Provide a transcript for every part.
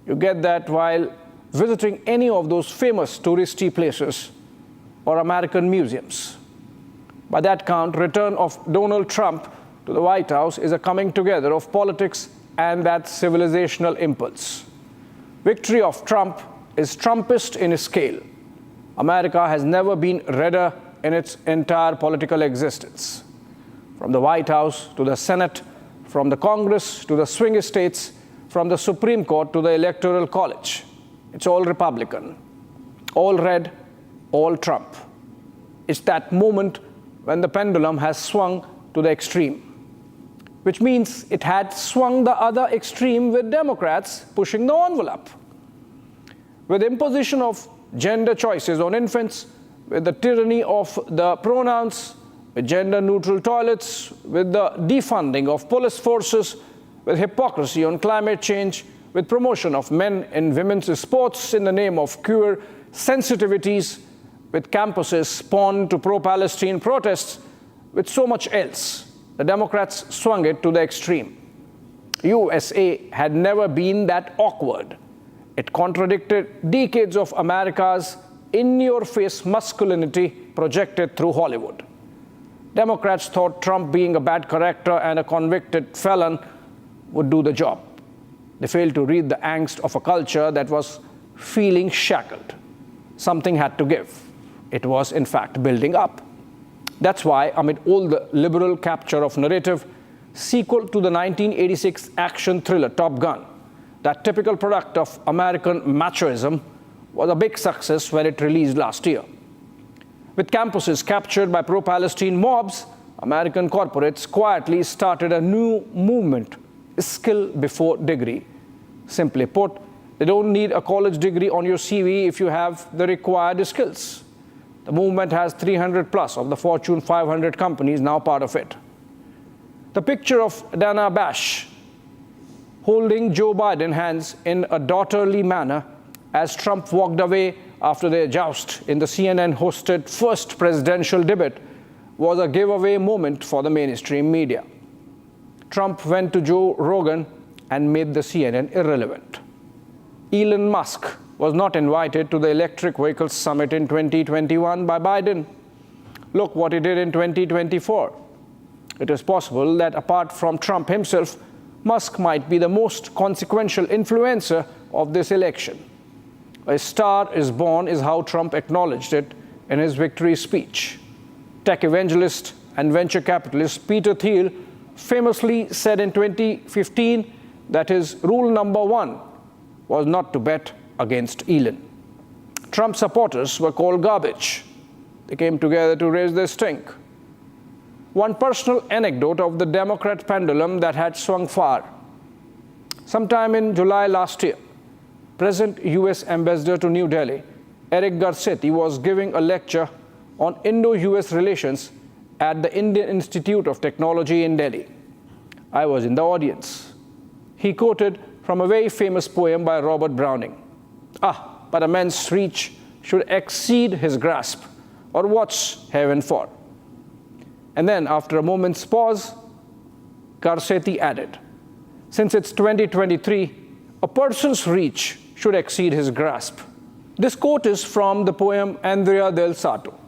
You get that while visiting any of those famous touristy places or American museums. By that count, return of Donald Trump to the White House is a coming together of politics and that civilizational impulse. Victory of Trump is Trumpist in scale. America has never been redder in its entire political existence. From the White House to the Senate, from the Congress to the swing states, from the Supreme Court to the Electoral College. It's all Republican, all red, all Trump. It's that moment when the pendulum has swung to the extreme, which means it had swung the other extreme with Democrats pushing the envelope. With imposition of gender choices on infants, with the tyranny of the pronouns, with gender-neutral toilets, with the defunding of police forces, with hypocrisy on climate change, with promotion of men in women's sports in the name of queer sensitivities, with campuses spawned to pro-Palestine protests, with so much else, the Democrats swung it to the extreme. USA had never been that awkward. It contradicted decades of America's in-your-face masculinity projected through Hollywood. Democrats thought Trump, being a bad character and a convicted felon, would do the job. They failed to read the angst of a culture that was feeling shackled. Something had to give. It was, in fact, building up. That's why, amid all the liberal capture of narrative, sequel to the 1986 action thriller Top Gun, that typical product of American machoism, was a big success when it released last year. With campuses captured by pro-Palestine mobs, American corporates quietly started a new movement, skill before degree. Simply put, they don't need a college degree on your CV if you have the required skills. The movement has 300 plus of the Fortune 500 companies now part of it. The picture of Dana Bash holding Joe Biden hands in a daughterly manner as Trump walked away after their joust in the CNN-hosted first presidential debate was a giveaway moment for the mainstream media. Trump went to Joe Rogan and made the CNN irrelevant. Elon Musk was not invited to the electric vehicles summit in 2021 by Biden. Look what he did in 2024. It is possible that apart from Trump himself, Musk might be the most consequential influencer of this election. A star is born is how Trump acknowledged it in his victory speech. Tech evangelist and venture capitalist Peter Thiel famously said in 2015 that his rule number one was not to bet against Elon. Trump supporters were called garbage. They came together to raise their stink. One personal anecdote of the Democrat pendulum that had swung far. Sometime in July last year, present US Ambassador to New Delhi, Eric Garcetti, was giving a lecture on Indo-US relations at the Indian Institute of Technology in Delhi. I was in the audience. He quoted from a very famous poem by Robert Browning. But a man's reach should exceed his grasp, or what's heaven for? And then, after a moment's pause, Garcetti added, since it's 2023, a person's reach should exceed his grasp. This quote is from the poem Andrea del Sarto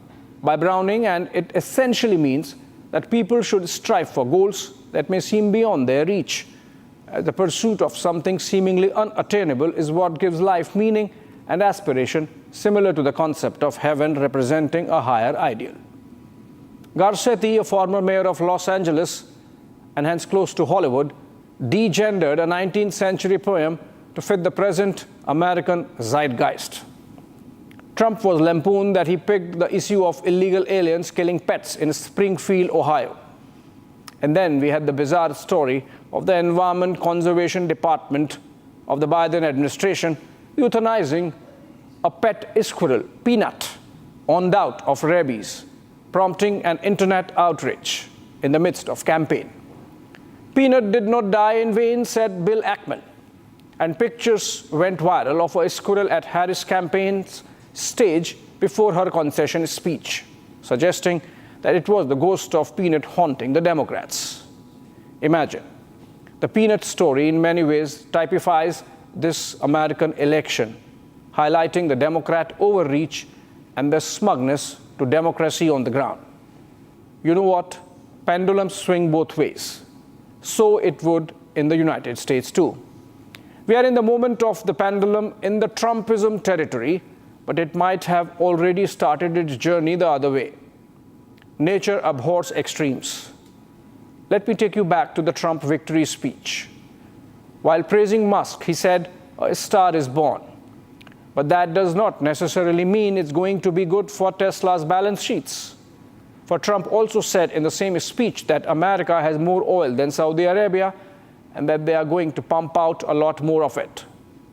by Browning, and it essentially means that people should strive for goals that may seem beyond their reach. The pursuit of something seemingly unattainable is what gives life meaning and aspiration, similar to the concept of heaven representing a higher ideal. Garcetti, a former mayor of Los Angeles and hence close to Hollywood, degendered a 19th century poem to fit the present American zeitgeist. Trump was lampooned that he picked the issue of illegal aliens killing pets in Springfield, Ohio. And then we had the bizarre story of the Environment Conservation Department of the Biden administration euthanizing a pet squirrel, Peanut, on doubt of rabies, prompting an internet outrage in the midst of campaign. Peanut did not die in vain, said Bill Ackman, and pictures went viral of a squirrel at Harris' campaign's stage before her concession speech, suggesting that it was the ghost of Peanut haunting the Democrats. Imagine. The Peanut story in many ways typifies this American election, highlighting the Democrat overreach and their smugness to democracy on the ground. You know what? Pendulums swing both ways. So it would in the United States too. We are in the moment of the pendulum in the Trumpism territory, but it might have already started its journey the other way. Nature abhors extremes. Let me take you back to the Trump victory speech. While praising Musk, he said, "A star is born." But that does not necessarily mean it's going to be good for Tesla's balance sheets. For Trump also said in the same speech that America has more oil than Saudi Arabia and that they are going to pump out a lot more of it,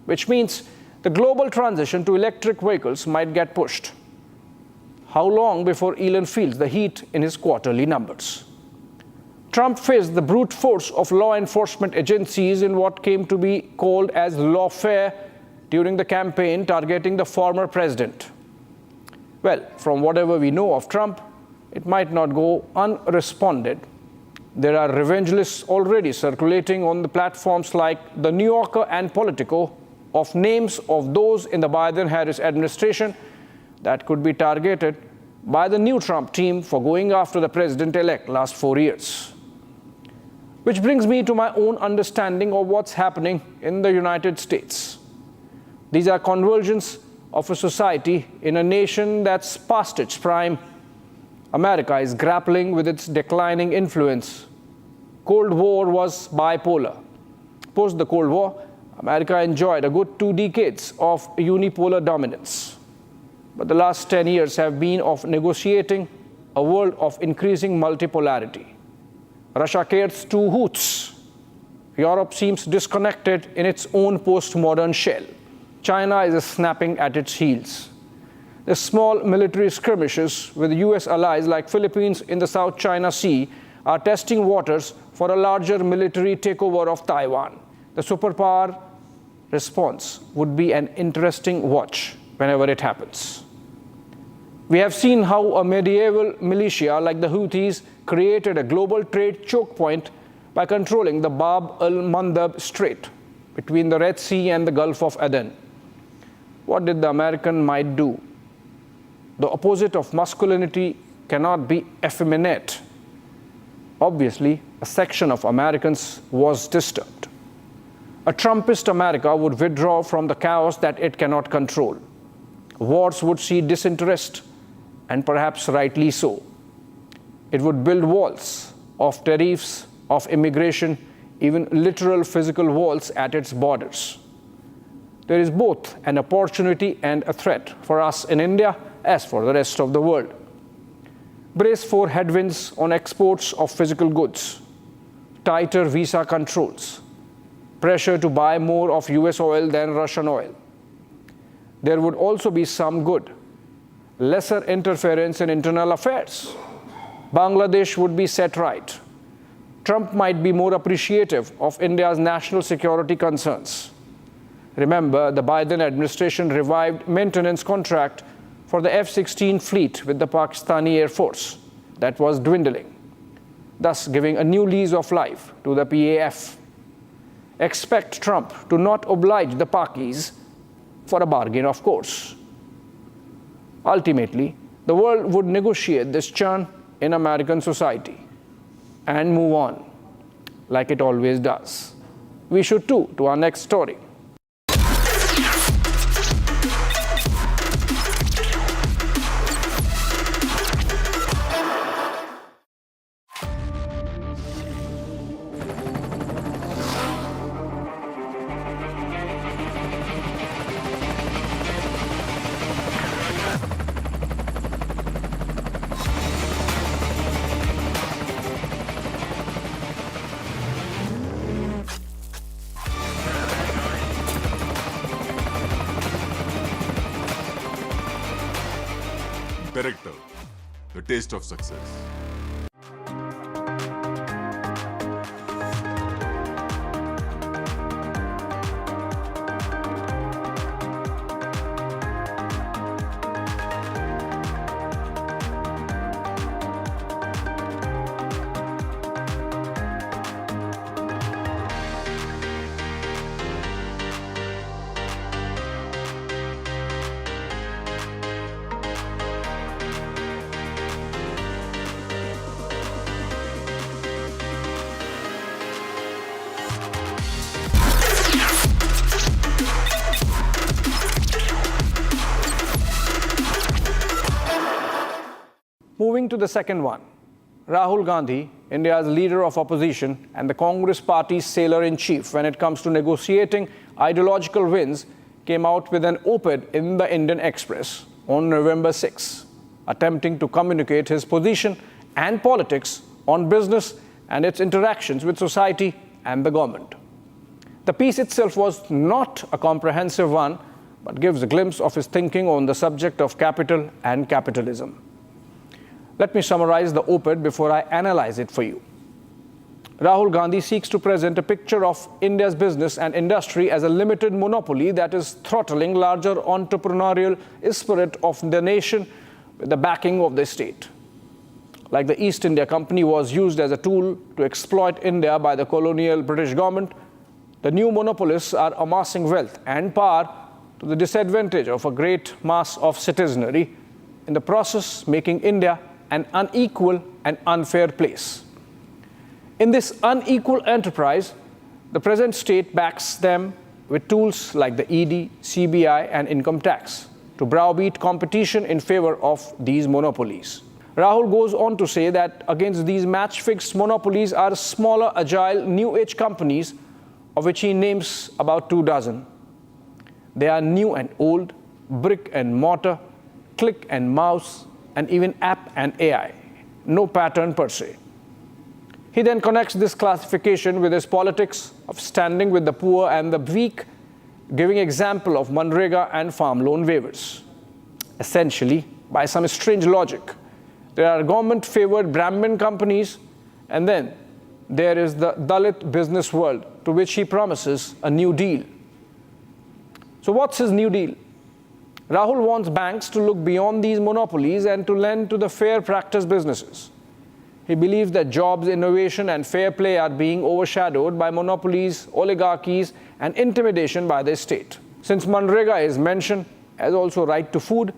which means the global transition to electric vehicles might get pushed. How long before Elon feels the heat in his quarterly numbers? Trump faced the brute force of law enforcement agencies in what came to be called as lawfare during the campaign targeting the former president. Well, from whatever we know of Trump, it might not go unresponded. There are revenge lists already circulating on the platforms like The New Yorker and Politico of names of those in the Biden-Harris administration that could be targeted by the new Trump team for going after the president-elect last 4 years. Which brings me to my own understanding of what's happening in the United States. These are conversions of a society in a nation that's past its prime. America is grappling with its declining influence. Cold War was bipolar. Post the Cold War, America enjoyed a good 2 decades of unipolar dominance. But the last 10 years have been of negotiating a world of increasing multipolarity. Russia cares 2 hoots. Europe seems disconnected in its own postmodern shell. China is snapping at its heels. The small military skirmishes with US allies like Philippines in the South China Sea are testing waters for a larger military takeover of Taiwan. The superpower response would be an interesting watch whenever it happens. We have seen how a medieval militia like the Houthis created a global trade choke point by controlling the Bab al-Mandab Strait between the Red Sea and the Gulf of Aden. What did the American might do? The opposite of masculinity cannot be effeminate. Obviously, a section of Americans was disturbed. A Trumpist America would withdraw from the chaos that it cannot control. Wars would see disinterest, and perhaps rightly so. It would build walls of tariffs, of immigration, even literal physical walls at its borders. There is both an opportunity and a threat for us in India as for the rest of the world. Brace for headwinds on exports of physical goods, tighter visa controls, pressure to buy more of US oil than Russian oil. There would also be some good, lesser interference in internal affairs. Bangladesh would be set right. Trump might be more appreciative of India's national security concerns. Remember, the Biden administration revived maintenance contract for the F-16 fleet with the Pakistani Air Force that was dwindling, thus giving a new lease of life to the PAF. Expect Trump to not oblige the Pakis for a bargain, of course. Ultimately, the world would negotiate this churn in American society and move on, like it always does. We should too, to our next story. Director, The Taste of Success. Moving to the second one, Rahul Gandhi, India's leader of opposition and the Congress party's sailor-in-chief when it comes to negotiating ideological wins, came out with an op-ed in the Indian Express on November 6, attempting to communicate his position and politics on business and its interactions with society and the government. The piece itself was not a comprehensive one, but gives a glimpse of his thinking on the subject of capital and capitalism. Let me summarize the op-ed before I analyze it for you. Rahul Gandhi seeks to present a picture of India's business and industry as a limited monopoly that is throttling larger entrepreneurial spirit of the nation with the backing of the state. Like the East India Company was used as a tool to exploit India by the colonial British government, the new monopolists are amassing wealth and power to the disadvantage of a great mass of citizenry, in the process making India an unequal and unfair place. In this unequal enterprise, the present state backs them with tools like the ED, CBI, and income tax to browbeat competition in favor of these monopolies. Rahul goes on to say that against these match-fixed monopolies are smaller, agile, new-age companies, of which he names about 24. They are new and old, brick and mortar, click and mouse, and even app and AI. No pattern per se. He then connects this classification with his politics of standing with the poor and the weak, giving example of Manrega and farm loan waivers. Essentially, by some strange logic, there are government-favored Brahmin companies, and then there is the Dalit business world, to which he promises a new deal. So what's his new deal? Rahul wants banks to look beyond these monopolies and to lend to the fair practice businesses. He believes that jobs, innovation, and fair play are being overshadowed by monopolies, oligarchies, and intimidation by the state. Since Manrega is mentioned as also right to food,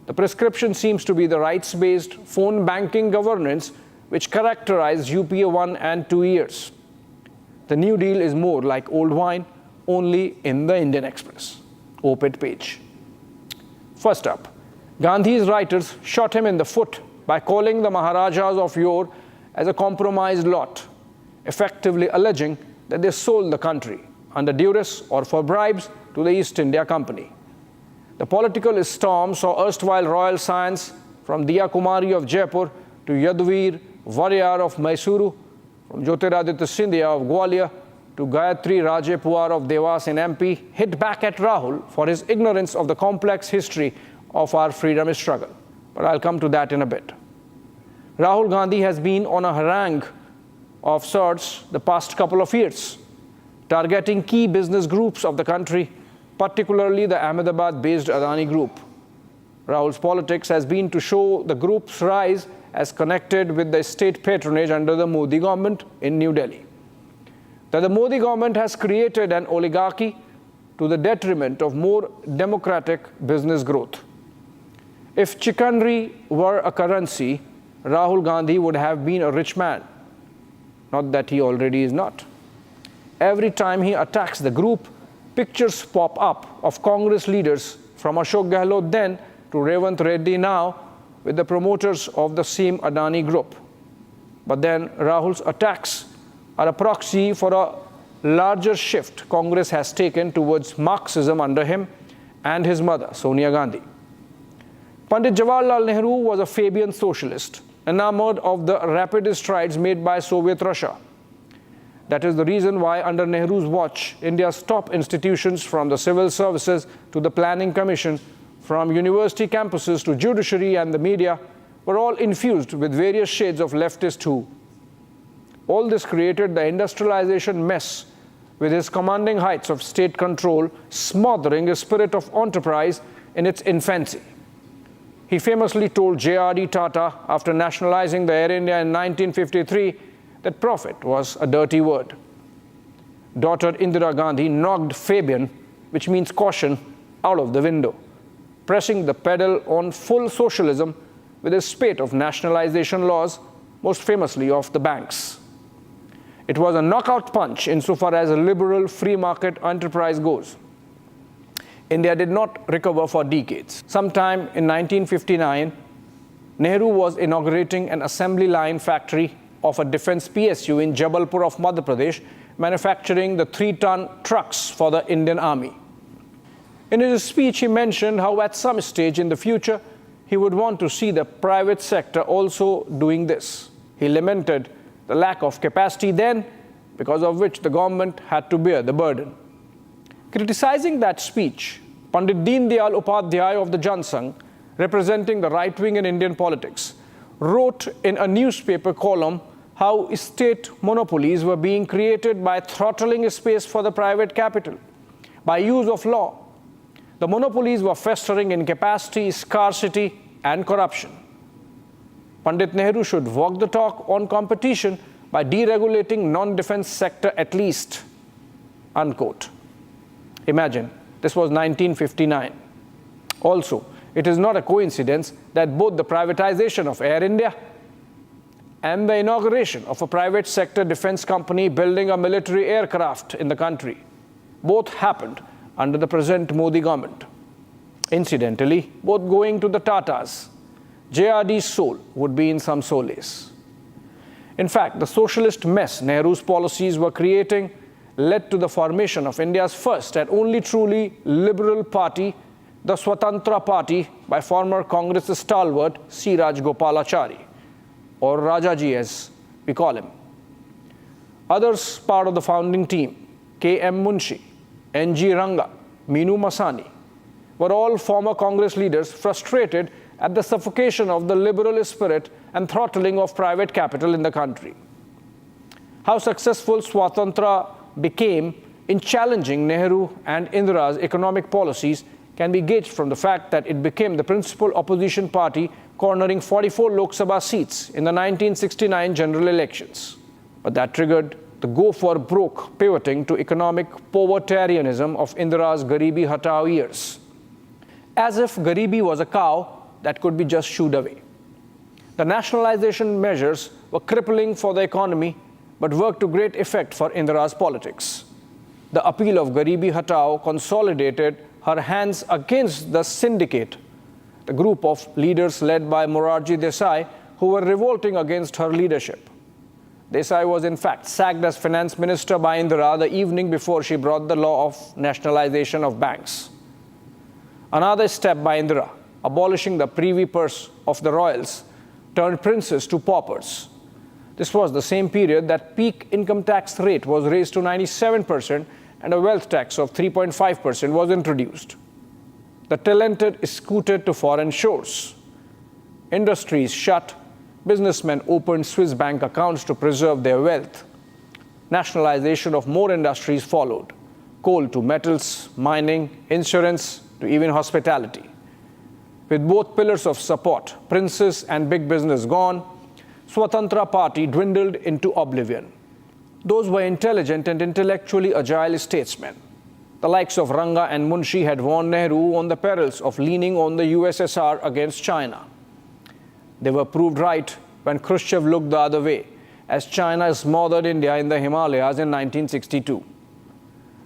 the prescription seems to be the rights-based phone banking governance which characterized UPA 1 and 2 years. The New Deal is more like old wine, only in the Indian Express op-ed page. First up, Gandhi's writers shot him in the foot by calling the Maharajas of yore as a compromised lot, effectively alleging that they sold the country under duress or for bribes to the East India Company. The political storm saw erstwhile royal scions from Diya Kumari of Jaipur to Yaduvir Varyar of Mysuru, from Jyotiraditya Scindia of Gwalior to Gayatri Raje Puar of Devas in MP, hit back at Rahul for his ignorance of the complex history of our freedom struggle. But I'll come to that in a bit. Rahul Gandhi has been on a harangue of sorts the past couple of years, targeting key business groups of the country, particularly the Ahmedabad-based Adani Group. Rahul's politics has been to show the group's rise as connected with the state patronage under the Modi government in New Delhi. That the Modi government has created an oligarchy to the detriment of more democratic business growth. If chikanry were a currency, Rahul Gandhi would have been a rich man. Not that he already is not. Every time he attacks the group, pictures pop up of Congress leaders from Ashok Gehlot then to Revant Reddy now with the promoters of the same Adani group. But then Rahul's attacks are a proxy for a larger shift Congress has taken towards Marxism under him and his mother, Sonia Gandhi. Pandit Jawaharlal Nehru was a Fabian socialist, enamored of the rapid strides made by Soviet Russia. That is the reason why under Nehru's watch, India's top institutions from the civil services to the planning commission, from university campuses to judiciary and the media, were all infused with various shades of leftist hue. All this created the industrialization mess with his commanding heights of state control, smothering a spirit of enterprise in its infancy. He famously told J.R.D. Tata after nationalizing the Air India in 1953 that profit was a dirty word. Daughter Indira Gandhi knocked Fabian, which means caution, out of the window, pressing the pedal on full socialism with a spate of nationalization laws, most famously of the banks. It was a knockout punch insofar as a liberal free market enterprise goes. India did not recover for decades. Sometime in 1959, Nehru was inaugurating an assembly line factory of a defense PSU in Jabalpur of Madhya Pradesh, manufacturing the 3-ton trucks for the Indian Army. In his speech, he mentioned how at some stage in the future, he would want to see the private sector also doing this. He lamented the lack of capacity then, because of which the government had to bear the burden. Criticizing that speech, Pandit Deen Dayal Upadhyay of the Jansangh, representing the right wing in Indian politics, wrote in a newspaper column how state monopolies were being created by throttling space for the private capital. By use of law, the monopolies were festering in capacity, scarcity, and corruption. Pandit Nehru should walk the talk on competition by deregulating non-defense sector at least, unquote. Imagine, this was 1959. Also, it is not a coincidence that both the privatization of Air India and the inauguration of a private sector defense company building a military aircraft in the country both happened under the present Modi government. Incidentally, both going to the Tatas, JRD's soul would be in some solace. In fact, the socialist mess Nehru's policies were creating led to the formation of India's first and only truly liberal party, the Swatantra Party, by former Congress stalwart C. Rajagopalachari, or Rajaji as we call him. Others part of the founding team, K. M. Munshi, N. G. Ranga, Meenu Masani, were all former Congress leaders frustrated at the suffocation of the liberal spirit and throttling of private capital in the country. How successful Swatantra became in challenging Nehru and Indira's economic policies can be gauged from the fact that it became the principal opposition party, cornering 44 Lok Sabha seats in the 1969 general elections. But that triggered the go for broke pivoting to economic povertarianism of Indira's Garibi Hatao years. As if Garibi was a cow that could be just shooed away. The nationalization measures were crippling for the economy, but worked to great effect for Indira's politics. The appeal of Garibi Hatao consolidated her hands against the syndicate, the group of leaders led by Morarji Desai, who were revolting against her leadership. Desai was in fact sacked as finance minister by Indira the evening before she brought the law of nationalization of banks. Another step by Indira, abolishing the privy purse of the royals, turned princes to paupers. This was the same period that peak income tax rate was raised to 97% and a wealth tax of 3.5% was introduced. The talented scooted to foreign shores. Industries shut. Businessmen opened Swiss bank accounts to preserve their wealth. Nationalization of more industries followed. Coal to metals, mining, insurance, to even hospitality. With both pillars of support, princes and big business gone, Swatantra Party dwindled into oblivion. Those were intelligent and intellectually agile statesmen. The likes of Ranga and Munshi had warned Nehru on the perils of leaning on the USSR against China. They were proved right when Khrushchev looked the other way, as China smothered India in the Himalayas in 1962.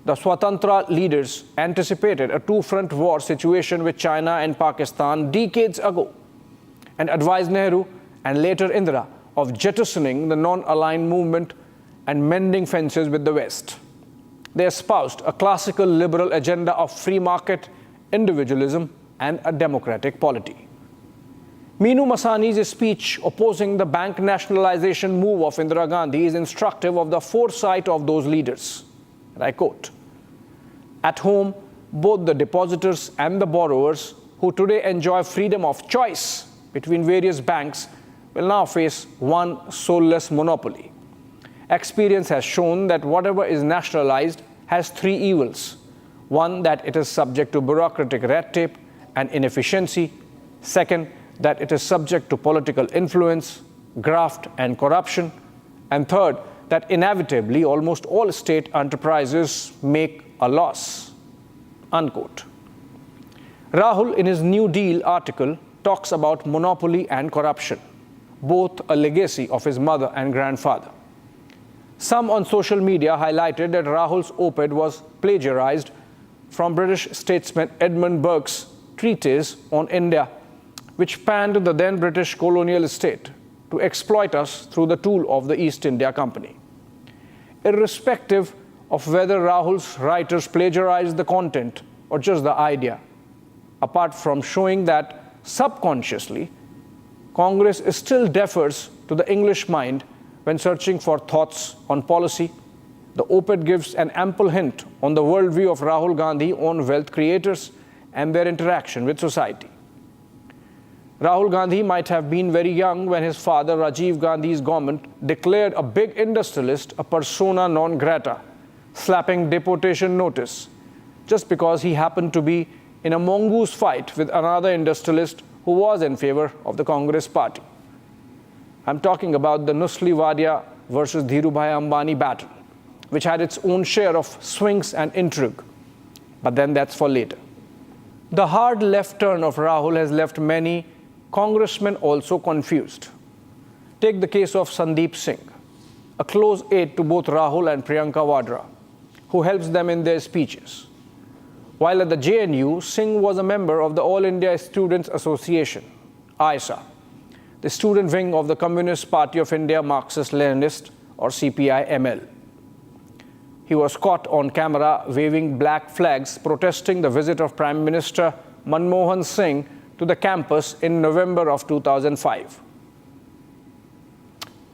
The Swatantra leaders anticipated a two-front war situation with China and Pakistan decades ago and advised Nehru and later Indira of jettisoning the non-aligned movement and mending fences with the West. They espoused a classical liberal agenda of free market, individualism, and a democratic polity. Meenu Masani's speech opposing the bank nationalization move of Indira Gandhi is instructive of the foresight of those leaders. And I quote, "At home, both the depositors and the borrowers who today enjoy freedom of choice between various banks will now face one soulless monopoly. Experience has shown that whatever is nationalized has three evils. One, that it is subject to bureaucratic red tape and inefficiency. Second, that it is subject to political influence, graft, and corruption. And third, that inevitably almost all state enterprises make a loss." Unquote. Rahul, in his New Deal article, talks about monopoly and corruption, both a legacy of his mother and grandfather. Some on social media highlighted that Rahul's op-ed was plagiarized from British statesman Edmund Burke's treatise on India, which panned the then British colonial state to exploit us through the tool of the East India Company. Irrespective of whether Rahul's writers plagiarized the content or just the idea, apart from showing that subconsciously, Congress still defers to the English mind when searching for thoughts on policy, the op-ed gives an ample hint on the worldview of Rahul Gandhi on wealth creators and their interaction with society. Rahul Gandhi might have been very young when his father, Rajiv Gandhi's government, declared a big industrialist a persona non grata, slapping deportation notice, just because he happened to be in a mongoose fight with another industrialist who was in favor of the Congress party. I'm talking about the Nusli Wadia versus Dhirubhai Ambani battle, which had its own share of swings and intrigue. But then that's for later. The hard left turn of Rahul has left many congressmen also confused. Take the case of Sandeep Singh, a close aide to both Rahul and Priyanka Vadra, who helps them in their speeches. While at the JNU, Singh was a member of the All India Students Association, ISA, the student wing of the Communist Party of India Marxist-Leninist or CPI-ML. He was caught on camera waving black flags protesting the visit of Prime Minister Manmohan Singh to the campus in November of 2005.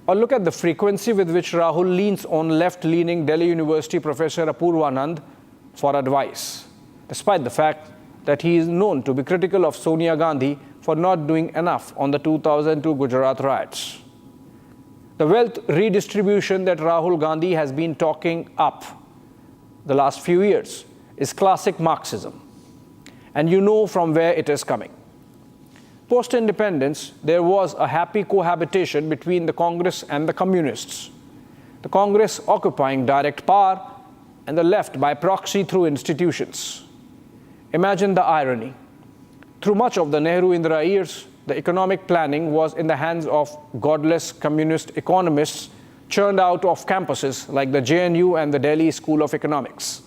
Or look at the frequency with which Rahul leans on left-leaning Delhi University Professor Apurvanand for advice, despite the fact that he is known to be critical of Sonia Gandhi for not doing enough on the 2002 Gujarat riots. The wealth redistribution that Rahul Gandhi has been talking up the last few years is classic Marxism, and you know from where it is coming. Post-independence, there was a happy cohabitation between the Congress and the Communists, the Congress occupying direct power and the left by proxy through institutions. Imagine the irony. Through much of the Nehru-Indira years, the economic planning was in the hands of godless communist economists churned out of campuses like the JNU and the Delhi School of Economics.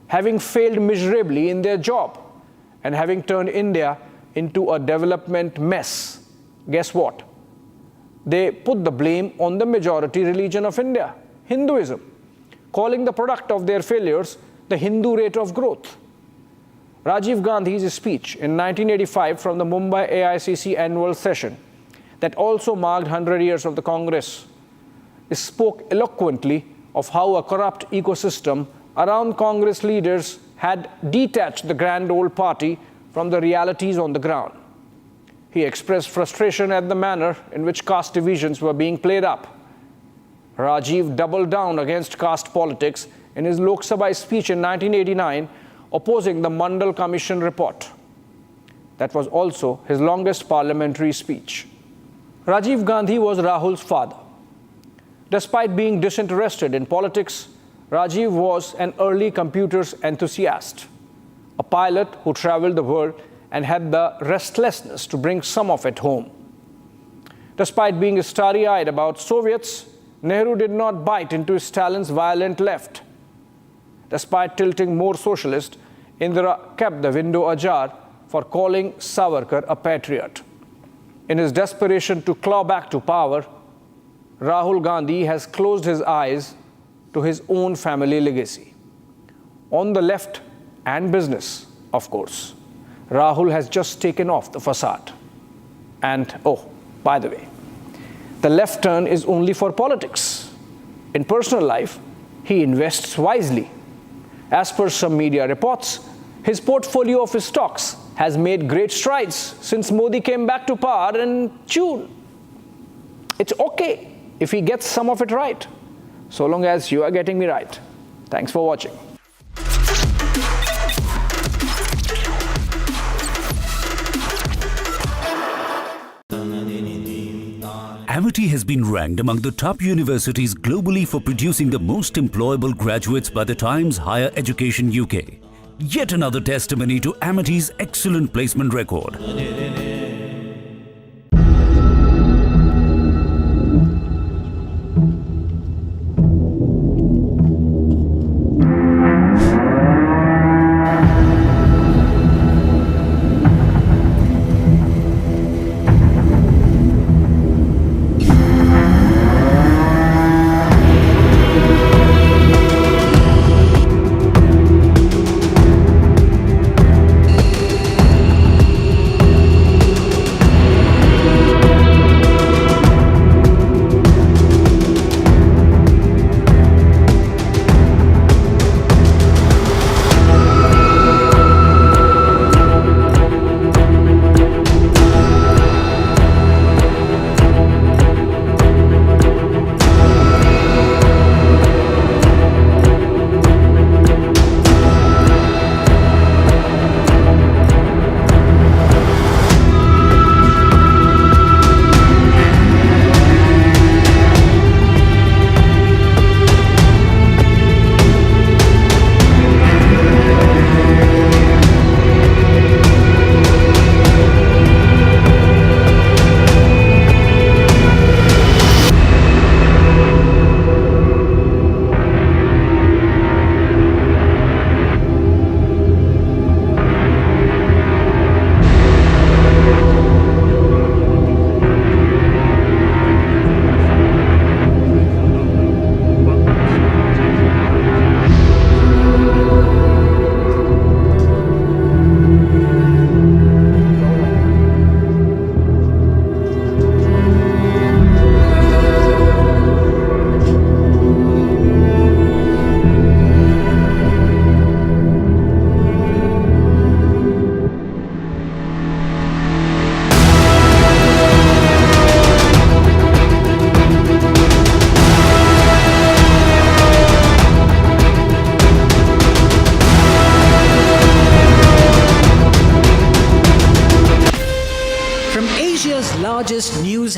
Having failed miserably in their job and having turned India into a development mess, guess what? They put the blame on the majority religion of India, Hinduism, calling the product of their failures the Hindu rate of growth. Rajiv Gandhi's speech in 1985 from the Mumbai AICC annual session that also marked 100 years of the Congress spoke eloquently of how a corrupt ecosystem around Congress leaders had detached the grand old party from the realities on the ground. He expressed frustration at the manner in which caste divisions were being played up. Rajiv doubled down against caste politics in his Lok Sabha speech in 1989, opposing the Mandal Commission report. That was also his longest parliamentary speech. Rajiv Gandhi was Rahul's father. Despite being disinterested in politics, Rajiv was an early computers enthusiast, a pilot who traveled the world and had the restlessness to bring some of it home. Despite being starry-eyed about Soviets, Nehru did not bite into Stalin's violent left. Despite tilting more socialist, Indira kept the window ajar for calling Savarkar a patriot. In his desperation to claw back to power, Rahul Gandhi has closed his eyes to his own family legacy. On the left and business, of course, Rahul has just taken off the facade. And, oh, by the way, the left turn is only for politics. In personal life, he invests wisely. As per some media reports, his portfolio of stocks has made great strides since Modi came back to power in June. It's okay if he gets some of it right, so long as you are getting me right. Thanks for watching. Amity has been ranked among the top universities globally for producing the most employable graduates by the Times Higher Education UK. Yet another testimony to Amity's excellent placement record.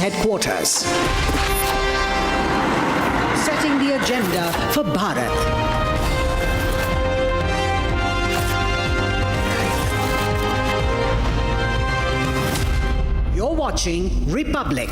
headquarters. Setting the agenda for Bharat. You're watching Republic.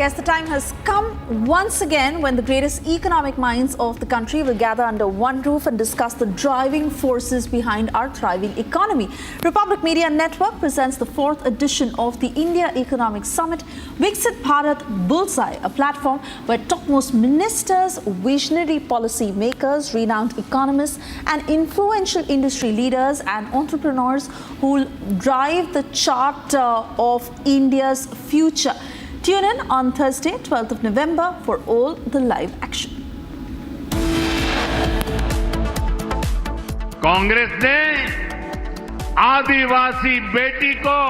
Yes, the time has come once again when the greatest economic minds of the country will gather under one roof and discuss the driving forces behind our thriving economy. Republic Media Network presents the 4th edition of the India Economic Summit, Viksit Bharat Bullseye, a platform where topmost ministers, visionary policy makers, renowned economists and influential industry leaders and entrepreneurs who will drive the chart of India's future. Tune in on Thursday, 12th of November for all the live action. Congress ने आदिवासी बेटी को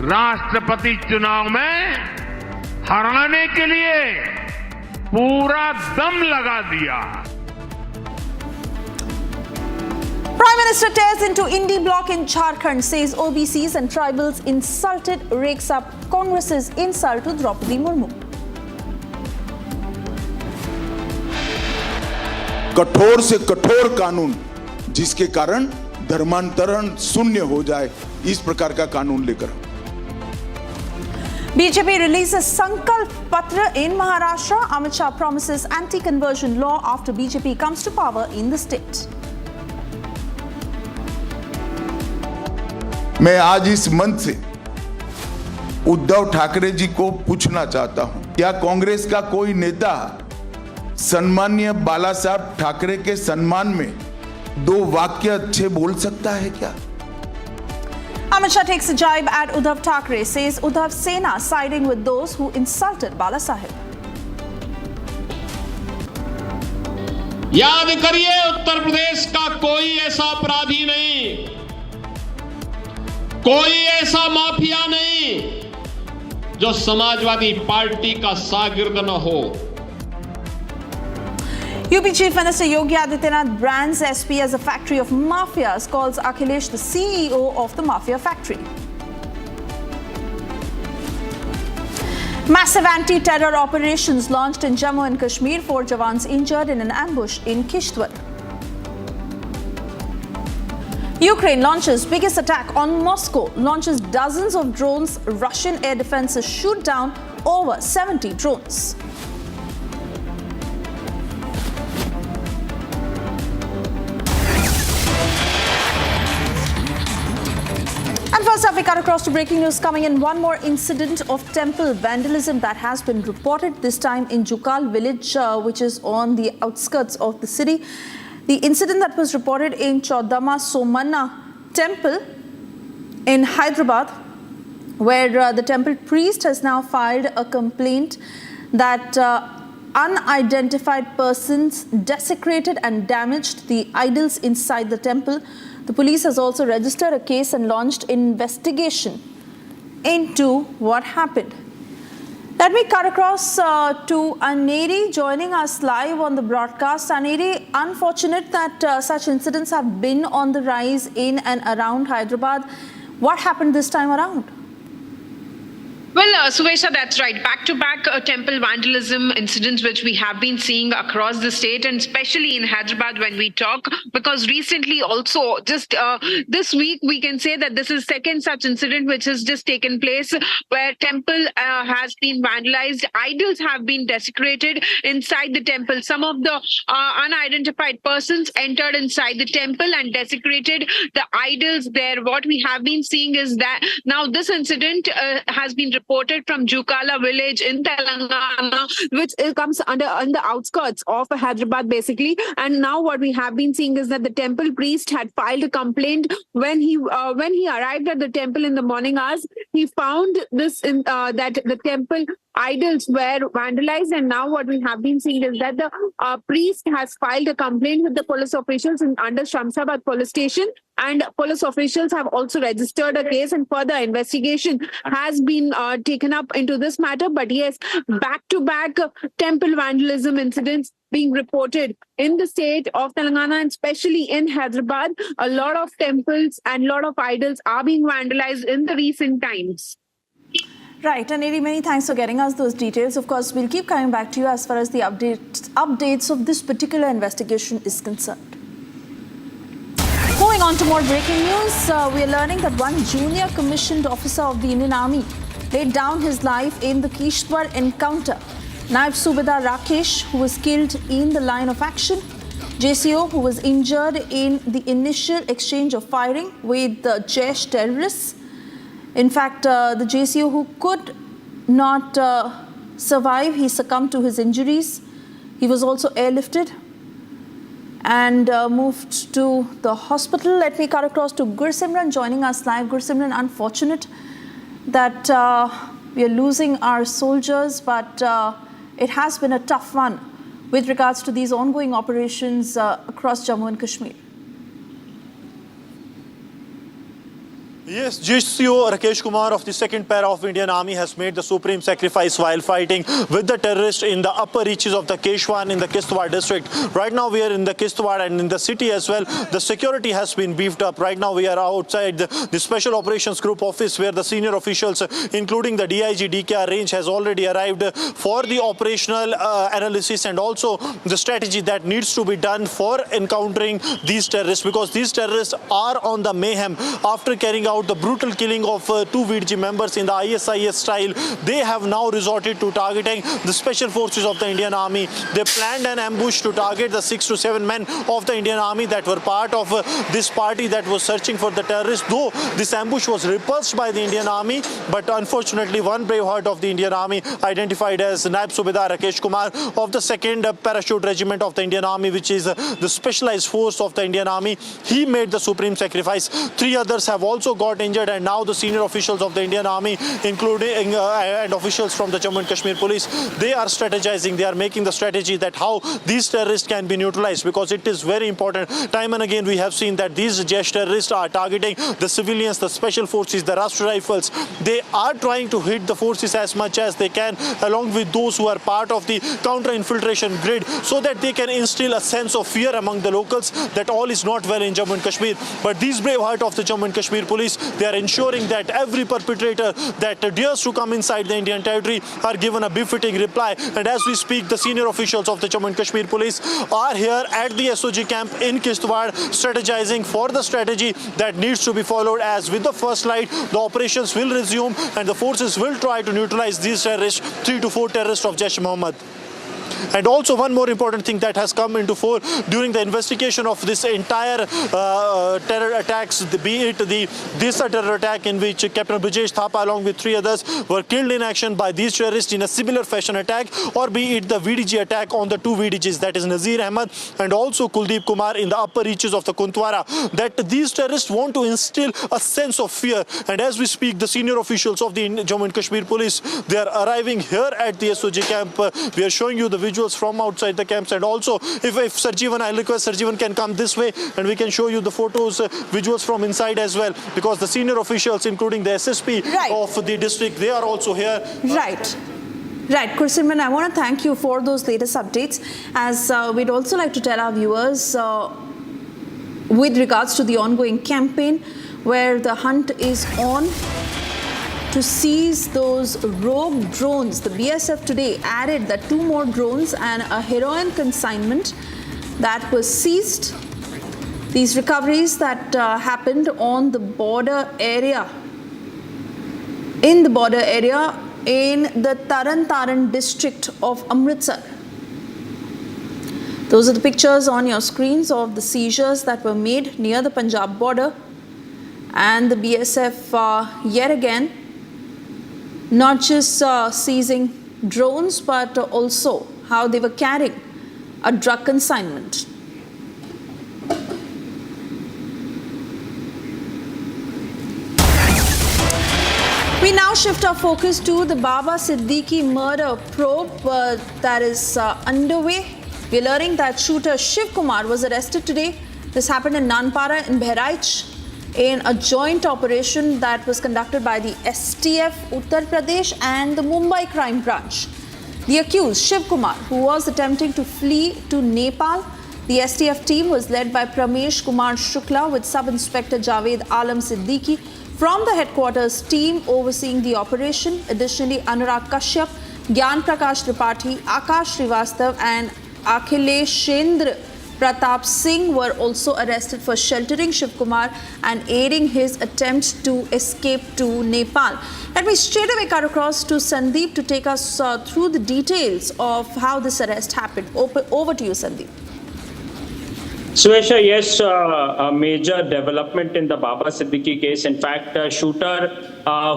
राष्ट्रपति चुनाव में हराने के लिए पूरा दम लगा दिया। Prime Minister tears into Indie bloc in Jharkhand, says OBCs and tribals insulted, rakes up Congress's insult to Draupadi Murmu. कठोर से कठोर कानून जिसके कारण धर्मांतरण शून्य हो जाए, इस प्रकार का कानून लेकर BJP releases Sankalp Patra in Maharashtra. Amit Shah promises anti-conversion law after BJP comes to power in the state. मैं आज इस मंच से उद्धव ठाकरे जी को पूछना चाहता हूं, क्या कांग्रेस का कोई नेता सम्माननीय बाला साहब ठाकरे के सम्मान में 2 वाक्य अच्छे बोल सकता है क्या? Amit Shah takes a jibe at Uddhav Thackeray, says Uddhav Sena siding with those who insulted Bala Sahib. याद करिए, उत्तर प्रदेश का कोई ऐसा अपराधी नहीं, कोई ऐसा माफिया नहीं जो समाजवादी पार्टी का शागिर्द न हो। UP Chief Minister Yogi Adityanath brands SP as a factory of mafias, calls Akhilesh the CEO of the mafia factory. Massive anti-terror operations launched in Jammu and Kashmir, 4 jawans injured in an ambush in Kishtwar. Ukraine launches biggest attack on Moscow, launches dozens of drones. Russian air defenses shoot down over 70 drones. And first up, we cut across to breaking news coming in. One more incident of temple vandalism that has been reported, this time in Jukal village, which is on the outskirts of the city. The incident that was reported in Chaudama Somanna temple in Hyderabad, where the temple priest has now filed a complaint that unidentified persons desecrated and damaged the idols inside the temple. The police has also registered a case and launched investigation into what happened. Let me cut across to Aneri joining us live on the broadcast. Aneri, unfortunate that such incidents have been on the rise in and around Hyderabad. What happened this time around? Well, Suvesha, that's right. Back-to-back temple vandalism incidents which we have been seeing across the state, and especially in Hyderabad when we talk, because recently also just this week we can say that this is second such incident which has just taken place where temple has been vandalized, idols have been desecrated inside the temple. Some of the unidentified persons entered inside the temple and desecrated the idols there. What we have been seeing is that now this incident has been reported from Jukala village in Telangana, which comes on the outskirts of Hyderabad basically. And now what we have been seeing is that the temple priest had filed a complaint when he arrived at the temple in the morning hours. He found this that the temple idols were vandalized, and now what we have been seeing is that the priest has filed a complaint with the police officials under Shamsabad police station, and police officials have also registered a case, and further investigation has been taken up into this matter. But yes, back-to-back temple vandalism incidents being reported in the state of Telangana, and especially in Hyderabad. A lot of temples and a lot of idols are being vandalized in the recent times. Right, and Eri, many thanks for getting us those details. Of course, we'll keep coming back to you as far as the updates of this particular investigation is concerned. Moving on to more breaking news, we are learning that one junior commissioned officer of the Indian Army laid down his life in the Kishtwar encounter. Naib Subedar Rakesh, who was killed in the line of action, JCO, who was injured in the initial exchange of firing with the Jaish terrorists. In fact, the JCO who could not survive, he succumbed to his injuries. He was also airlifted and moved to the hospital. Let me cut across to Gursimran joining us live. Gursimran, unfortunate that we are losing our soldiers, but it has been a tough one with regards to these ongoing operations across Jammu and Kashmir. Yes, JCO Rakesh Kumar of the 2nd Para of Indian Army has made the supreme sacrifice while fighting with the terrorists in the upper reaches of the Keshwan in the Kishtwar district. Right now we are in the Kishtwar and in the city as well. The security has been beefed up. Right now we are outside the Special Operations Group office where the senior officials, including the DIG DKR range, has already arrived for the operational analysis and also the strategy that needs to be done for encountering these terrorists, because these terrorists are on the mayhem after carrying out the brutal killing of 2 VDG members in the ISIS style. They have now resorted to targeting the special forces of the Indian Army. They planned an ambush to target the 6 to 7 men of the Indian Army that were part of this party that was searching for the terrorists, though this ambush was repulsed by the Indian Army. But unfortunately, one brave heart of the Indian Army, identified as Naib Subedar Rakesh Kumar of the 2nd Parachute Regiment of the Indian Army, which is the specialized force of the Indian Army, he made the supreme sacrifice. 3 others have also got injured, and now the senior officials of the Indian Army, including and officials from the Jammu and Kashmir Police, they are strategizing. They are making the strategy that how these terrorists can be neutralized, because it is very important. Time and again we have seen that these Jaish terrorists are targeting the civilians, the special forces, the Rashtra Rifles. They are trying to hit the forces as much as they can, along with those who are part of the counter-infiltration grid, so that they can instill a sense of fear among the locals that all is not well in Jammu and Kashmir. But these brave heart of the Jammu and Kashmir Police, they are ensuring that every perpetrator that dares to come inside the Indian territory are given a befitting reply. And as we speak, the senior officials of the Jammu and Kashmir Police are here at the SOG camp in Kishtwar, strategizing for the strategy that needs to be followed, as with the first light, the operations will resume and the forces will try to neutralize these terrorists, 3 to 4 terrorists of Jaish-e-Mohammed. And also one more important thing that has come into fore during the investigation of this entire terror attacks, be it the Disa terror attack in which Captain Brijesh Thapa along with 3 others were killed in action by these terrorists in a similar fashion attack, or be it the VDG attack on the 2 VDGs, that is Nazir Ahmed and also Kuldeep Kumar in the upper reaches of the Kuntwara, that these terrorists want to instill a sense of fear. And as we speak, the senior officials of the Jammu and Kashmir Police, they are arriving here at the SOG camp. We are showing you the visuals from outside the camps, and also if Sarjeevan, I request Sarjeevan can come this way and we can show you the photos, visuals from inside as well, because the senior officials, including the SSP of the district, they are also here. Right, Gursimran, I want to thank you for those latest updates. As we'd also like to tell our viewers with regards to the ongoing campaign, where the hunt is on to seize those rogue drones. The BSF today added that 2 more drones and a heroin consignment that was seized. These recoveries that happened on the border area, in the Taran Taran district of Amritsar. Those are the pictures on your screens of the seizures that were made near the Punjab border. And the BSF yet again not just seizing drones, but also how they were carrying a drug consignment. We now shift our focus to the Baba Siddique murder probe that is underway. We are learning that shooter Shiv Kumar was arrested today. This happened in Nanpara in Bahraich in a joint operation that was conducted by the STF Uttar Pradesh and the Mumbai Crime Branch. The accused, Shiv Kumar, who was attempting to flee to Nepal. The STF team was led by Pramesh Kumar Shukla with Sub-Inspector Javed Alam Siddique from the headquarters team overseeing the operation. Additionally, Anurag Kashyap, Gyan Prakash Tripathi, Akash Srivastav and Akhileshendra Pratap Singh were also arrested for sheltering Shiv Kumar and aiding his attempt to escape to Nepal. Let me straight away cut across to Sandeep to take us through the details of how this arrest happened. Over to you, Sandeep. Suesha, yes, a major development in the Baba Siddique case. In fact, a shooter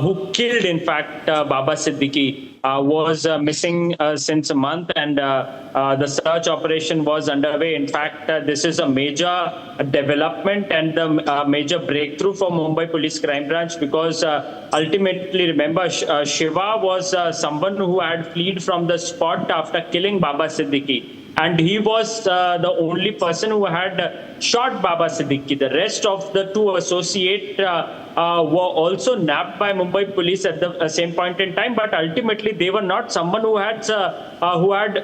who killed, Baba Siddique was missing since a month, and the search operation was underway. In fact, this is a major development and a major breakthrough for Mumbai Police Crime Branch because ultimately, remember, Shiva was someone who had fled from the spot after killing Baba Siddique. And he was the only person who had shot Baba Siddique. The rest of the two associates were also nabbed by Mumbai police at the same point in time, but ultimately they were not someone who had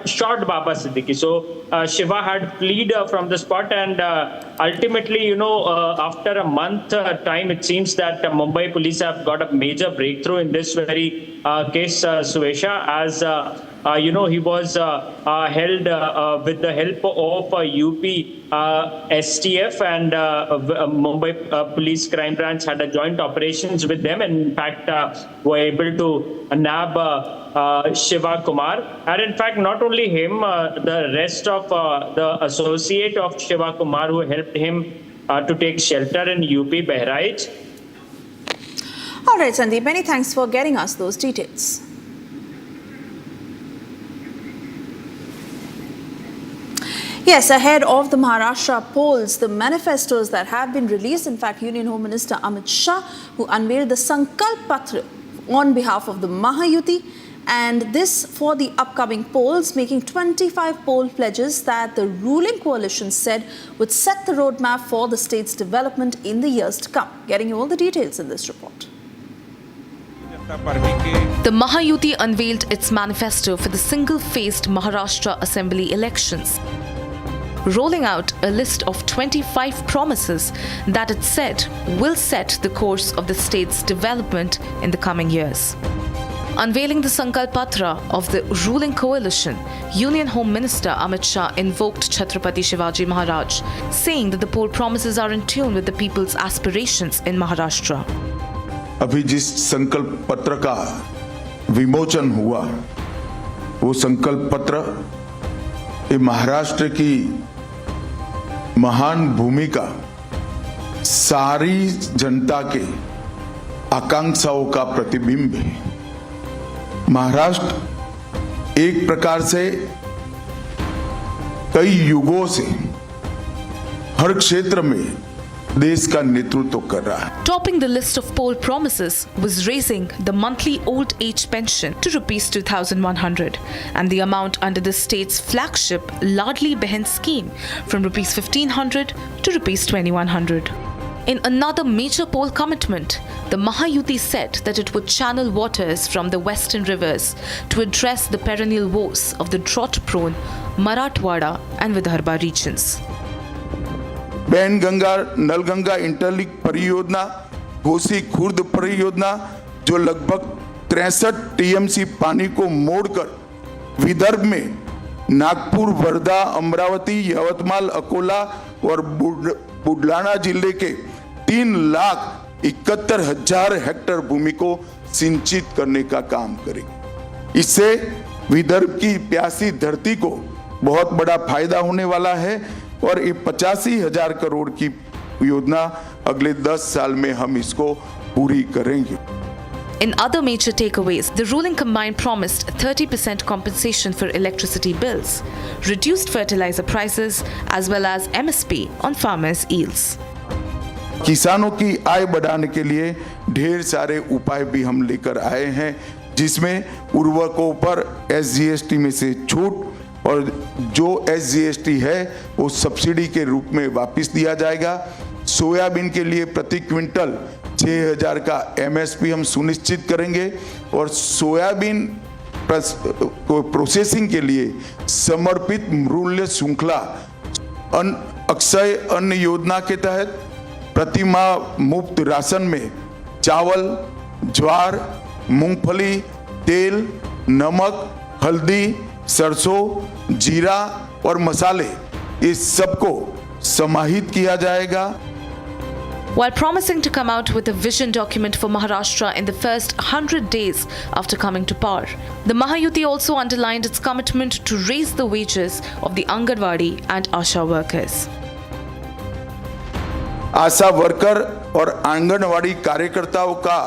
shot Baba Siddique. So Shiva had fled from the spot, and ultimately, after a month time, it seems that Mumbai police have got a major breakthrough in this very case, Suesha, as he was held with the help of UP STF and Mumbai Police Crime Branch had a joint operations with them, and in fact were able to nab Shiva Kumar. And in fact, not only him, the rest of the associate of Shiva Kumar who helped him to take shelter in UP Bahraich. All right, Sandeep, many thanks for getting us those details. Yes, ahead of the Maharashtra polls, the manifestos that have been released, in fact, Union Home Minister Amit Shah, who unveiled the Sankalp Patra on behalf of the Mahayuti, and this for the upcoming polls, making 25 poll pledges that the ruling coalition said would set the roadmap for the state's development in the years to come. Getting you all the details in this report. The Mahayuti unveiled its manifesto for the single-phased Maharashtra Assembly elections, rolling out a list of 25 promises that it said will set the course of the state's development in the coming years. Unveiling the Sankalp Patra of the ruling coalition, Union Home Minister Amit Shah invoked Chhatrapati Shivaji Maharaj, saying that the poll promises are in tune with the people's aspirations in Maharashtra. अभी जिस संकल्प पत्र का विमोचन हुआ, वो संकल्प पत्र ये महाराष्ट्र की महान भूमिका सारी जनता के आकांक्षाओं का प्रतिबिंब है। महाराष्ट्र एक प्रकार से कई युगों से हर क्षेत्र में देश का नेतृत्व कर रहा है। Topping the list of poll promises was raising the monthly old age pension to rupees 2,100 and the amount under the state's flagship Ladli Behan scheme from rupees 1,500 to rupees 2,100. In another major poll commitment, the Mahayuti said that it would channel waters from the western rivers to address the perennial woes of the drought-prone Marathwada and Vidarbha regions. Wainganga Nalganga interlink परियोजना, घोसी खुर्द परियोजना जो लगभग 63 TMC पानी को मोड़कर विदर्भ में नागपुर, वर्धा, अमरावती, यवतमाल, अकोला और बुलढाणा जिले के 3,71,000 हेक्टेयर भूमि को सिंचित करने का काम करेगी। इससे विदर्भ की प्यासी धरती को बहुत बड़ा फायदा होने वाला है और ये 85,000 करोड़ की योजना अगले 10 साल में हम इसको पूरी करेंगे। In other major takeaways, the ruling combine promised 30% compensation for electricity bills, reduced fertilizer prices, as well as MSP on farmers' yields. किसानों की आय बढ़ाने के लिए ढेर सारे उपाय भी हम लेकर आए हैं, जिसमें उर्वरकों पर SGST में से छूट और जो SGST है वो सब्सिडी के रूप में वापस दिया जाएगा। सोयाबीन के लिए प्रति क्विंटल 6,000 का MSP हम सुनिश्चित करेंगे और सोयाबीन प्रोसेसिंग के लिए समर्पित मूल्य श्रृंखला अक्षय अन्न योजना के तहत प्रति माह मुफ्त राशन में चावल, ज्वार, मूंगफली, तेल, नमक, हल्दी, सरसों, जीरा और मसाले इस सबको समाहित किया जाएगा। While promising to come out with a vision document for Maharashtra in the first 100 days after coming to power, the Mahayuti also underlined its commitment to raise the wages of the Anganwadi and Asha workers. Asha worker और आंगनवाड़ी कार्यकर्ताओं का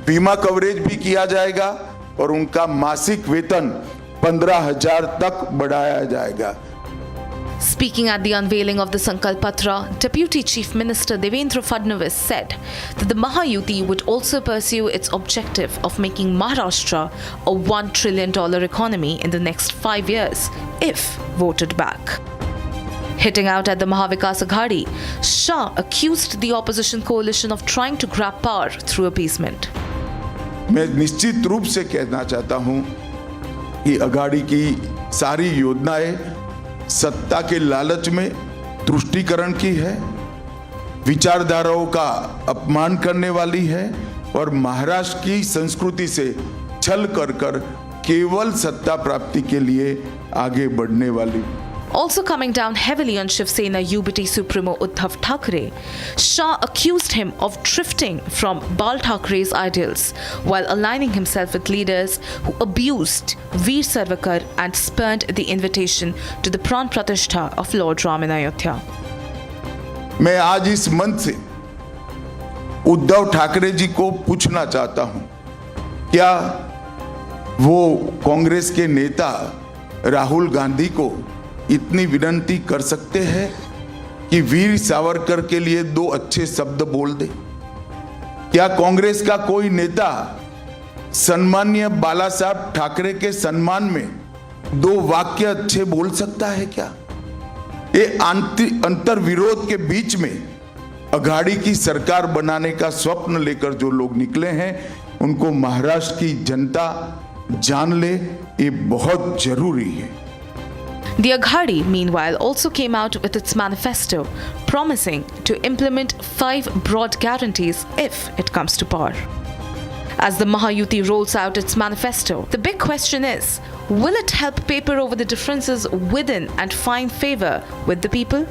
बीमा coverage भी किया जाएगा और उनका मासिक वेतन 15,000 तक बढ़ाया जाएगा। Speaking at the unveiling of the Sankalp Patra, Deputy Chief Minister Devendra Fadnavis said that the Mahayuti would also pursue its objective of making Maharashtra a $1 trillion economy in the next 5 years, if voted back. Hitting out at the Mahavikas Aghadi, Shah accused the opposition coalition of trying to grab power through appeasement. मैं निश्चित रूप से कहना चाहता हूं कि अघाड़ी की सारी योजनाएं सत्ता के लालच में तुष्टीकरण की है, विचारधाराओं का अपमान करने वाली है और महाराष्ट्र की संस्कृति से छल कर केवल सत्ता प्राप्ति के लिए आगे बढ़ने वाली। Also coming down heavily on Shiv Sena UBT Supremo Uddhav Thackeray, Shah accused him of drifting from Bal Thackeray's ideals while aligning himself with leaders who abused Veer Sarvakar and spurned the invitation to the Pran Pratishtha of Lord Ram in Ayodhya. मैं आज इस मंच से उद्धव ठाकरे जी को पूछना चाहता हूं, क्या वो कांग्रेस के नेता राहुल गांधी को इतनी विनती कर सकते हैं कि वीर सावरकर के लिए 2 अच्छे शब्द बोल दे? क्या कांग्रेस का कोई नेता सम्माननीय बाला साहब ठाकरे के सम्मान में 2 वाक्य अच्छे बोल सकता है क्या? ये अंतर विरोध के बीच में अघाड़ी की सरकार बनाने का स्वप्न लेकर जो लोग निकले हैं, उनको महाराष्ट्र की जनता जान ले, ये बहुत जरूरी है। The Aghadi, meanwhile, also came out with its manifesto, promising to implement 5 broad guarantees if it comes to power. As the Mahayuti rolls out its manifesto, the big question is, will it help paper over the differences within and find favor with the people?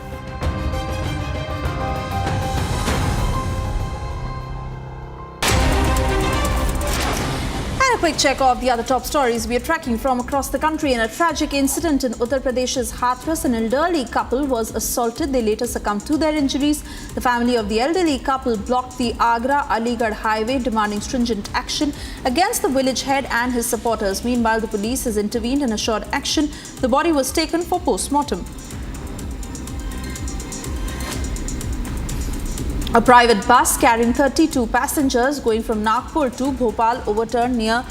Quick check of the other top stories we are tracking from across the country. In a tragic incident in Uttar Pradesh's Hathras, an elderly couple was assaulted. They later succumbed to their injuries. The family of the elderly couple blocked the Agra-Aligarh highway, demanding stringent action against the village head and his supporters. Meanwhile, the police has intervened and assured action. The body was taken for post-mortem. A private bus carrying 32 passengers going from Nagpur to Bhopal overturned near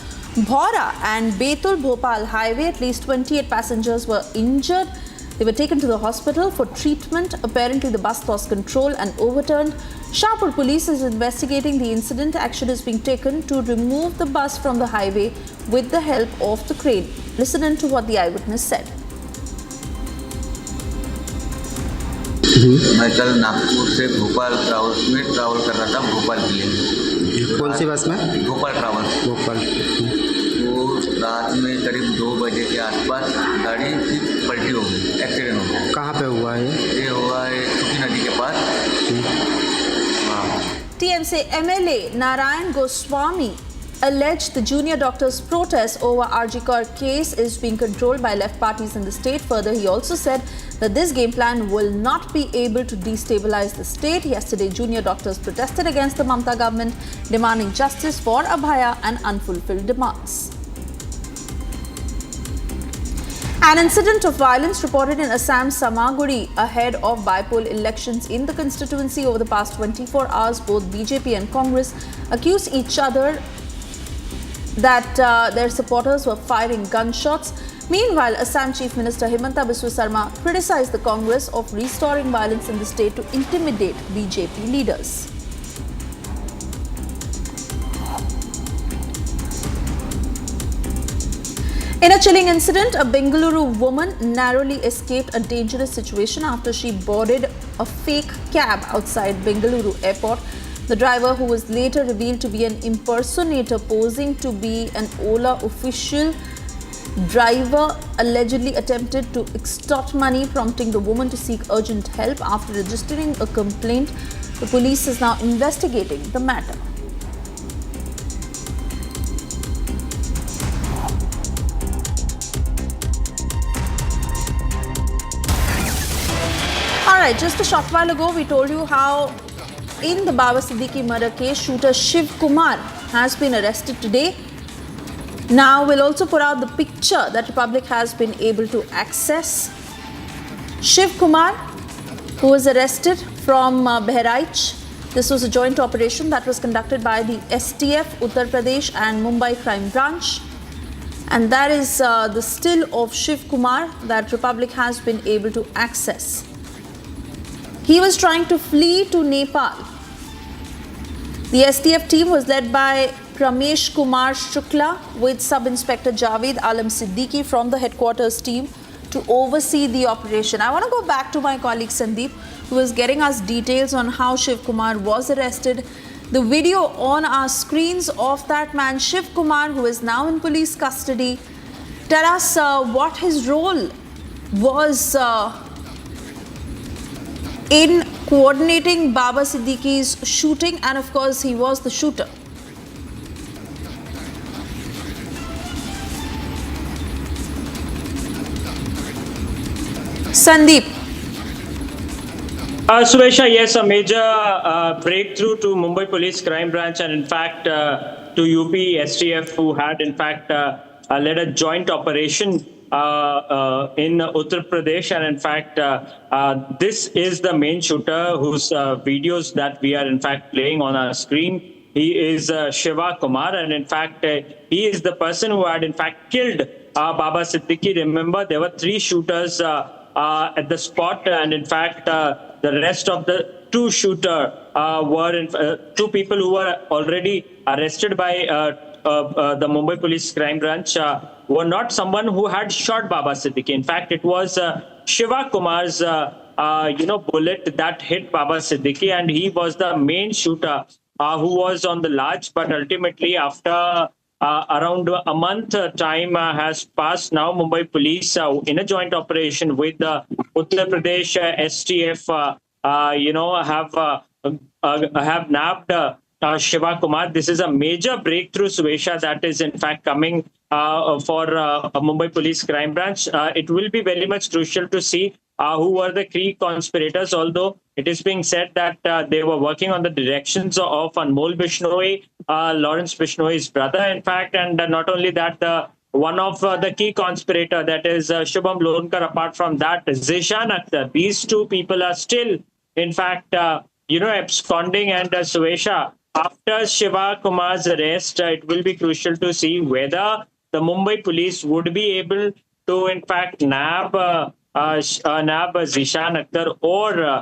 Bhaura and Betul-Bhopal highway. At least 28 passengers were injured. They were taken to the hospital for treatment. Apparently, the bus lost control and overturned. Shahpur police is investigating the incident. Action is being taken to remove the bus from the highway with the help of the crane. Listen in to what the eyewitness said. मैं कल नागपुर से Bhopal travels में travel कर रहा था, भोपाल के लिए। कौन सी बस में? भोपाल ट्रैवल्स। भोपाल। तो रात में करीब 2 बजे के आसपास गाड़ी की पलटी हो गई, एक्सीडेंट हो गया। कहाँ पे हुआ है ये हुआ है सुकी नदी के पास। TMC MLA Arnab Goswami alleged the junior doctors' protest over RG Kaur case is being controlled by left parties in the state. Further, he also said that this game plan will not be able to destabilize the state. Yesterday, junior doctors protested against the Mamata government, demanding justice for Abhaya and unfulfilled demands. An incident of violence reported in Assam's Samaguri ahead of bypoll elections in the constituency over the past 24 hours. Both BJP and Congress accused each other that their supporters were firing gunshots. Meanwhile, Assam Chief Minister Himanta Biswa Sarma criticized the Congress of restoring violence in the state to intimidate BJP leaders. In a chilling incident, a Bengaluru woman narrowly escaped a dangerous situation after she boarded a fake cab outside Bengaluru airport. The driver, who was later revealed to be an impersonator posing to be an Ola official driver, allegedly attempted to extort money, prompting the woman to seek urgent help. After registering a complaint, the police is now investigating the matter. Alright, just a short while ago we told you how in the Baba Siddique murder case, shooter Shiv Kumar has been arrested today. Now we'll also put out the picture that Republic has been able to access. Shiv Kumar, who was arrested from Bahraich. This was a joint operation that was conducted by the STF, Uttar Pradesh and Mumbai Crime Branch. And that is the still of Shiv Kumar that Republic has been able to access. He was trying to flee to Nepal. The STF team was led by Pramesh Kumar Shukla with Sub-Inspector Javed Alam Siddique from the headquarters team to oversee the operation. I want to go back to my colleague Sandeep, who was getting us details on how Shiv Kumar was arrested. The video on our screens of that man, Shiv Kumar, who is now in police custody. Tell us what his role was in coordinating Baba Siddique's shooting, and of course he was the shooter. Sandeep. Suresha, yes, a major breakthrough to Mumbai Police Crime Branch and in fact to UP STF, who had in fact led a joint operation in Uttar Pradesh, and in fact this is the main shooter whose videos that we are in fact playing on our screen. He is Shiva Kumar, and in fact he is the person who had in fact killed Baba Siddique. Remember, there were 3 shooters at the spot, and in fact the rest of the 2 shooter were 2 people who were already arrested by the Mumbai Police Crime Branch were not someone who had shot Baba Siddique. In fact, it was Shiva Kumar's bullet that hit Baba Siddique, and he was the main shooter who was on the large. But ultimately, after around a month time has passed now, Mumbai Police in a joint operation with the Uttar Pradesh STF have nabbed Shiva Kumar. This is a major breakthrough, Suresha, that is in fact coming for Mumbai Police Crime Branch. It will be very much crucial to see who were the key conspirators, although it is being said that they were working on the directions of Anmol Bishnoi, Lawrence Bishnoi's brother, in fact, and not only that, one of the key conspirator, that is Shubham Lonkar. Apart from that, Zishan Akhtar. These 2 people are still, in fact, absconding. And Suresha, after Shiva Kumar's arrest, it will be crucial to see whether the Mumbai police would be able to, in fact, nab Zishan Akhtar or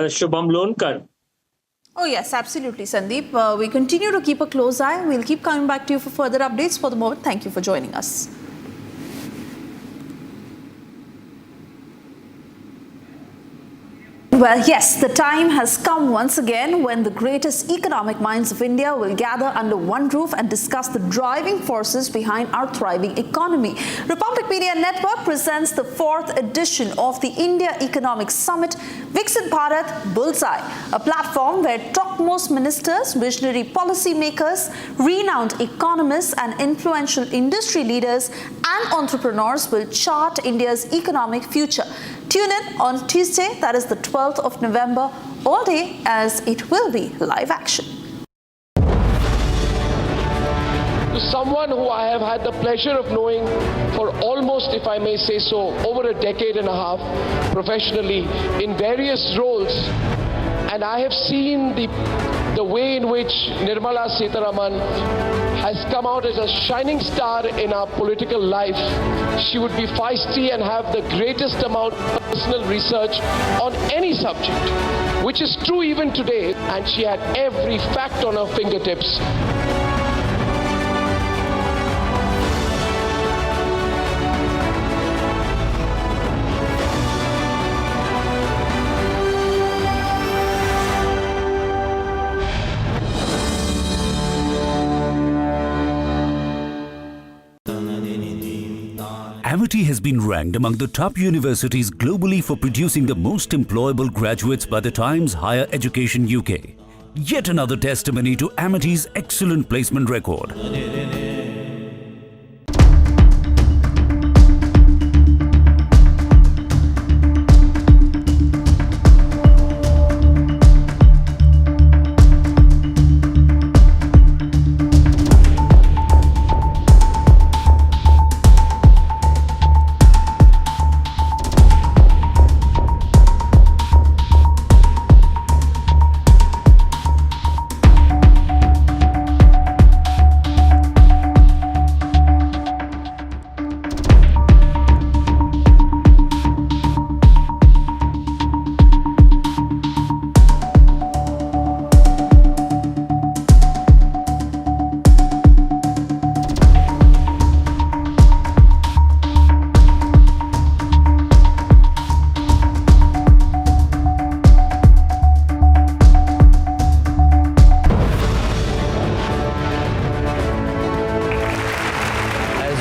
Shubham Lonkar. Oh yes, absolutely, Sandeep. We continue to keep a close eye. We'll keep coming back to you for further updates. For the moment, thank you for joining us. Well, yes, the time has come once again when the greatest economic minds of India will gather under one roof and discuss the driving forces behind our thriving economy. Republic Media Network presents the 4th edition of the India Economic Summit, Viksit Bharat Bullseye, a platform where topmost ministers, visionary policy makers, renowned economists and influential industry leaders and entrepreneurs will chart India's economic future. Tune in on Tuesday, that is the 12th of November, all day, as it will be live action. The someone who I have had the pleasure of knowing for almost, if I may say so, over a decade and a half professionally in various roles. And I have seen the way in which Nirmala Sitharaman has come out as a shining star in our political life. She would be feisty and have the greatest amount of personal research on any subject, which is true even today, and she had every fact on her fingertips. Amity has been ranked among the top universities globally for producing the most employable graduates by the Times Higher Education UK. Yet another testimony to Amity's excellent placement record.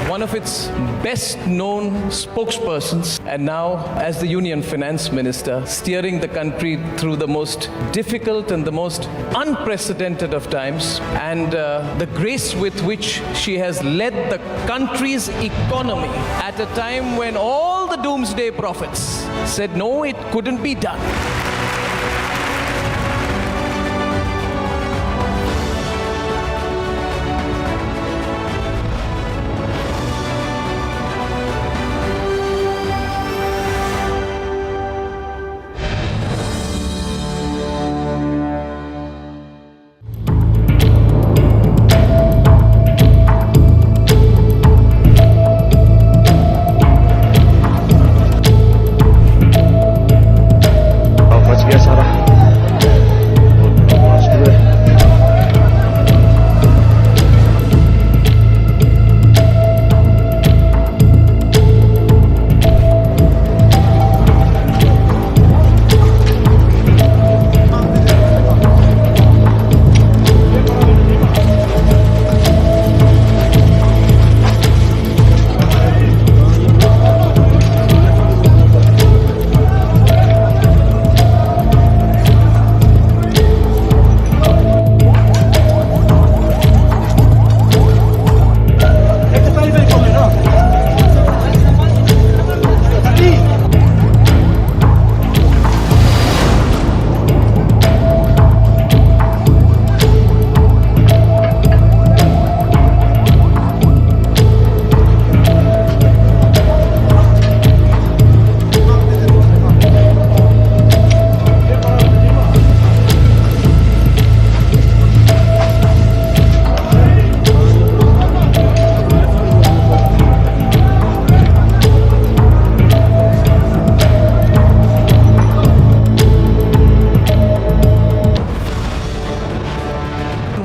One of its best-known spokespersons, and now as the Union Finance Minister, steering the country through the most difficult and the most unprecedented of times, and the grace with which she has led the country's economy at a time when all the doomsday prophets said no, it couldn't be done.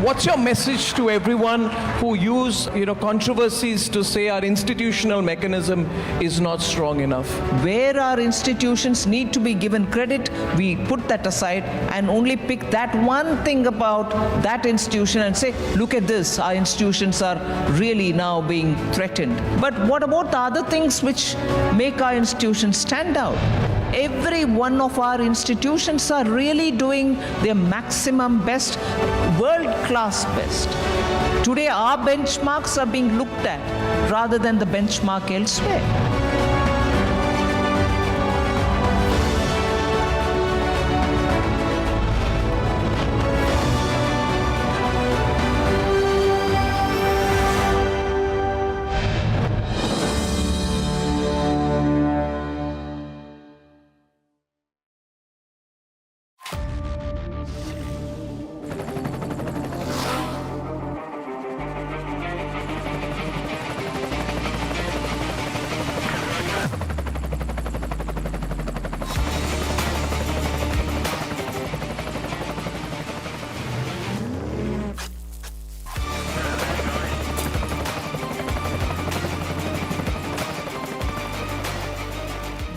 What's your message to everyone who use controversies to say our institutional mechanism is not strong enough? Where our institutions need to be given credit, we put that aside and only pick that one thing about that institution and say, look at this, our institutions are really now being threatened. But what about the other things which make our institutions stand out? Every one of our institutions are really doing their maximum best, world-class best. Today, our benchmarks are being looked at rather than the benchmark elsewhere.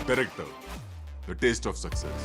character, the taste of success.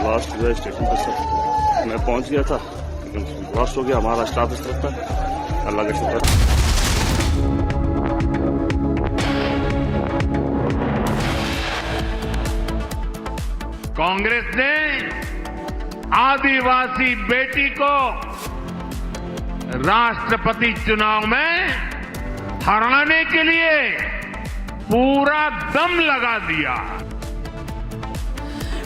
Last जो है station पे sir मैं पहुंच गया था, लेकिन last हो गया। हमारा स्टाफ इस तरफ था, अल्लाह का शुक्र। कांग्रेस ने आदिवासी बेटी को राष्ट्रपति चुनाव में हराने के लिए पूरा दम लगा दिया।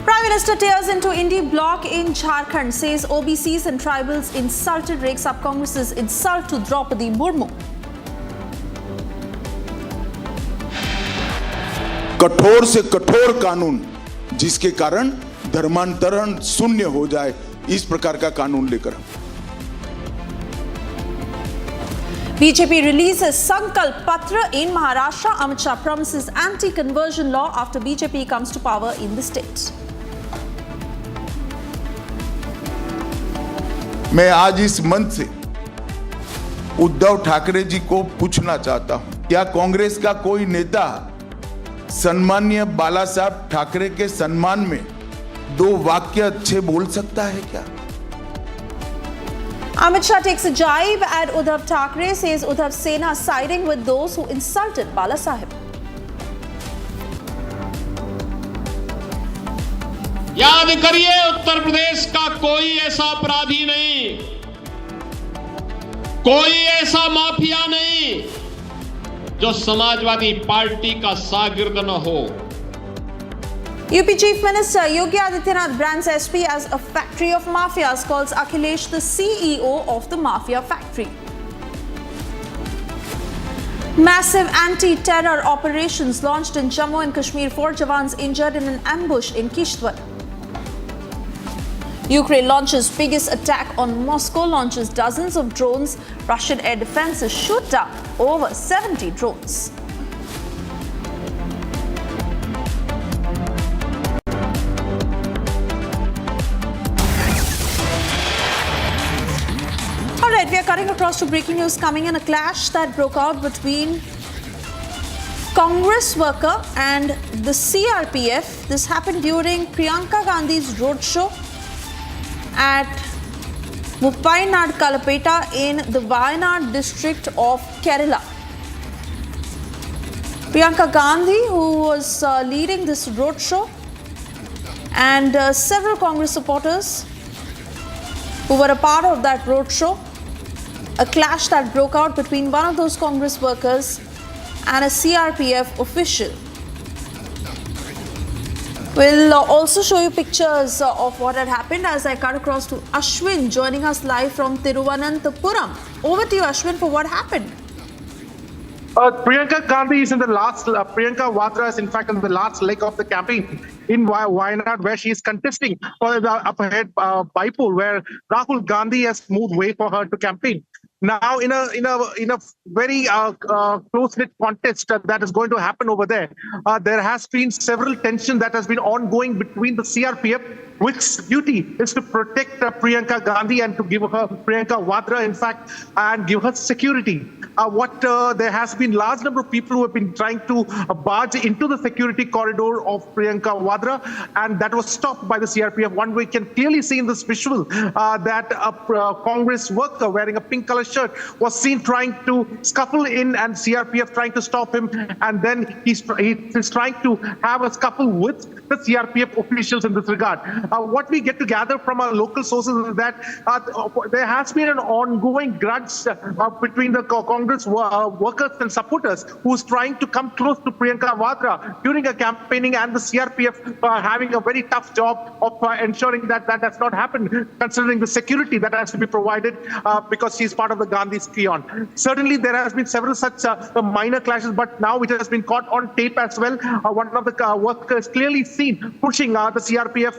Prime Minister tears into Indie bloc in Jharkhand, says OBCs and tribals insulted, rakes up Congress's insult to Draupadi Murmu. कठोर से कठोर कानून जिसके कारण धर्मांतरण शून्य हो जाए, इस प्रकार का कानून लेकर BJP releases Sankalp Patra in Maharashtra. Amit Shah promises anti-conversion law after BJP comes to power in the state. मैं आज इस मंच से उद्धव ठाकरे जी को पूछना चाहता हूं, क्या कांग्रेस का कोई नेता सम्मानीय बाला साहब ठाकरे के सम्मान में दो वाक्य अच्छे बोल सकता है क्या? Amit Shah takes a jibe at Uddhav Thackeray, says Uddhav Sena siding with those who insulted Bala Sahib. याद करिए, उत्तर प्रदेश का कोई ऐसा अपराधी नहीं, कोई ऐसा माफिया नहीं जो समाजवादी पार्टी का शागिर्द न हो। UP Chief Minister Yogi Adityanath brands SP as a factory of mafias, calls Akhilesh the CEO of the mafia factory. Massive anti-terror operations launched in Jammu and Kashmir, 4 Jawans injured in an ambush in Kishtwar. Ukraine launches biggest attack on Moscow, launches dozens of drones. Russian air defenses shoot down over 70 drones. Alright, we are cutting across to breaking news coming in. A clash that broke out between Congress worker and the CRPF. This happened during Priyanka Gandhi's roadshow at Muppainad Kalapeta in the Wayanad district of Kerala. Priyanka Gandhi, who was leading this roadshow, and several Congress supporters who were a part of that roadshow, a clash that broke out between one of those Congress workers and a CRPF official. We'll also show you pictures of what had happened as I cut across to Ashwin joining us live from Thiruvananthapuram. Over to you, Ashwin, for what happened. Priyanka Gandhi is in the last, Priyanka Vadra is in fact in the last leg of the campaign in Wayanad, where she is contesting for the upper head bypoll, where Rahul Gandhi has moved way for her to campaign. Now, in a very close-knit contest that is going to happen over there, there has been several tension that has been ongoing between the CRPF which duty is to protect Priyanka Gandhi and to give her Priyanka Vadra, in fact, and give her security. There has been large number of people who have been trying to barge into the security corridor of Priyanka Vadra, and that was stopped by the CRPF. One we can clearly see in this visual that a Congress worker wearing a pink color shirt was seen trying to scuffle in, and CRPF trying to stop him, and then he's trying to have a scuffle with the CRPF officials in this regard. What we get to gather from our local sources is that there has been an ongoing grudge between the Congress workers and supporters who's trying to come close to Priyanka Vadra during a campaigning, and the CRPF having a very tough job of ensuring that that does not happen, considering the security that has to be provided because she's part of the Gandhi scion. Certainly, there has been several such minor clashes, but now it has been caught on tape as well. One of the workers clearly seen pushing the CRPF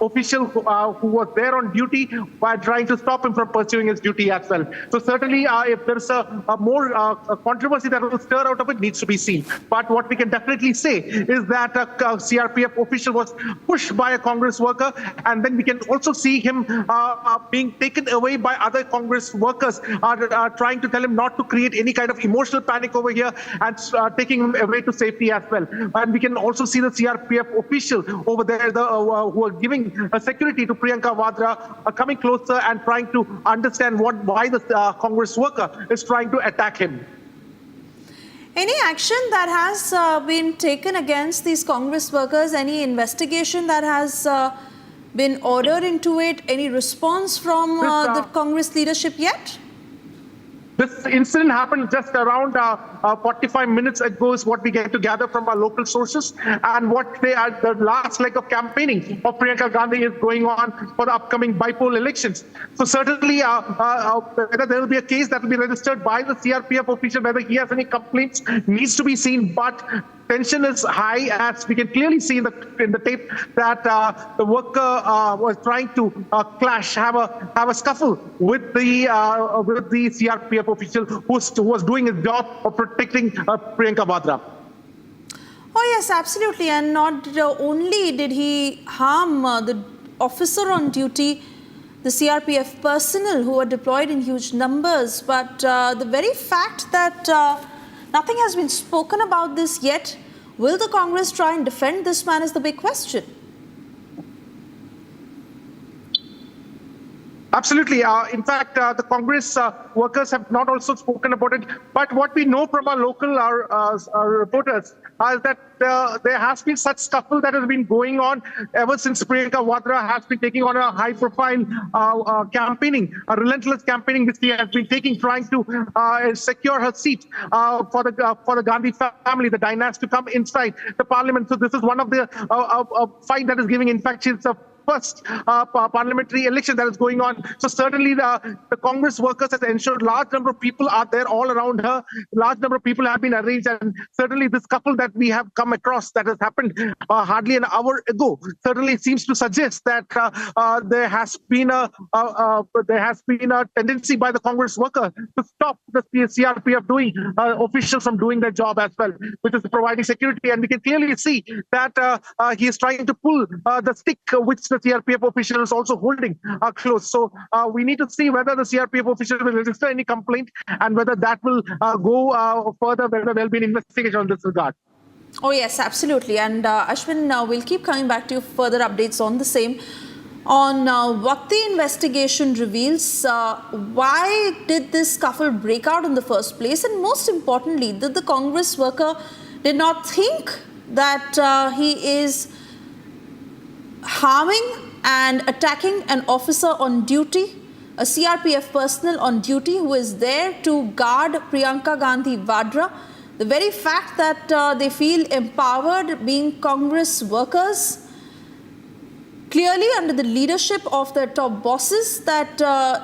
official who was there on duty by trying to stop him from pursuing his duty as well. So certainly, if there's a more controversy that will stir out of it, needs to be seen. But what we can definitely say is that a CRPF official was pushed by a Congress worker, and then we can also see him being taken away by other Congress workers, trying to tell him not to create any kind of emotional panic over here, and taking him away to safety as well. And we can also see the CRPF official over there who are giving security to Priyanka Vadra coming closer and trying to understand why the Congress worker is trying to attack him. Any action that has been taken against these Congress workers? Any investigation that has been ordered into it? Any response from the Congress leadership yet? This incident happened just around 45 minutes ago is what we get to gather from our local sources, and what they are, the last leg of campaigning of Priyanka Gandhi is going on for the upcoming bipolar elections. So certainly whether there will be a case that will be registered by the CRPF official, whether he has any complaints, needs to be seen, but tension is high, as we can clearly see in the tape that the worker was trying to have a scuffle with the CRPF official who was doing his job of protecting Priyanka Vadra. Oh yes, absolutely. And not only did he harm the officer on duty, the CRPF personnel who were deployed in huge numbers, but the very fact that nothing has been spoken about this yet. Will the Congress try and defend this man is the big question. Absolutely. In fact, the Congress workers have not also spoken about it. But what we know from our local reporters is that there has been such scuffle that has been going on ever since Priyanka Vadra has been taking on a high-profile campaigning, a relentless campaigning which she has been taking, trying to secure her seat for the Gandhi family, the dynasty, to come inside the parliament. So this is one of the fight that is giving. In fact, she's first parliamentary election that is going on. So certainly the Congress workers have ensured large number of people are there all around her. Large number of people have been arranged, and certainly this couple that we have come across that has happened hardly an hour ago certainly seems to suggest that there has been a tendency by the Congress worker to stop the CRPF officials from doing their job as well, which is providing security. And we can clearly see that he is trying to pull the stick which the CRPF official is also holding close. So we need to see whether the CRPF official will register any complaint, and whether that will go further, whether there will be an investigation on this regard. Oh yes, absolutely. And Ashwin, we'll keep coming back to you for further updates on the same. On what the investigation reveals, why did this scuffle break out in the first place? And most importantly, did the Congress worker did not think that he is harming and attacking an officer on duty, a CRPF personnel on duty who is there to guard Priyanka Gandhi Vadra. The very fact that they feel empowered being Congress workers, clearly under the leadership of their top bosses, that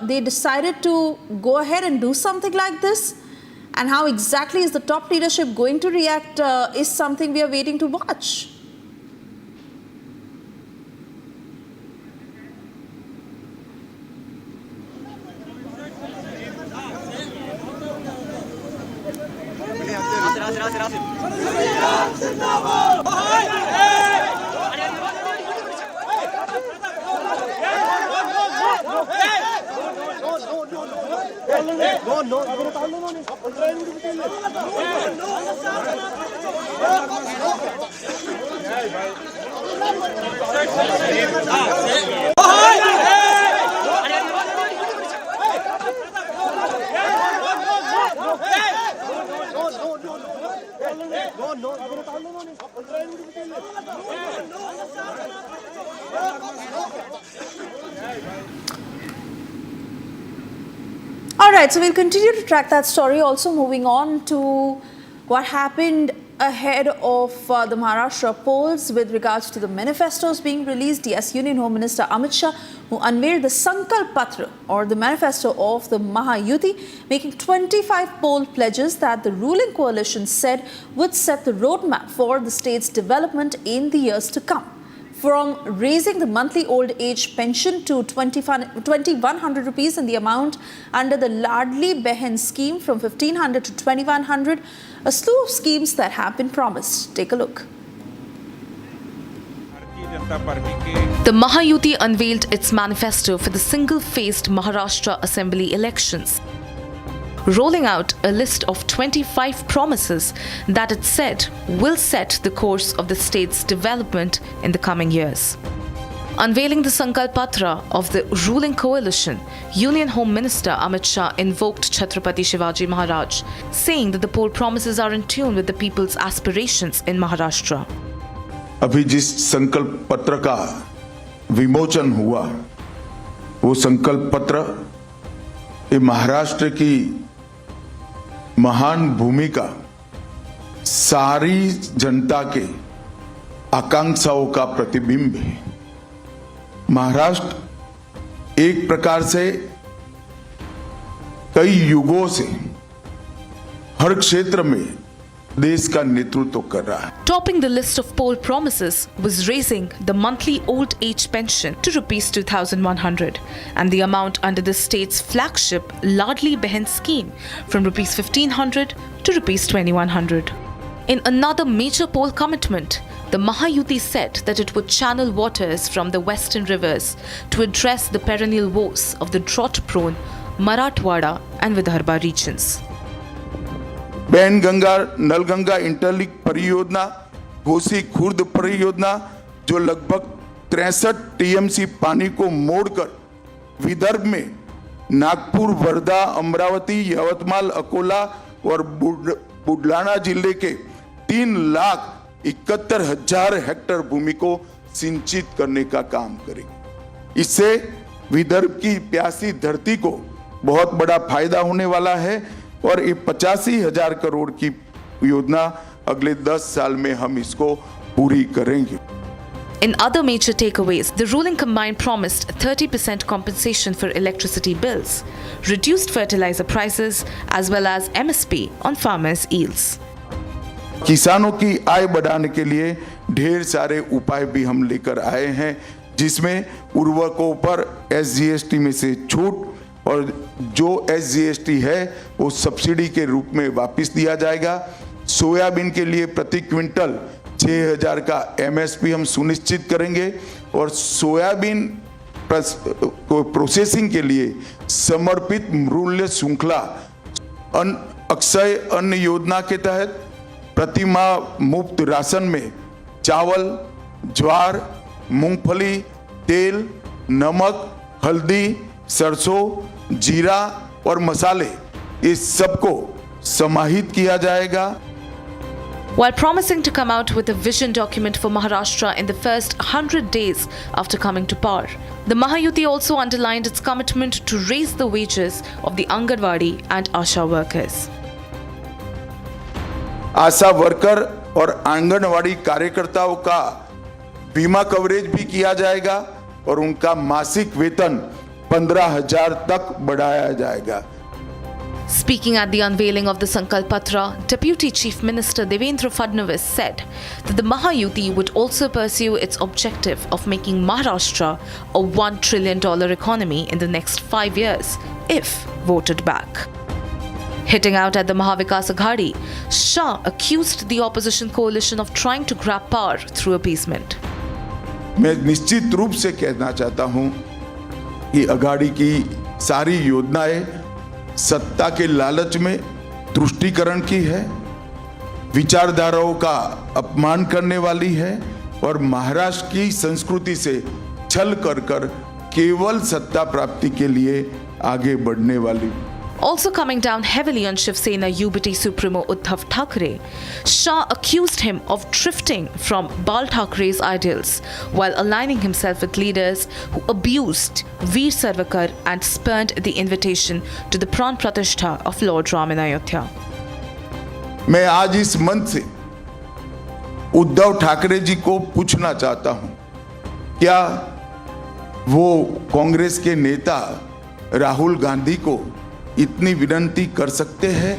they decided to go ahead and do something like this. And how exactly is the top leadership going to react is something we are waiting to watch. All right, so we'll continue to track that story. Also moving on to what happened ahead of the Maharashtra polls with regards to the manifestos being released. Yes, Union Home Minister Amit Shah, who unveiled the Sankalp Patra or the manifesto of the Mahayuti, making 25 poll pledges that the ruling coalition said would set the roadmap for the state's development in the years to come. From raising the monthly old age pension to 2,100 rupees and the amount under the Ladli Behen scheme from 1,500 to 2,100, a slew of schemes that have been promised. Take a look. The Mahayuti unveiled its manifesto for the single-faced Maharashtra Assembly elections, rolling out a list of 25 promises that it said will set the course of the state's development in the coming years. Unveiling the Sankalp Patra of the ruling coalition, Union Home Minister Amit Shah invoked Chhatrapati Shivaji Maharaj, saying that the poll promises are in tune with the people's aspirations in Maharashtra. अभी जिस संकल्प पत्र का विमोचन हुआ, वो संकल्प पत्र ये महाराष्ट्र की महान भूमिका सारी जनता के आकांक्षाओं का प्रतिबिंब है। महाराष्ट्र एक प्रकार से कई युगों से हर क्षेत्र में देश का नेतृत्व कर रहा है। Topping the list of poll promises was raising the monthly old age pension to rupees 2,100 and the amount under the state's flagship Ladli Behen scheme from rupees 1,500 to rupees 2,100. In another major poll commitment, the Mahayuti said that it would channel waters from the western rivers to address the perennial woes of the drought-prone Marathwada and Vidarbha regions. Wainganga Nalganga interlink परियोजना, घोसी खुर्द परियोजना जो लगभग 63 TMC पानी को मोड़कर विदर्भ में नागपुर, वर्धा, अमरावती, यवतमाल, अकोला और बुलढाणा जिले के 3,71,000 हेक्टेयर भूमि को सिंचित करने का काम करेगी। इससे विदर्भ की प्यासी धरती को बहुत बड़ा फायदा होने वाला है और ये 85,000 करोड़ की योजना अगले 10 साल में हम इसको पूरी करेंगे। In other major takeaways, the ruling combine promised 30% compensation for electricity bills, reduced fertilizer prices, as well as MSP on farmers' yields. किसानों की आय बढ़ाने के लिए ढेर सारे उपाय भी हम लेकर आए हैं, जिसमें उर्वरकों पर SGST में से छूट और जो SGST है वो सब्सिडी के रूप में वापस दिया जाएगा। सोयाबीन के लिए प्रति क्विंटल 6,000 का MSP हम सुनिश्चित करेंगे और सोयाबीन प्रोसेसिंग के लिए समर्पित मूल्य श्रृंखला अक्षय अन्न योजना के तहत प्रति माह मुफ्त राशन में चावल, ज्वार, मूंगफली, तेल, नमक, हल्दी, सरसों, जीरा और मसाले इस सबको समाहित किया जाएगा। While promising to come out with a vision document for Maharashtra in the first 100 days after coming to power, the Mahayuti also underlined its commitment to raise the wages of the Anganwadi and Asha workers. Asha worker और आंगनवाड़ी कार्यकर्ताओं का बीमा coverage भी किया जाएगा और उनका मासिक वेतन 15,000 तक बढ़ाया जाएगा। Speaking at the unveiling of the Sankalp Patra, Deputy Chief Minister Devendra Fadnavis said that the Mahayuti would also pursue its objective of making Maharashtra a $1 trillion economy in the next 5 years, if voted back. Hitting out at the Mahavikas Aghadi, Shah accused the opposition coalition of trying to grab power through appeasement. मैं निश्चित रूप से कहना चाहता हूं कि अघाड़ी की सारी योजनाएं सत्ता के लालच में तुष्टीकरण की है, विचारधाराओं का अपमान करने वाली है और महाराष्ट्र की संस्कृति से छल कर केवल सत्ता प्राप्ति के लिए आगे बढ़ने वाली। Also coming down heavily on Shiv Sena UBT Supremo Uddhav Thackeray, Shah accused him of drifting from Bal Thackeray's ideals while aligning himself with leaders who abused Veer Sarvakar and spurned the invitation to the Pran Pratishtha of Lord Ram in Ayodhya. मैं आज इस मंच से उद्धव ठाकरे जी को पूछना चाहता हूं, क्या वो कांग्रेस के नेता राहुल गांधी को इतनी विनती कर सकते हैं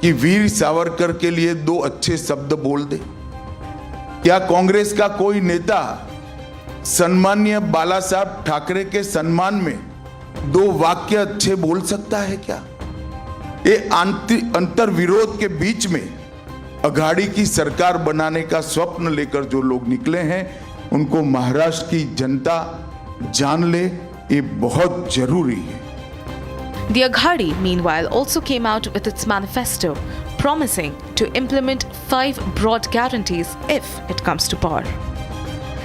कि वीर सावरकर के लिए 2 अच्छे शब्द बोल दे? क्या कांग्रेस का कोई नेता सम्माननीय बाला साहब ठाकरे के सम्मान में 2 वाक्य अच्छे बोल सकता है क्या? ये अंतर विरोध के बीच में अघाड़ी की सरकार बनाने का स्वप्न लेकर जो लोग निकले हैं, उनको महाराष्ट्र की जनता जान ले, ये बहुत जरूरी है। The Aghadi, meanwhile, also came out with its manifesto, promising to implement 5 broad guarantees if it comes to power.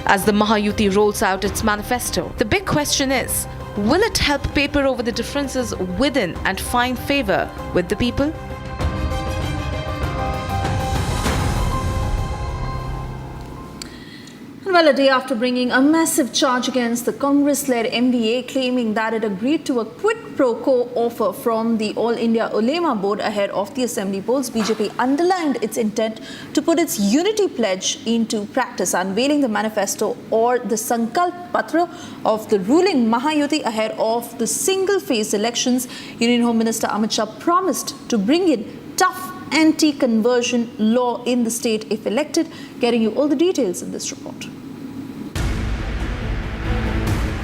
As the Mahayuti rolls out its manifesto, the big question is, will it help paper over the differences within and find favor with the people? Well, a day after bringing a massive charge against the Congress-led MVA, claiming that it agreed to a quid pro quo offer from the All India Ulema Board ahead of the assembly polls, BJP underlined its intent to put its unity pledge into practice, unveiling the manifesto or the Sankalp Patra of the ruling Mahayuti ahead of the single-phase elections. Union Home Minister Amit Shah promised to bring in tough anti-conversion law in the state if elected. Getting you all the details in this report.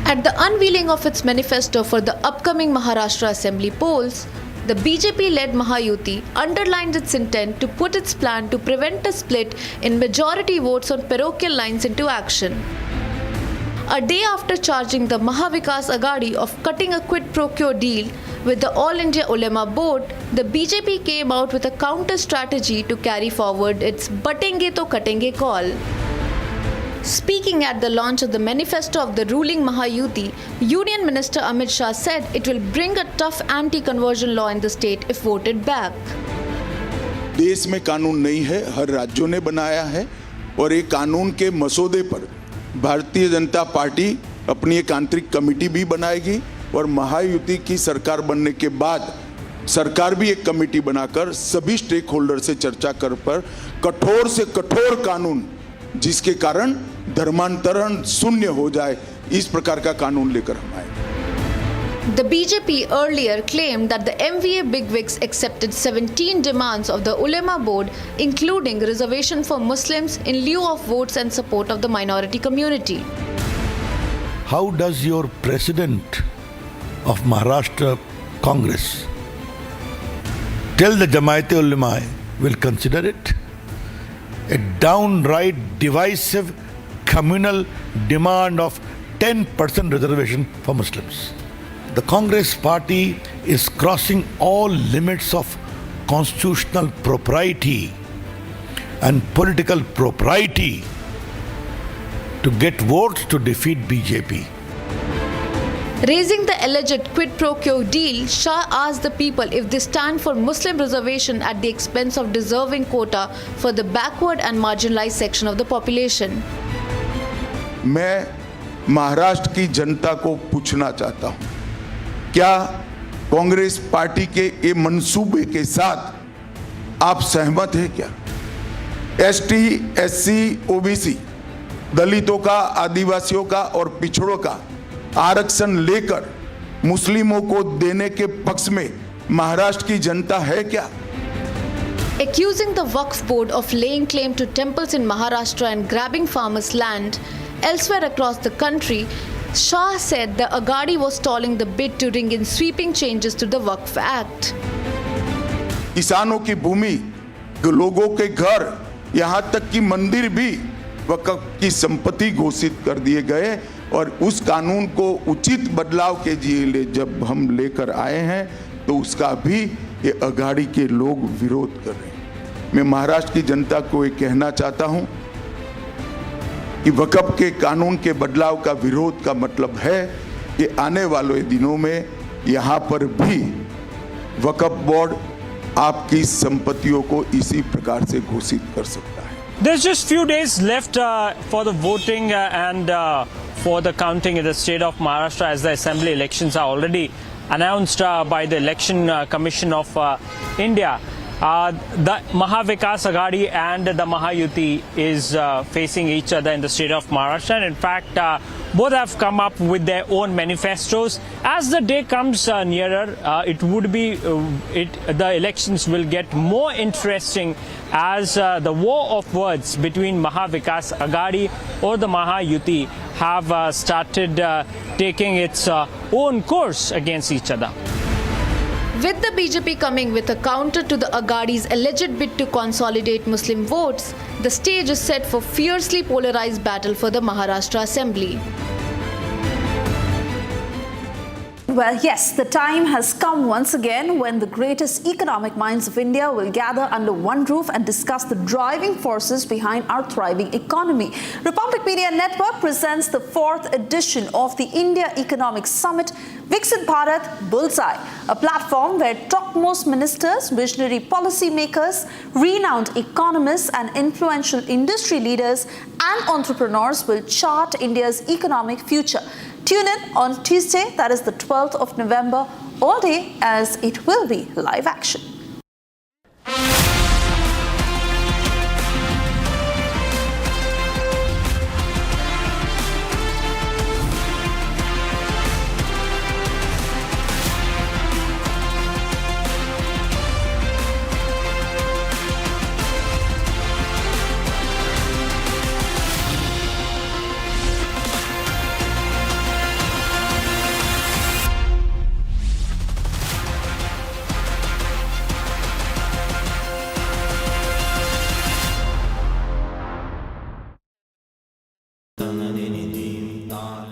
At the unveiling of its manifesto for the upcoming Maharashtra Assembly polls, the BJP-led Mahayuti underlined its intent to put its plan to prevent a split in majority votes on parochial lines into action. A day after charging the Mahavikas Aghadi of cutting a quid pro quo deal with the All India Ulema Board, the BJP came out with a counter strategy to carry forward its "Batenge to Katenge" call. Speaking at the launch of the manifesto of the ruling Mahayuti, Union Minister Amit Shah said it will bring a tough anti-conversion law in the state if voted back. देश में कानून नहीं है, हर राज्यों ने बनाया है और एक कानून के मसौदे पर भारतीय जनता पार्टी अपनी एक आंतरिक कमेटी भी बनाएगी और महायुति की सरकार बनने के बाद सरकार भी एक कमेटी बनाकर सभी स्टेक होल्डर से चर्चा कर पर कठोर से कठोर कानून, जिसके कारण धर्मांतरण शून्य हो जाए, इस प्रकार का कानून लेकर हम आए। The BJP earlier claimed that the MVA bigwigs accepted 17 demands of the Ulema Board, including reservation for Muslims in lieu of votes and support of the minority community. How does your president of Maharashtra Congress tell the Jamaat-e-Ulema will consider it? A downright divisive communal demand of 10% reservation for Muslims. The Congress party is crossing all limits of constitutional propriety and political propriety to get votes to defeat BJP. Raising the alleged quid pro quo deal, Shah asked the people if they stand for Muslim reservation at the expense of deserving quota for the backward and marginalized section of the population. मैं महाराष्ट्र की जनता को पूछना चाहता हूं, क्या Congress party के ये मंसूबे के साथ आप सहमत हैं क्या? एसटी, एससी, ओबीसी, दलितों का, आदिवासियों का और पिछड़ों का आरक्षण लेकर मुस्लिमों को देने के पक्ष में महाराष्ट्र की जनता है क्या? Accusing the Waqf Board of laying claim to temples in Maharashtra and grabbing farmers' land elsewhere across the country, Shah said the Aghadi was stalling the bid to bring in sweeping changes to the Waqf Act. किसानों की भूमि, लोगों के घर, यहाँ तक कि मंदिर भी वक्फ की संपत्ति घोषित कर दिए गए और उस कानून को उचित बदलाव के लिए जब हम लेकर आए हैं तो उसका भी ये अघाड़ी के लोग विरोध कर रहे हैं। मैं महाराष्ट्र की जनता को ये कहना चाहता हूं कि वक्फ के कानून के बदलाव का विरोध का मतलब है कि आने वाले दिनों में यहां पर भी वक्फ बोर्ड आपकी संपत्तियों को इसी प्रकार से घोषित कर सकता है। There's just few days left for the voting and for the counting in the state of Maharashtra, as the assembly elections are already announced by the Election Commission of India. The Mahavikas Aghadi and the Mahayuti is facing each other in the state of Maharashtra, and in fact both have come up with their own manifestos. As the day comes nearer, the elections will get more interesting as the war of words between Mahavikas Aghadi or the Mahayuti have started taking its own course against each other. With the BJP coming with a counter to the Aghadi's alleged bid to consolidate Muslim votes, the stage is set for fiercely polarized battle for the Maharashtra Assembly. Well, yes, the time has come once again when the greatest economic minds of India will gather under one roof and discuss the driving forces behind our thriving economy. Republic Media Network presents the 4th edition of the India Economic Summit, Viksit Bharat Bullseye, a platform where topmost ministers, visionary policy makers, renowned economists and influential industry leaders and entrepreneurs will chart India's economic future. Tune in on Tuesday, that is the 12th of November, all day, as it will be live action.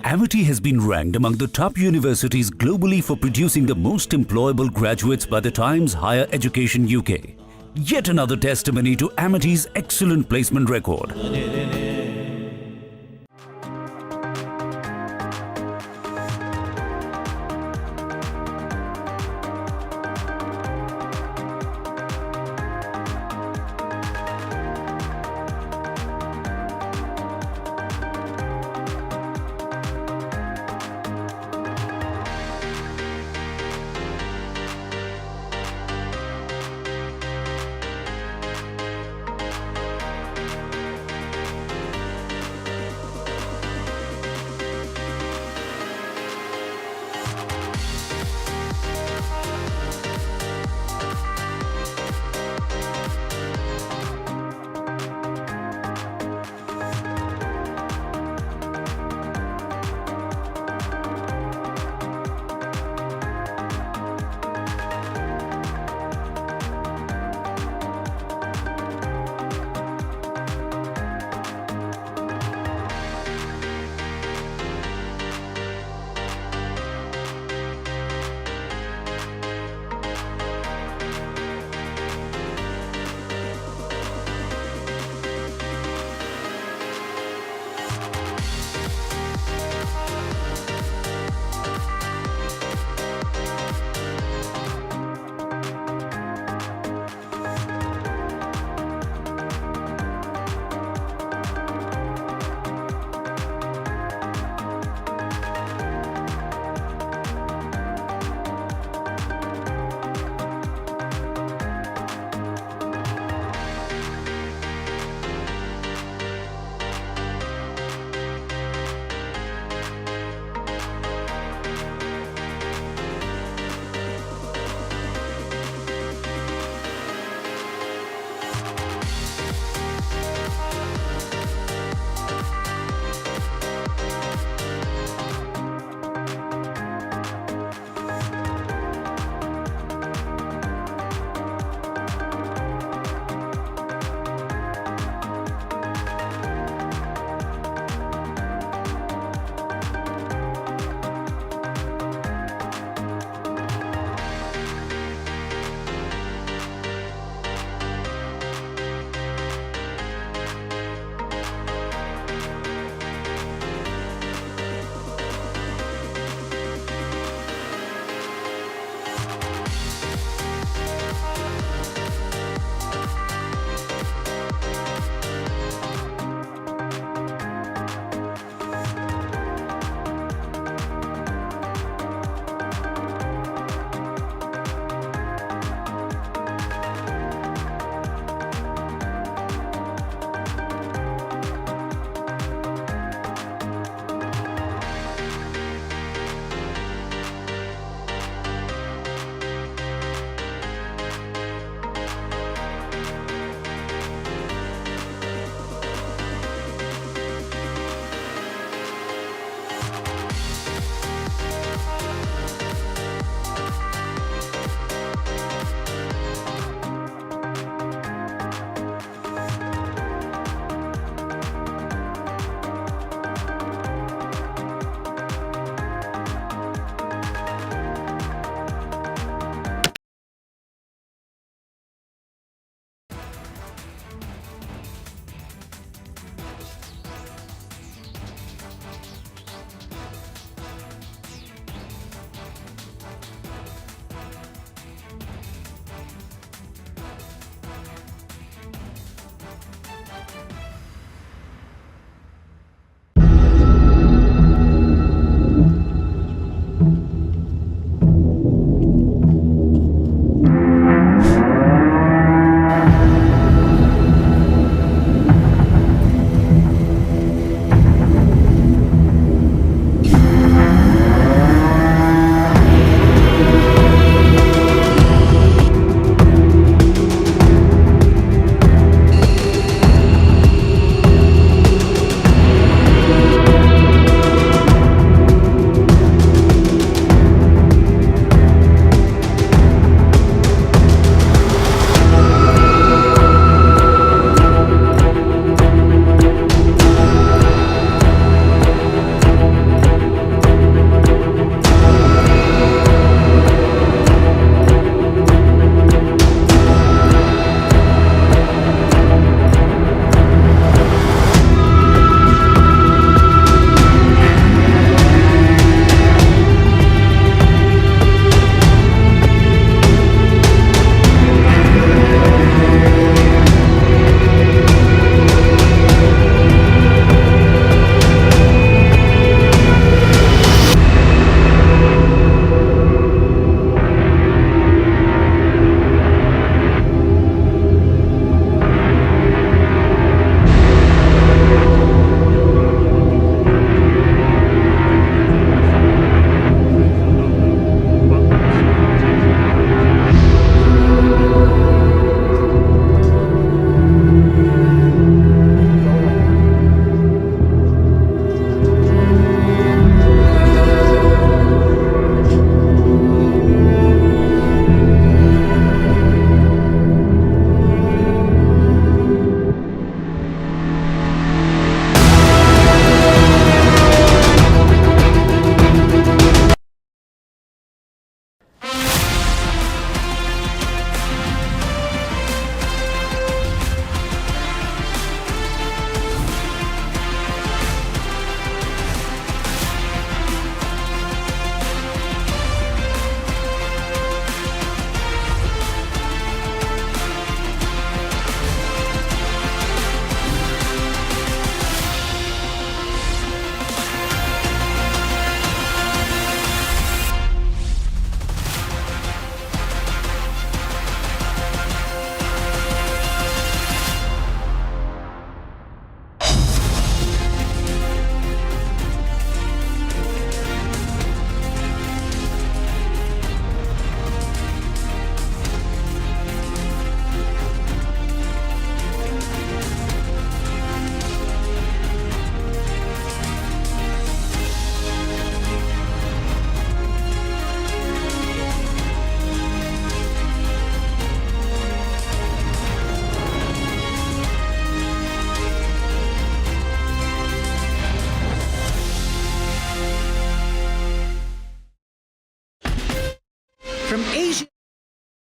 Amity has been ranked among the top universities globally for producing the most employable graduates by the Times Higher Education UK. Yet another testimony to Amity's excellent placement record.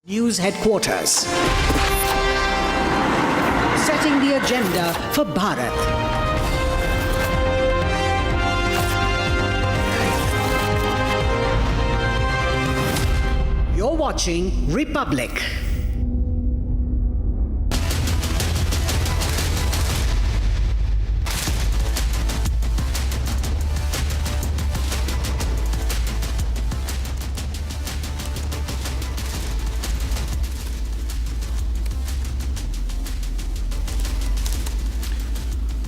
News headquarters. Setting the agenda for Bharat. You're watching Republic.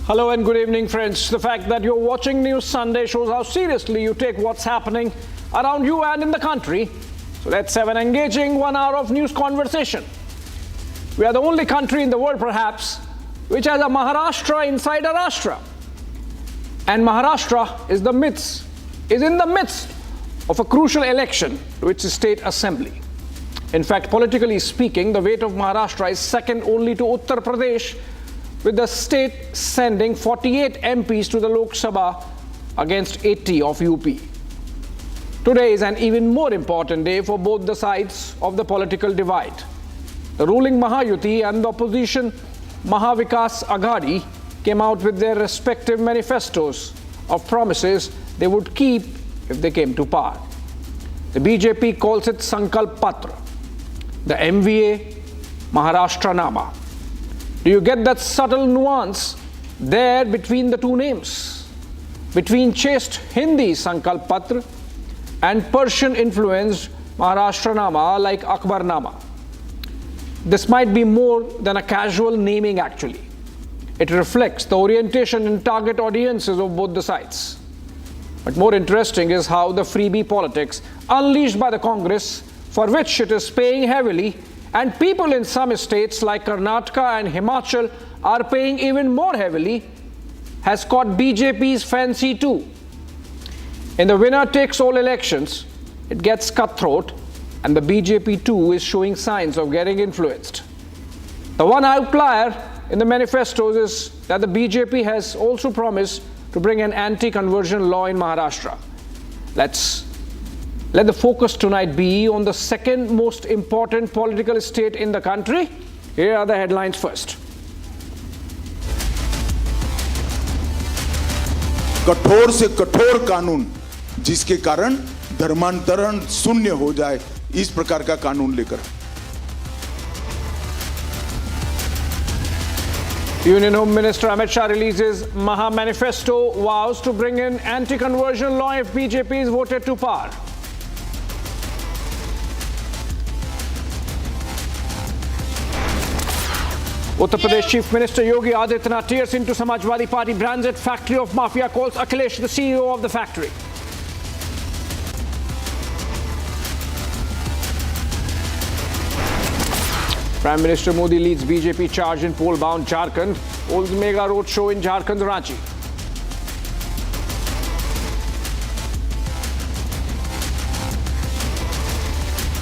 Hello and good evening, friends. The fact that you're watching News Sunday shows how seriously you take what's happening around you and in the country. So let's have an engaging 1 hour of news conversation. We are the only country in the world, perhaps, which has a Maharashtra inside a Rashtra. And Maharashtra is in the midst of a crucial election to its state assembly. In fact, politically speaking, the weight of Maharashtra is second only to Uttar Pradesh, with the state sending 48 MPs to the Lok Sabha against 80 of UP. Today is an even more important day for both the sides of the political divide. The ruling Mahayuti and the opposition Mahavikas Aghadi came out with their respective manifestos of promises they would keep if they came to power. The BJP calls it Sankalp Patra, the MVA Maharashtra Nama. Do you get that subtle nuance there between the two names? Between chaste Hindi Sankalp Patra and Persian-influenced Maharashtra Nama like Akbar Nama. This might be more than a casual naming actually. It reflects the orientation and target audiences of both the sides. But more interesting is how the freebie politics unleashed by the Congress, for which it is paying heavily, and people in some states like Karnataka and Himachal are paying even more heavily, has caught BJP's fancy too. In the winner-takes-all elections, it gets cutthroat, and the BJP too is showing signs of getting influenced. The one outlier in the manifestos is that the BJP has also promised to bring an anti-conversion law in Maharashtra. Let the focus tonight be on the second most important political state in the country. Here are the headlines first. कठोर से कठोर कानून जिसके कारण धर्मांतरण शून्य हो जाए, इस प्रकार का कानून लेकर Union Home Minister Amit Shah releases Maha Manifesto, vows to bring in anti-conversion law if BJP is voted to power. Uttar Pradesh Chief Minister Yogi Adityanath tears into Samajwadi Party branded factory of mafia, calls Akhilesh the CEO of the factory. Prime Minister Modi leads BJP charge in poll-bound Jharkhand, holds mega road show in Jharkhand's Ranchi.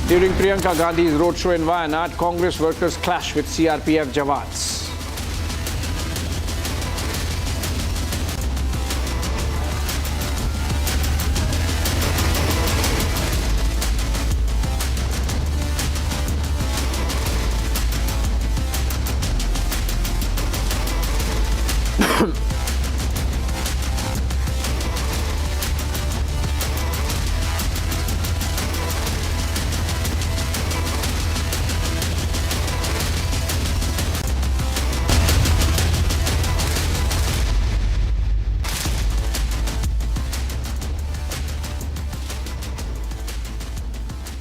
During Priyanka Gandhi's roadshow in Wayanad, Congress workers clash with CRPF jawans.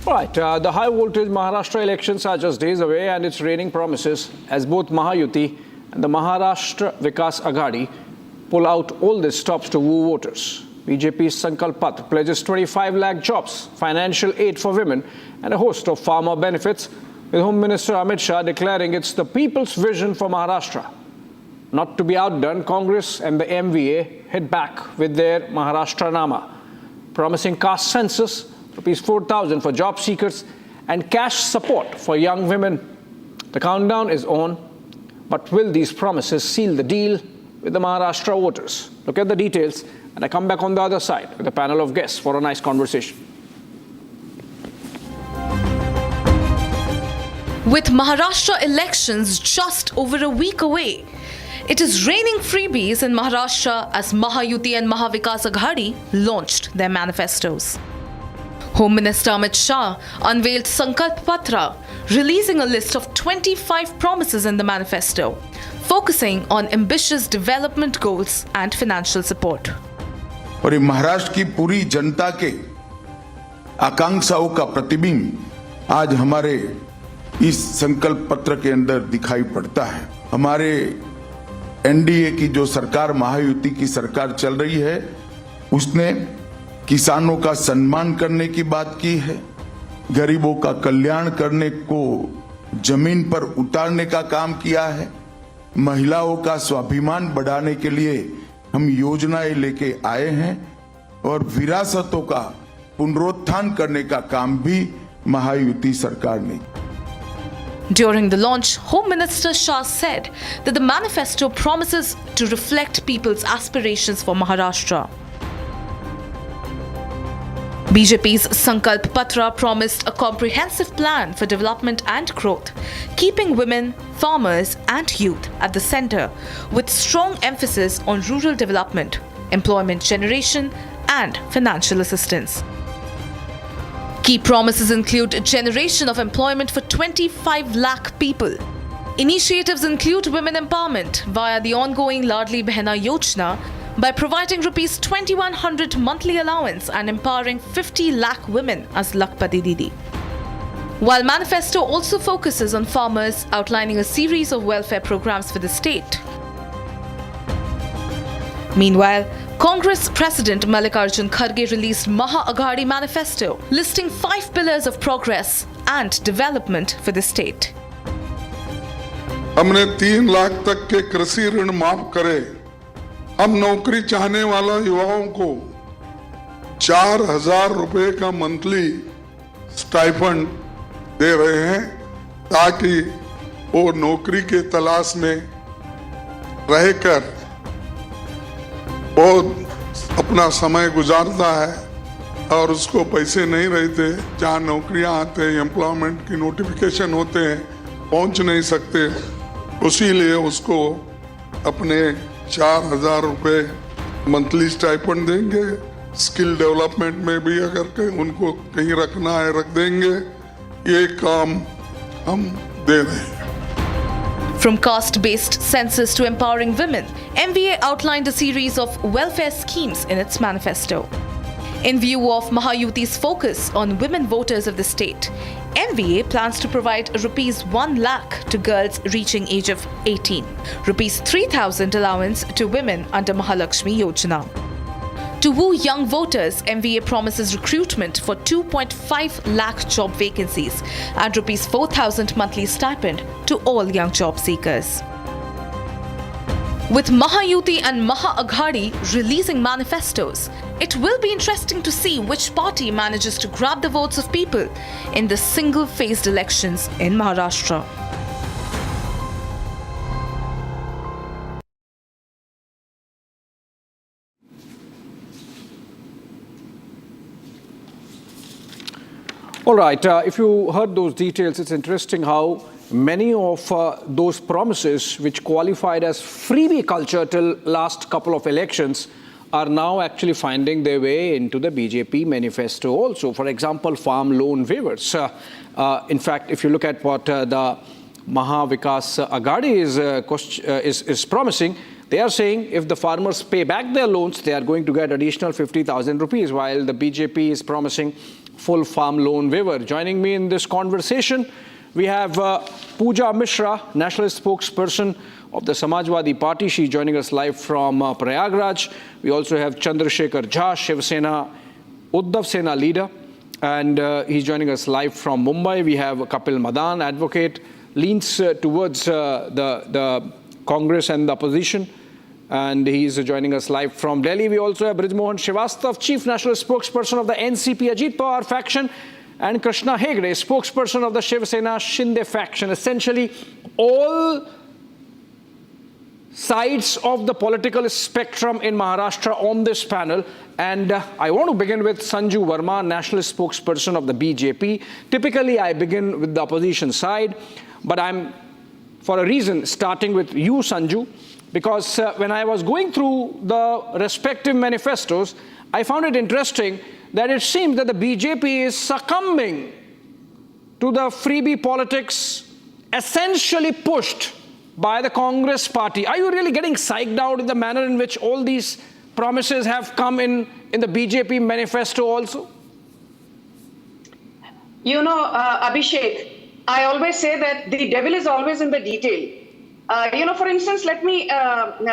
Right, the high-voltage Maharashtra elections are just days away, and it's raining promises as both Mahayuti and the Maharashtra Vikas Aghadi pull out all these stops to woo voters. BJP's Sankalp Patra pledges 25 lakh jobs, financial aid for women, and a host of farmer benefits, with Home Minister Amit Shah declaring it's the people's vision for Maharashtra. Not to be outdone, Congress and the MVA hit back with their Maharashtra Nama, promising caste census, Rs 4,000 for job seekers, and cash support for young women. The countdown is on, but will these promises seal the deal with the Maharashtra voters? Look at the details, and I come back on the other side with a panel of guests for a nice conversation. With Maharashtra elections just over a week away, it is raining freebies in Maharashtra as Mahayuti and Mahavikas Aghadi launched their manifestos. Home Minister Amit Shah unveiled Sankalp Patra, releasing a list of 25 promises in the manifesto, focusing on ambitious development goals and financial support. और ये महाराष्ट्र की पूरी जनता के आकांक्षाओं का प्रतिबिंब आज हमारे इस संकल्प पत्र के अंदर दिखाई पड़ता है। हमारे एनडीए की जो सरकार, महायुति की सरकार चल रही है, उसने किसानों का सम्मान करने की बात की है, गरीबों का कल्याण करने को जमीन पर उतारने का काम किया है, महिलाओं का स्वाभिमान बढ़ाने के लिए हम योजनाएं लेके आए हैं और विरासतों का पुनरुत्थान करने का काम भी महायुति सरकार ने। During the launch, Home Minister Shah said that the manifesto promises to reflect people's aspirations for Maharashtra. BJP's Sankalp Patra promised a comprehensive plan for development and growth, keeping women, farmers and youth at the center, with strong emphasis on rural development, employment generation and financial assistance. Key promises include generation of employment for 25 lakh people. Initiatives include women empowerment via the ongoing Ladli Behna Yojana by providing Rs 2100 monthly allowance and empowering 50 lakh women as Lakpati Didi. While manifesto also focuses on farmers, outlining a series of welfare programs for the state. Meanwhile, Congress President Mallikarjun Kharge released Maha Aghadi manifesto, listing 5 pillars of progress and development for the state. हमने 3 लाख तक के कृषि ऋण माफ करे। हम नौकरी चाहने वाला युवाओं को 4000 रुपए का मंथली स्टाइपेंड दे रहे हैं ताकि वो नौकरी के तलाश में रहकर बहुत अपना समय गुजारता है और उसको पैसे नहीं रहते, जहाँ नौकरियां आते हैं, एम्प्लॉयमेंट की नोटिफिकेशन होते हैं, पहुंच नहीं सकते, उसीलिए उसको अपने 4000 रुपए मंथली स्टाइपेंड देंगे। स्किल डेवलपमेंट में भी अगर उनको कहीं रखना है रख देंगे। ये काम हम दे रहे हैं। From caste-based census to empowering women, MVA outlined a series of welfare schemes in its manifesto. In view of Mahayuti's focus on women voters of the state, MVA plans to provide Rs 1 lakh to girls reaching age of 18, Rs 3,000 allowance to women under Mahalakshmi Yojana. To woo young voters, MVA promises recruitment for 2.5 lakh job vacancies and Rs 4,000 monthly stipend to all young job seekers. With Mahayuti and Maha Aghadi releasing manifestos, it will be interesting to see which party manages to grab the votes of people in the single-phased elections in Maharashtra. All right, if you heard those details, it's interesting how many of those promises which qualified as freebie culture till last couple of elections are now actually finding their way into the BJP manifesto also. For example, farm loan waivers. In fact, if you look at what the Mahavikas Aghadi is promising, they are saying if the farmers pay back their loans, they are going to get additional 50,000 rupees, while the BJP is promising full farm loan waiver. Joining me in this conversation, we have Pooja Mishra, national spokesperson of the Samajwadi Party. She's joining us live from Prayagraj. We also have Chandrasekhar Jha, Shiv Sena, Uddhav Sena leader, and he's joining us live from Mumbai. We have Kapil Madan, advocate, leans towards the Congress and the opposition, and he's joining us live from Delhi. We also have Brijmohan Srivastav, chief national spokesperson of the NCP Ajit Pawar faction, and Krishna Hegde, spokesperson of the Shiv Sena Shinde faction. Essentially, all sides of the political spectrum in Maharashtra on this panel. And I want to begin with Sanju Verma, nationalist spokesperson of the BJP. Typically, I begin with the opposition side, but I'm, for a reason, starting with you, Sanju, because when I was going through the respective manifestos, I found it interesting that it seems that the BJP is succumbing to the freebie politics essentially pushed by the Congress party. Are you really getting psyched out in the manner in which all these promises have come in the BJP manifesto also? You know, Abhishek, I always say that the devil is always in the detail. You know, for instance, let me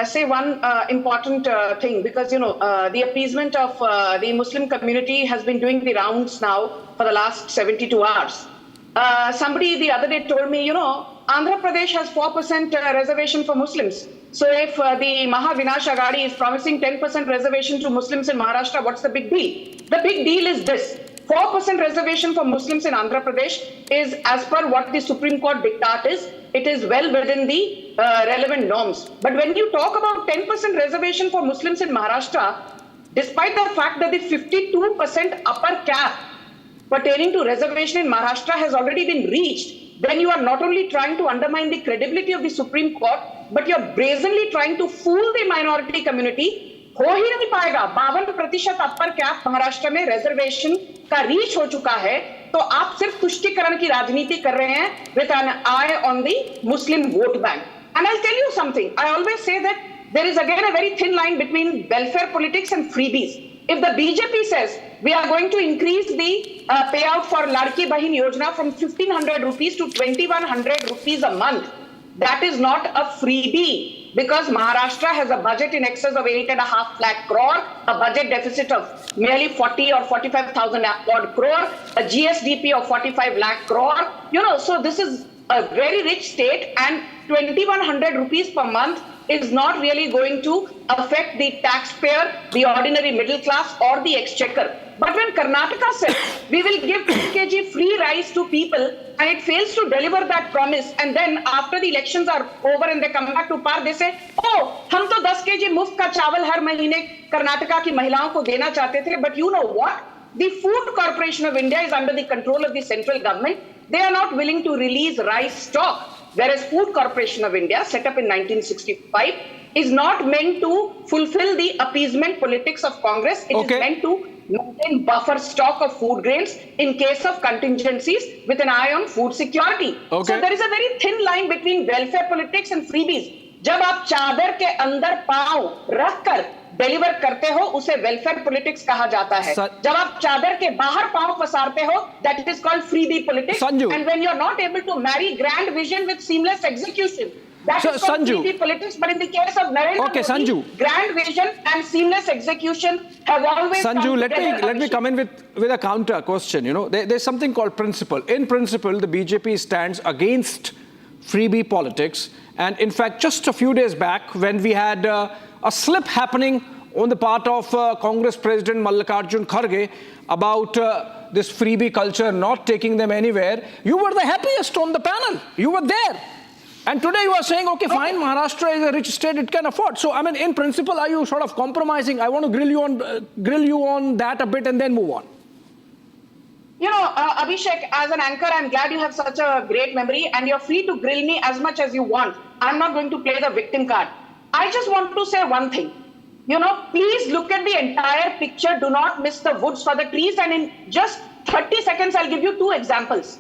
say one important thing, because, you know, the appeasement of the Muslim community has been doing the rounds now for the last 72 hours. Somebody the other day told me, you know, Andhra Pradesh has 4% reservation for Muslims. So if the Mahavinash Aghadi is promising 10% reservation to Muslims in Maharashtra, what's the big deal? The big deal is this. 4% reservation for Muslims in Andhra Pradesh is as per what the Supreme Court diktat is. It is well within the relevant norms. But when you talk about 10% reservation for Muslims in Maharashtra, despite the fact that the 52% upper cap pertaining to reservation in Maharashtra has already been reached, then you are not only trying to undermine the credibility of the Supreme Court, but you're brazenly trying to fool the minority community. हो ही नहीं पाएगा। 52% upper cap Maharashtra में reservation का reach हो चुका है, तो आप सिर्फ तुष्टीकरण की राजनीति कर रहे हैं with an eye on the Muslim vote bank. And I'll tell you something. I always say that there is again a very thin line between welfare politics and freebies. If the BJP says we are going to increase the payout for Ladki Bahin Yojana from 1,500 rupees to 2,100 rupees a month, that is not a freebie, because Maharashtra has a budget in excess of 8.5 lakh crore, a budget deficit of nearly 40 or 45,000 odd crore, a GSDP of 45 lakh crore. You know, so this is a very rich state, and 2,100 rupees per month is not really going to affect the taxpayer, the ordinary middle class, or the exchequer. But when Karnataka says we will give 10 kg free rice to people, and it fails to deliver that promise, and then after the elections are over and they come back to power, they say, oh, हम तो 10 kg मुफ्त का चावल हर महीने कर्नाटका की महिलाओं को देना चाहते थे. But you know what? The Food Corporation of India is under the control of the central government. They are not willing to release rice stock. Whereas Food Corporation of India, set up in 1965, is not meant to fulfill the appeasement politics of Congress. It is meant to maintain buffer stock of food grains in case of contingencies with an eye on food security. So there is a very thin line between welfare politics and freebies. जब आप चादर के अंदर पांव रखकर deliver करते हो, उसे वेलफेयर पॉलिटिक्स कहा जाता है. जब आप चादर के बाहर पांव पसारते हो, that is called freebie politics. And when you are not able to marry grand vision with seamless execution, that is called freebie politics. But in the case of Narendra Modi, grand vision and seamless execution have always Sanju, let me come in with a counter question. You know, there's something called principle. In principle, the BJP stands against freebie politics. And in fact, just a few days back, when we had a slip happening on the part of Congress President Mallikarjun Kharge about this freebie culture not taking them anywhere, you were the happiest on the panel. You were there. And today you are saying, okay, fine, Maharashtra is a rich state, it can afford. So, I mean, in principle, are you sort of compromising? I want to grill you on that a bit and then move on. You know, Abhishek, as an anchor, I'm glad you have such a great memory, and you're free to grill me as much as you want. I'm not going to play the victim card. I just want to say one thing. You know, please look at the entire picture. Do not miss the woods for the trees. And in just 30 seconds, I'll give you two examples.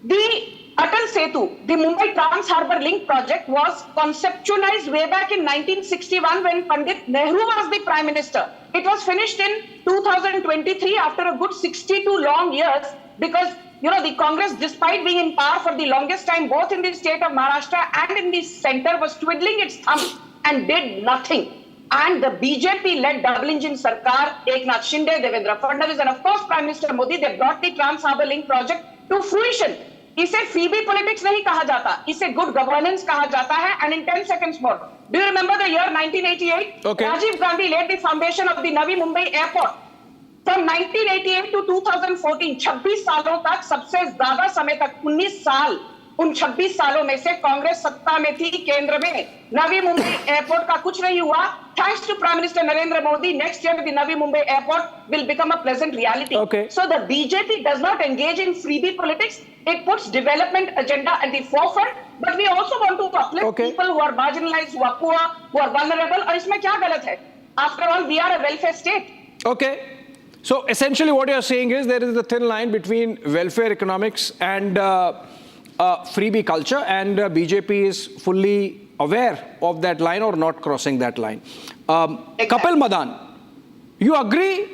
The Atal Setu, the Mumbai Trans Harbour Link project, was conceptualized way back in 1961 when Pandit Nehru was the Prime Minister. It was finished in 2023 after a good 62 long years, because, you know, the Congress, despite being in power for the longest time, both in the state of Maharashtra and in the center, was twiddling its thumbs and did nothing. And the BJP-led double-engine Sarkar, Eknath Shinde, Devendra Fadnavis, and of course Prime Minister Modi, they brought the Trans Harbour Link project to fruition. इसे freebie politics नहीं कहा जाता, इसे good governance कहा जाता है. And in 10 seconds more, do you remember the year 1988? Rajiv Gandhi laid the foundation of the Navi Mumbai Airport. From 1988 to 2014, 26 सालों तक, सबसे ज्यादा समय तक 19 साल, उन 26 सालों में से कांग्रेस सत्ता में थी केंद्र में, नवी मुंबई एयरपोर्ट का कुछ नहीं हुआ. Thanks to Prime Minister Narendra Modi, next year the Navi Mumbai airport will become a pleasant reality. Okay. So the BJP does not engage in freebie politics. It puts development agenda at the forefront, but we also want to uplift people who are marginalized, who are poor, who are vulnerable. और इसमें क्या गलत है? After all, we are a welfare state. Okay. So essentially what you're saying is there is a thin line between welfare economics and freebie culture, and BJP is fully aware of that line or not crossing that line. Kapil Madan, you agree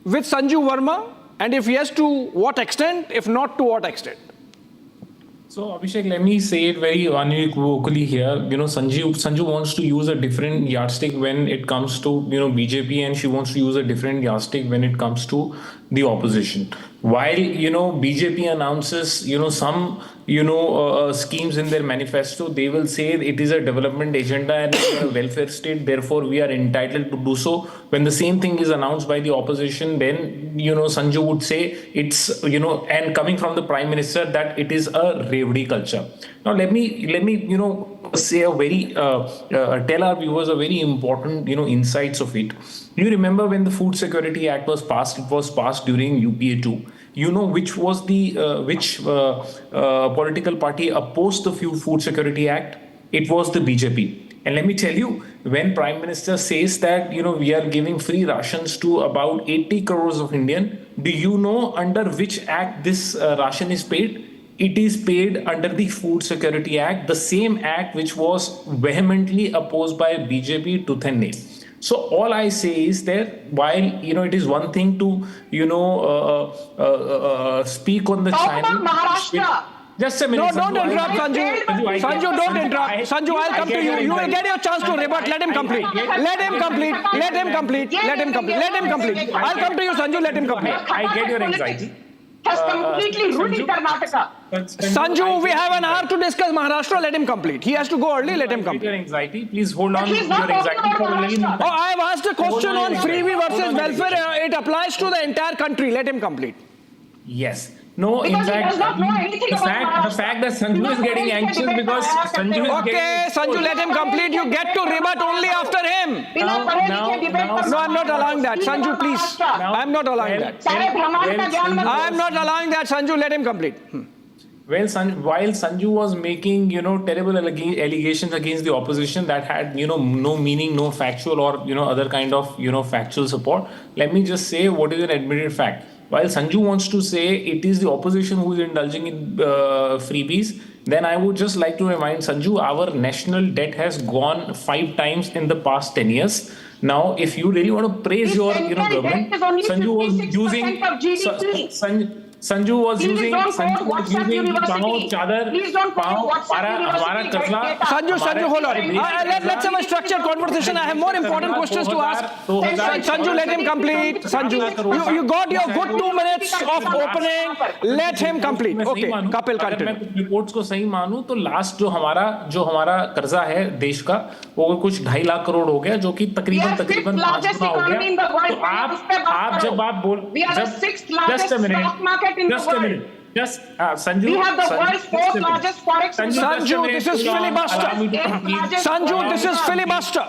with Sanju Verma? And if yes, to what extent? If not, to what extent? So Abhishek, let me say it very unequivocally here. Sanju wants to use a different yardstick when it comes to BJP, and she wants to use a different yardstick when it comes to the opposition. While BJP announces some schemes in their manifesto, they will say it is a development agenda and a welfare state, therefore we are entitled to do so. When the same thing is announced by the opposition, then Sanju would say it's and coming from the Prime Minister, that it is a revdi culture. Now let me say a very tell our viewers a very important insights of it. You remember when the Food Security Act was passed? It was passed during UPA 2. Which was the political party opposed the Food Security Act? It was the BJP. And let me tell you, when Prime Minister says that we are giving free rations to about 80 crores of Indian, do you know under which act this ration is paid? It is paid under the Food Security Act, the same act which was vehemently opposed by BJP tooth and nail. So all I say is that while it is one thing to speak on the channel. Just a minute. No, don't interrupt, Sanju. Sanju, don't interrupt. Sanju, I'll come to you. You will get your chance to rebut. Let him complete. Let him complete. Let him complete. Let him complete. Let him complete. I'll come to you, Sanju. Let him complete. I get your anxiety. Has completely ruined Karnataka. Sanju, we have an hour to discuss Maharashtra. Let him complete. He has to go early. Let him complete. Your anxiety. Please hold on to your anxiety for a little bit. Oh, I have asked a question on freebie versus welfare. It applies to the entire country. Let him complete. Yes. No, in fact, the fact that Sanju is getting anxious because Sanju is okay, Sanju, let him complete. You get to rebut only after him. No, I'm not allowing that. Sanju, please. I'm not allowing that. I'm not allowing that. Sanju, let him complete. Well, while Sanju was making, terrible allegations against the opposition that had, no meaning, no factual or, other kind of, factual support, let me just say what is an admitted fact. While Sanju wants to say it is the opposition who is indulging in freebies, then I would just like to remind Sanju, our national debt has gone 5 times in the past 10 years. Now, if you really want to praise your government, Sanju was using Sanju was using पाँव चादर पाँव हमारा कर्जा. Sanju, hold on. Let's have a structured conversation. I have more important questions to ask. Sanju, let him complete. Sanju, you got your good 2 minutes of opening. Let him complete. Okay, Kapil, continue. मैं reports को सही मानूं तो last जो हमारा कर्जा है देश का वो कुछ 2.5 लाख करोड़ हो गया, जो कि तकरीबन 5 गुना हो गया. तो आप जब आप बोल just a minute. Sanju. We have the world's 4th largest forex. Sanju, this is filibuster. Sanju, this is filibuster.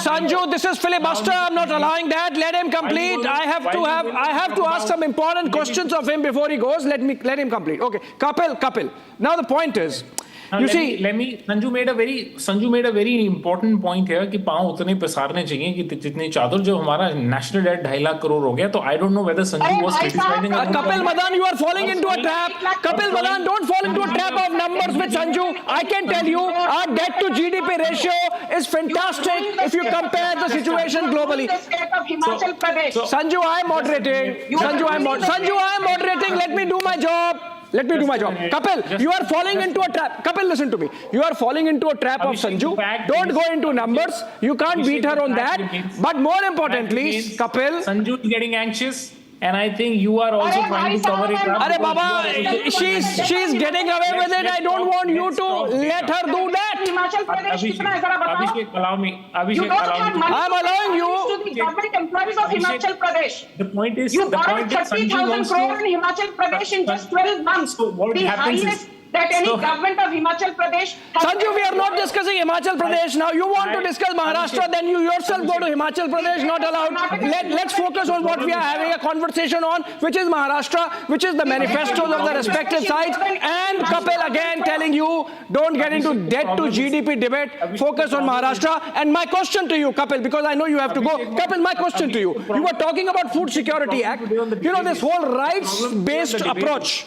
Sanju, this is filibuster. I'm not allowing that. Let him complete. I have to ask some important questions of him before he goes. Let him complete. Okay, Kapil. Now the point is, Sanju made a very important point here कि पाँव उतने पसारने चाहिए कि जितनी चादर. जो हमारा national debt 2.5 lakh crore हो गया. तो I don't know whether Sanju was criticizing. Kapil Madan, you are falling into a trap. Kapil Madan, don't fall into a trap of numbers with Sanju. I can tell you, our debt to GDP ratio is fantastic if you compare the situation globally. Sanju, I am moderating. Sanju, I am moderating. Let me do my job. Kapil, you are falling into a trap. Kapil, listen to me. You are falling into a trap of Sanju. Don't go into numbers. You can't beat her on that. But more importantly, Kapil, Sanju is getting anxious. And I think you are also trying to cover it up. Arey Baba, she's getting away with it. I don't want you to let her do that. Himachal Pradesh कितना है जरा बताओ? Abhishek, allow me. You Abhishek, don't allow have me. money I'm allowing you. to the government employees of Himachal Pradesh. The point is, You the borrowed point is, Sanju 30,000 wants crore to. in Himachal Pradesh in just 12 months. So what the happens highest is, that any so- government of Himachal Pradesh has Sanju, we are not discussing Himachal Pradesh now. You want to discuss Maharashtra, then you yourself go to Himachal Pradesh, not allowed. Let's focus on what we are having a conversation on, which is Maharashtra, which is the manifestos of the respective sides. And Kapil again telling you, don't get into debt to GDP debate, focus on Maharashtra. And my question to you, Kapil, because I know you have to go. Kapil, my question to you. You were talking about Food Security Act. You know, this whole rights-based approach.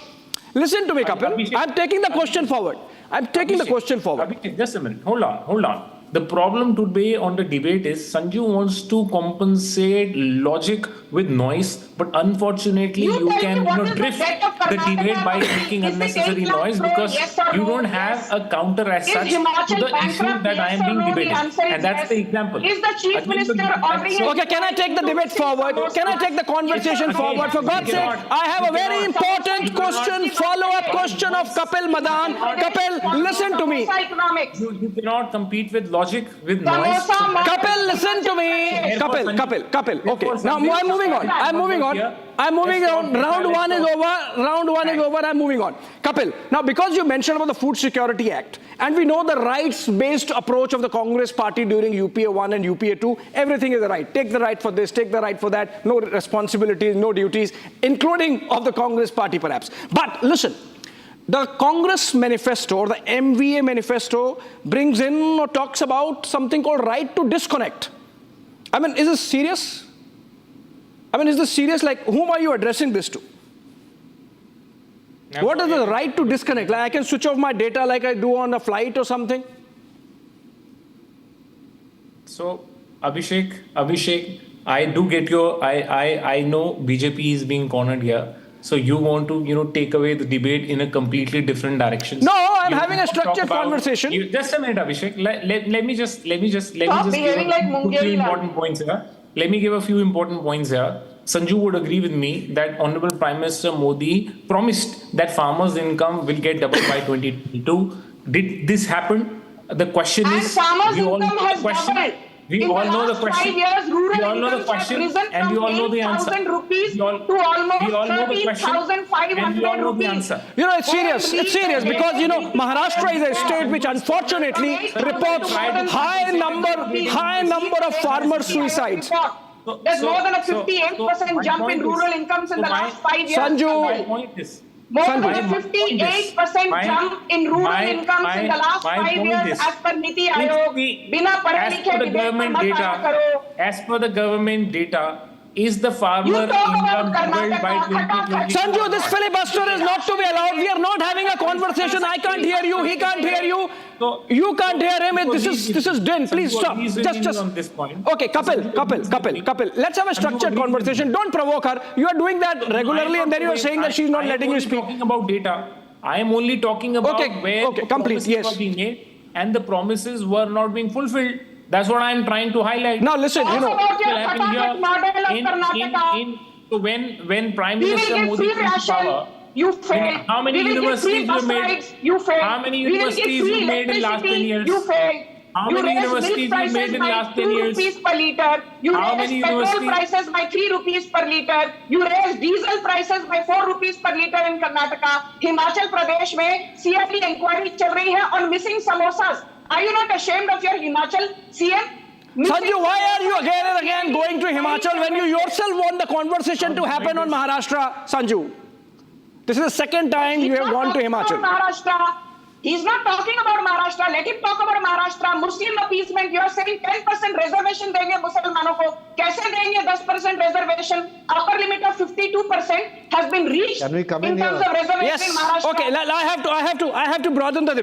Listen to me, Kapil. I'm taking the question forward. I'm taking the question forward. Just a minute. Hold on. The problem today on the debate is Sanju wants to compensate logic with noise, but unfortunately you can drift the debate by making unnecessary noise because you don't have a counter as such to the issue that I am being debated. And that's the example. Is the Chief Minister ordering? Okay, can I take the debate forward? Can I take the conversation forward? For God's sake, I have a very important question, follow-up question of Kapil Madan. Kapil, listen to me. You cannot compete with logic, with noise. Kapil, listen to me. Kapil. Okay, now I'm moving on. I'm moving on. Round one is over. I'm moving on. Kapil, now because you mentioned about the Food Security Act, and we know the rights-based approach of the Congress party during UPA 1 and UPA 2, everything is a right. Take the right for this, take the right for that, no responsibilities, no duties, including of the Congress party perhaps. But listen, the Congress manifesto or the MVA manifesto brings in or talks about something called right to disconnect. I mean, is this serious? Like, whom are you addressing this to? What is the right to disconnect? Like, I can switch off my data like I do on a flight or something? So, Abhishek, I do get your, I know BJP is being cornered here. So you want to, take away the debate in a completely different direction. No, I'm having a structured conversation. Just a minute, Abhishek. Let me just Stop behaving like Mungeri Lal. important points here. Let me give a few important points here. Sanju would agree with me that Honorable Prime Minister Modi promised that farmers' income will get doubled by 2022. Did this happen? The question is, farmers' income has doubled. We all know the question. 5 years, rural we all know the question, and we all know the answer. Rupees we all know the question, and we all know the answer. You know, it's serious because, Maharashtra is a state which unfortunately reports high number of farmer suicides. There's more than a 58% jump in rural incomes in the last 5 years. Sanju, my point is, more than a 58% jump in rural incomes in the last 5 years as per Niti Aayog. As per the government data, is the farmer income doubled by 2020? Sanju, this filibuster is not to be allowed. We are not having a conversation. I can't hear you. He can't hear you. You can't hear him. This is din. Please stop. Just on this point. Okay, Kapil. Let's have a structured conversation. Don't provoke her. You are doing that regularly, and then you are saying that she's not letting you speak. Talking about data. I am only talking about where the promises were being made, and the promises were not being fulfilled. That's what I am trying to highlight. Now listen, when Prime Minister Modi came to power, you failed. How many universities you made? You failed. How many universities you made in last 10 years? You failed. How many universities you made in last 10 years? Rupees per liter. You raised petrol prices by 3 rupees per liter. You raised diesel prices by 4 rupees per liter in Karnataka. Himachal Pradesh में CID inquiry चल रही है on missing samosas. Are you not ashamed of your Himachal CM? Sanju, why are you again and again going to Himachal when you yourself want the conversation to happen on Maharashtra, Sanju? This is the second time you have gone to Himachal. He's not talking about Maharashtra. Let him talk about Maharashtra. Muslim appeasement. You are saying 10% reservation देंगे मुसलमानों को. कैसे देंगे 10% reservation? Upper limit of 52% has been reached in terms of reservation in Maharashtra. Okay, I have to broaden the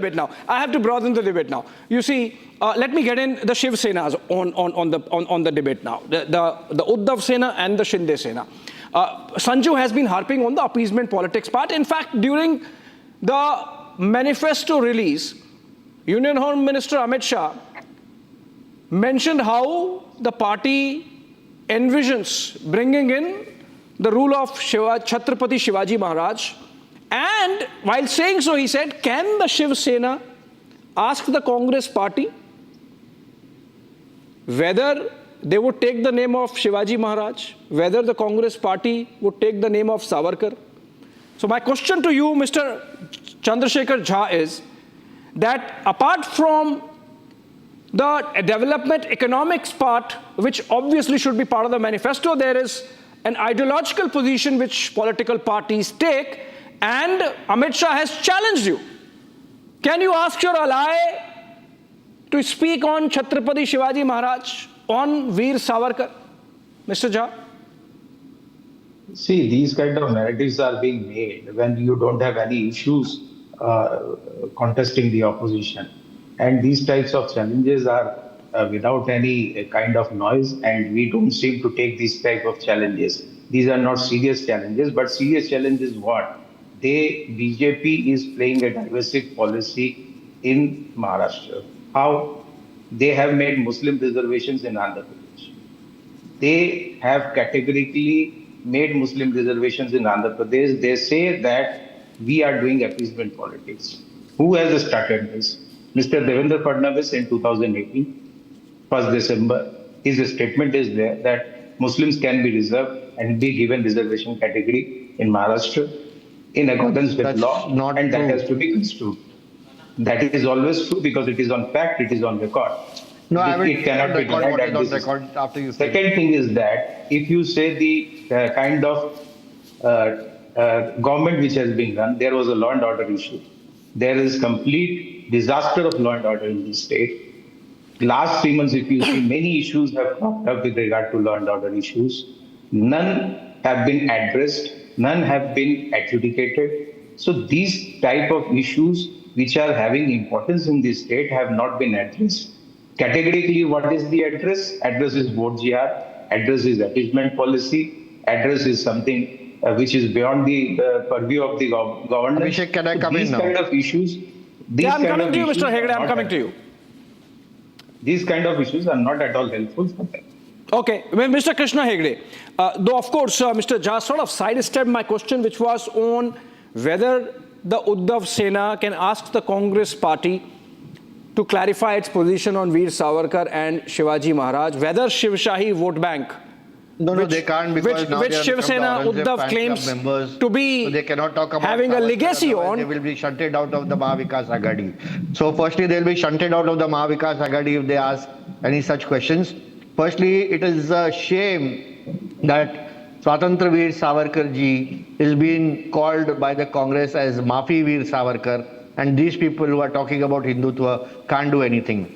debate now. You see, let me get in the Shiv Senas on the debate now. The Uddhav Sena and the Shinde Sena. Sanju has been harping on the appeasement politics part. In fact, during the manifesto release, Union Home Minister Amit Shah mentioned how the party envisions bringing in the rule of Chhatrapati Shivaji Maharaj. And while saying so, he said, can the Shiv Sena asked the Congress party whether they would take the name of Shivaji Maharaj, whether the Congress party would take the name of Savarkar. So my question to you, Mr. Chandrasekhar Jha, is that apart from the development economics part, which obviously should be part of the manifesto, there is an ideological position which political parties take, and Amit Shah has challenged you. Can you ask your ally to speak on Chhatrapati Shivaji Maharaj, on Veer Savarkar? Mr. Jha? See, these kind of narratives are being made when you don't have any issues contesting the opposition. And these types of challenges are without any kind of noise, and we don't seem to take these type of challenges. These are not serious challenges, but serious challenges what? BJP is playing a divisive policy in Maharashtra. How? They have made Muslim reservations in Andhra Pradesh. They have categorically made Muslim reservations in Andhra Pradesh. They say that we are doing appeasement politics. Who has started this? Mr. Devendra Fadnavis in 2018, 1st December, his statement is there that Muslims can be reserved and be given reservation category in Maharashtra in accordance with law, and that has to be construed. That is always true because it is on fact, it is on record. No, it cannot be denied. After you Second thing is that if you say the kind of government which has been run, there was a law and order issue. There is complete disaster of law and order in this state. Last 3 months, if you see, many issues have popped up with regard to law and order issues. None have been addressed, none have been adjudicated. So these type of issues which are having importance in this state have not been addressed. Categorically, what is the address? Address is vote GR, address is appeasement policy, address is something which is beyond the purview of the government. Abhishek, can I come in now? These kind of issues. I'm coming to you, Mr. Hegde. I'm coming to you. These kind of issues are not at all helpful for them. Okay, well, Mr. Krishna Hegde, though of course Mr. Jha sort of sidestepped my question, which was on whether the Uddhav Sena can ask the Congress party to clarify its position on Veer Savarkar and Shivaji Maharaj, whether Shiv Shahi vote bank, No, they can't, because now which they have Shiv become Sena the Aurangzeb Uddhav fan claims club members, to be so they cannot talk about having a Savarkar, legacy otherwise on. They will be shunted out of the Mahavikas Agadi. So firstly, they will be shunted out of the Mahavikas Agadi if they ask any such questions. Firstly, it is a shame that Swatantra Veer Savarkar ji is being called by the Congress as Maafi Veer Savarkar, and these people who are talking about Hindutva can't do anything.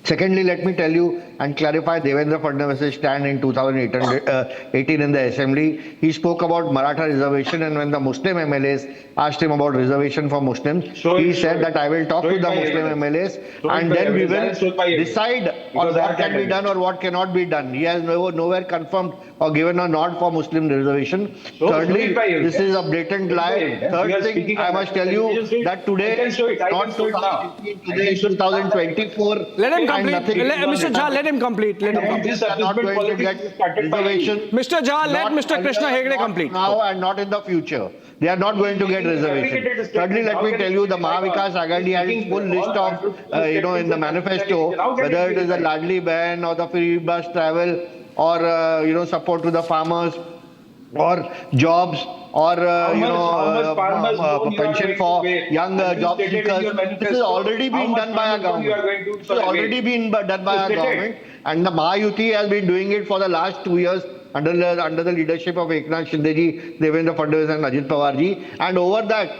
Secondly, let me tell you and clarify Devendra Fadnavis' stand in 2018 in the assembly. He spoke about Maratha reservation, and when the Muslim MLAs asked him about reservation for Muslims, he said that I will talk to the Muslim MLAs and then we will decide on what can be done or what cannot be done. He has nowhere confirmed or given a nod for Muslim reservation. Thirdly, this is a blatant lie. Third thing, I must tell you that today, not 2018, today is 2024. Let him complete. Mr. Jha, let him complete. Let him complete. Are not going to get reservation. Mr. Jha, let Mr. Krishna Hegde complete. Now and not in the future. They are not going to get reservation. Thirdly, let me tell you, the Mahavikas Agadi has a full list of, in the manifesto, whether it is a Ladli Ban or the free bus travel or, support to the farmers or jobs or, pension for young job seekers. This has already been done by our government. This has already been done by our government. And the Mahayuti has been doing it for the last 2 years under the leadership of Eknath Shinde ji, Devendra Fadnavis and Ajit Pawar ji. And over that,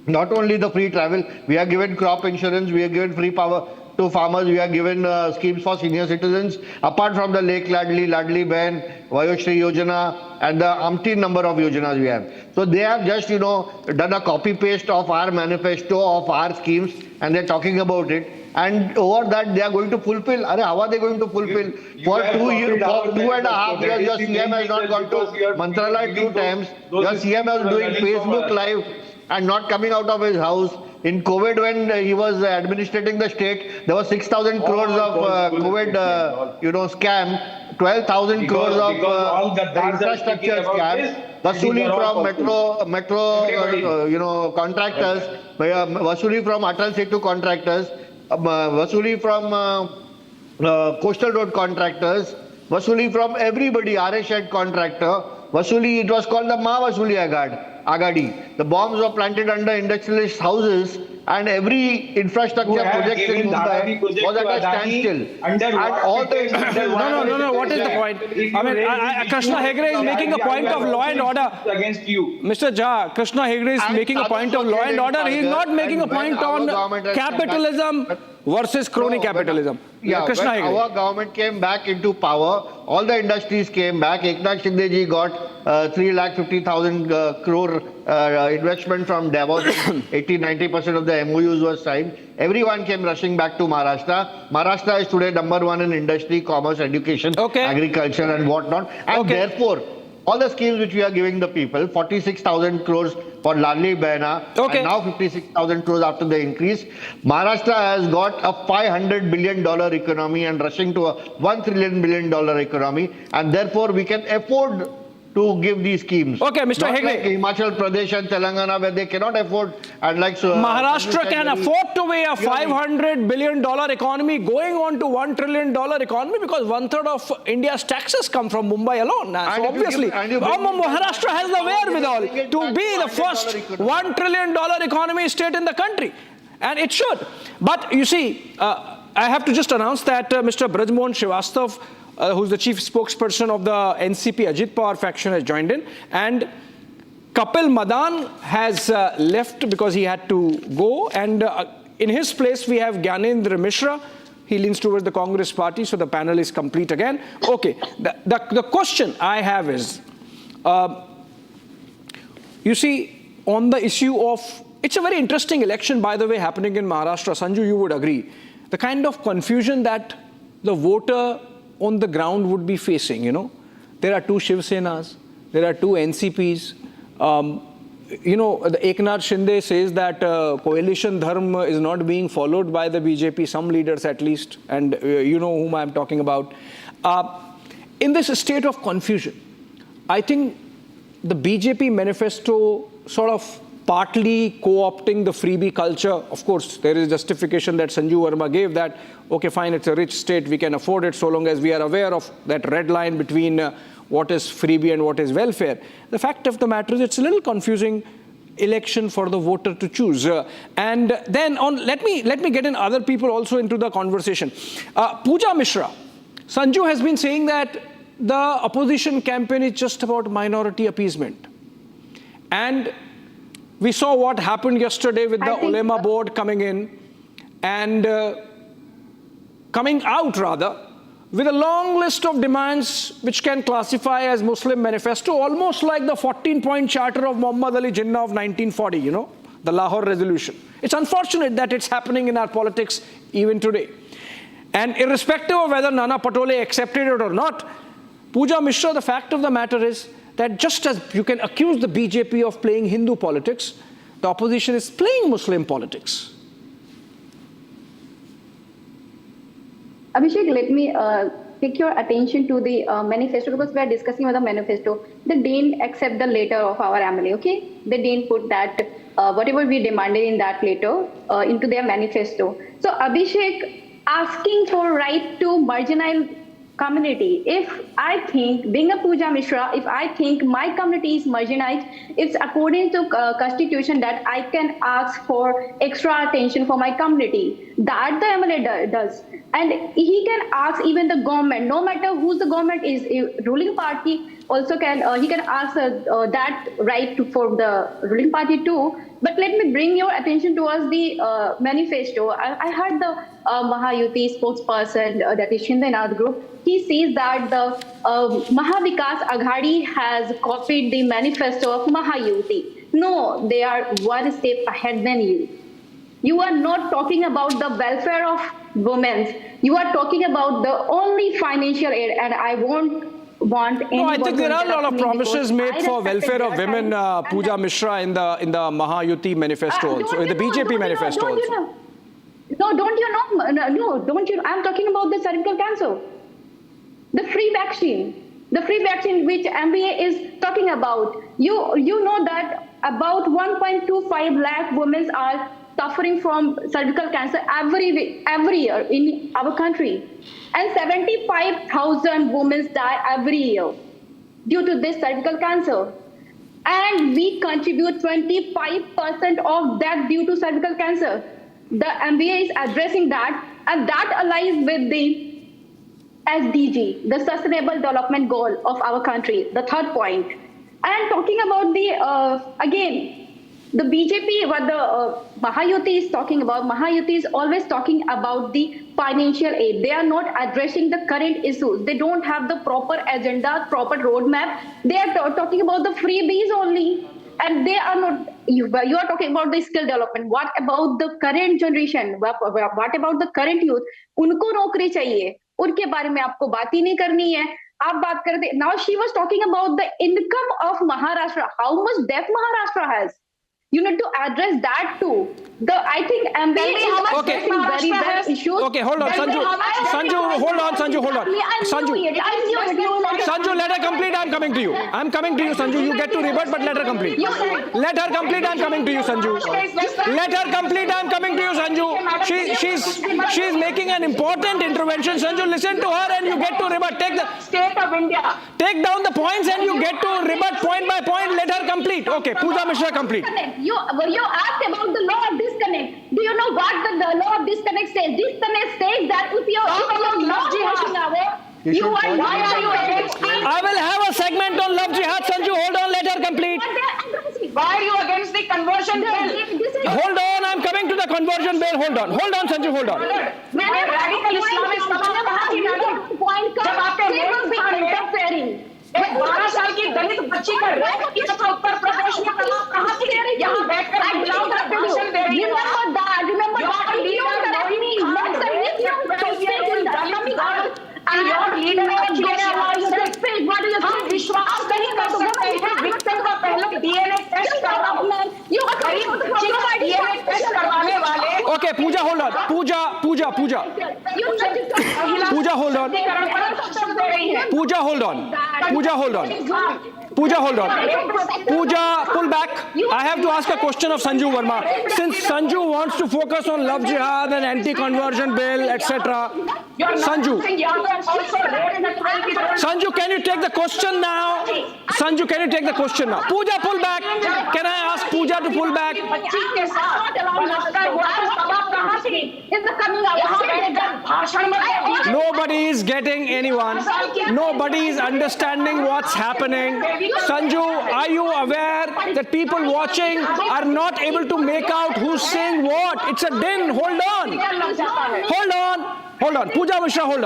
not only the free travel, we are given crop insurance, we are given free power to farmers, we are given schemes for senior citizens, apart from the Lake Ladli, Ladli Ben, Vayoshri Yojana, and the umpteen number of yojanas we have. So they have just, done a copy-paste of our manifesto, of our schemes, and they're talking about it. And over that, they are going to fulfill. How are they going to fulfill? For 2.5 years, your CM has not gone to Mantralaya 2 times. Your CM was doing Facebook Live and not coming out of his house. In COVID, when he was administrating the state, there was 6,000 crores of COVID, scam, 12,000 crores of infrastructure scam, vasuli from metro, contractors, vasuli from Atal Setu contractors, vasuli from coastal road contractors, vasuli from everybody, RA-shed contractor, vasuli, it was called the Vasuli Agadi. The bombs were planted under industrialist houses and every infrastructure project in Mumbai was at a standstill. And all the... No, what is the point? I mean, Krishna Hegde is making a point of law and order. Against you. Mr. Jha, Krishna Hegde is making a point of law and order. He is not making a point on capitalism versus crony capitalism. Yeah, Krishna when Hegde. our government came back into power, all the industries came back. Eknath Shinde ji got 3,50,000 crore investment from Davos. 80-90% of the MOUs were signed. Everyone came rushing back to Maharashtra. Maharashtra is today #1 in industry, commerce, education, agriculture and whatnot. And therefore, all the schemes which we are giving the people, 46,000 crores for Ladli Behna, and now 56,000 crores after the increase. Maharashtra has got a $500 billion economy and rushing to a $1 trillion economy. And therefore, we can afford to give these schemes. Okay, Mr. Not Hegde. like Himachal Pradesh and Telangana where they cannot afford. And like Maharashtra can afford to be a $500 billion economy going on to $1 trillion economy because 1/3 of India's taxes come from Mumbai alone. So obviously, Maharashtra has the wherewithal to be the first $1 trillion economy state in the country. And it should. But you see, I have to just announce that Mr. Brajmohan Srivastav, who's the chief spokesperson of the NCP Ajit Pawar faction, has joined in. And Kapil Madan has left because he had to go. And in his place, we have Gyanendra Mishra. He leans towards the Congress party, so the panel is complete again. Okay, the question I have is, you see, on the issue of, it's a very interesting election, by the way, happening in Maharashtra. Sanju, you would agree. The kind of confusion that the voter on the ground would be facing, you know. There are two Shiv Senas, there are two NCPs. You know, the Eknath Shinde says that coalition dharma is not being followed by the BJP, some leaders at least, and you know whom I'm talking about. In this state of confusion, I think the BJP manifesto sort of partly co-opting the freebie culture. Of course, there is justification that Sanju Verma gave that, okay, fine, it's a rich state, we can afford it so long as we are aware of that red line between what is freebie and what is welfare. The fact of the matter is it's a little confusing election for the voter to choose. And then let me get in other people also into the conversation. Pooja Mishra, Sanju has been saying that the opposition campaign is just about minority appeasement. And we saw what happened yesterday with the Ulema board coming in and coming out rather with a long list of demands which can classify as Muslim manifesto, almost like the 14-point charter of Muhammad Ali Jinnah of 1940, you know, the Lahore resolution. It's unfortunate that it's happening in our politics even today. And irrespective of whether Nana Patole accepted it or not, Pooja Mishra, the fact of the matter is that just as you can accuse the BJP of playing Hindu politics, the opposition is playing Muslim politics. Abhishek, let me pick your attention to the manifesto because we are discussing about the manifesto. They didn't accept the letter of our MLA, okay? They didn't put that, whatever we demanded in that letter into their manifesto. So Abhishek, asking for right to marginal community. If I think, being a Pooja Mishra, if I think my community is marginalized, it's according to constitution that I can ask for extra attention for my community. That the MLA does. And he can ask even the government, no matter who's the government is, ruling party also can, he can ask that right for the ruling party too. But let me bring your attention towards the manifesto. I heard the Mahayuti spokesperson, that is Shinde group. He says that the Mahavikas Aghadi has copied the manifesto of Mahayuti. No, they are one step ahead than you. You are not talking about the welfare of women. You are talking about the only financial aid, and I won't want anyone. No, I think there are a lot of promises made for I welfare of women, Pooja Mishra, in the Mahayuti manifesto also, in the BJP manifesto also. No, don't you know? No, don't you? I'm talking about the cervical cancer. The free vaccine which MBA is talking about. You know that about 1.25 lakh women are suffering from cervical cancer every year in our country. And 75,000 women die every year due to this cervical cancer. And we contribute 25% of death due to cervical cancer. The MBA is addressing that, and that aligns with the SDG, the Sustainable Development Goal of our country, the third point. And talking about the, again, the BJP, what the Mahayuti is talking about, Mahayuti is always talking about the financial aid. They are not addressing the current issues. They don't have the proper agenda, proper roadmap. They are talking about the freebies only. And they are not, you are talking about the skill development. What about the current generation? What about the current youth? उनको नौकरी चाहिए, उनके बारे में आपको बात ही नहीं करनी है. आप बात करते. Now she was talking about the income of Maharashtra. How much debt Maharashtra has? You need to address that too. I think MBA is addressing very bad issues. Okay, hold on, Sanju. Sanju, hold on. Sanju, let her complete. I'm coming to you. Sanju. You get to rebut, but let her complete. Let her complete. I'm coming to you, Sanju. Let her complete. I'm coming to you, Sanju. She's making an important intervention. Sanju, listen to her and you get to rebut. Take the State of India. Take down the points and you get to rebut point by point. Let her complete. Okay, Pooja Mishra, complete. You asked about the law of disconnect. Do you know what the law of disconnect says? Disconnect says that if you're not watching our, you are why are you against the... I will have a segment on love jihad. Sanju, hold on, let her complete. Why are you against the conversion bill? Hold on, I'm coming to the conversion bill. Hold on, Sanju, hold on. Radical Islamist जब आपके interfering 12 साल की दलित बच्ची का rape किस उत्तर प्रदेश में कहां से यहां बैठकर महिलाओं का भाषण दे रही है. Remember that. And your leader हम विश्वास नहीं कर सकते हैं विक्टिम का पहले डीएनए टेस्ट करवाना. गरीब बच्ची का डीएनए टेस्ट करवाने वाले. Okay, Pooja, hold on. Pooja, hold on. Pooja, pull back. I have to ask a question of Sanju Verma. Since Sanju wants to focus on love jihad and anti-conversion bill, etc. Sanju, can you take the question now? Pooja, pull back. Can I ask Pooja to pull back? Nobody is getting anyone. Nobody is understanding what's happening. Sanju, are you aware that people watching are not able to make out who's saying what? It's a din. Hold on. Pooja Mishra, hold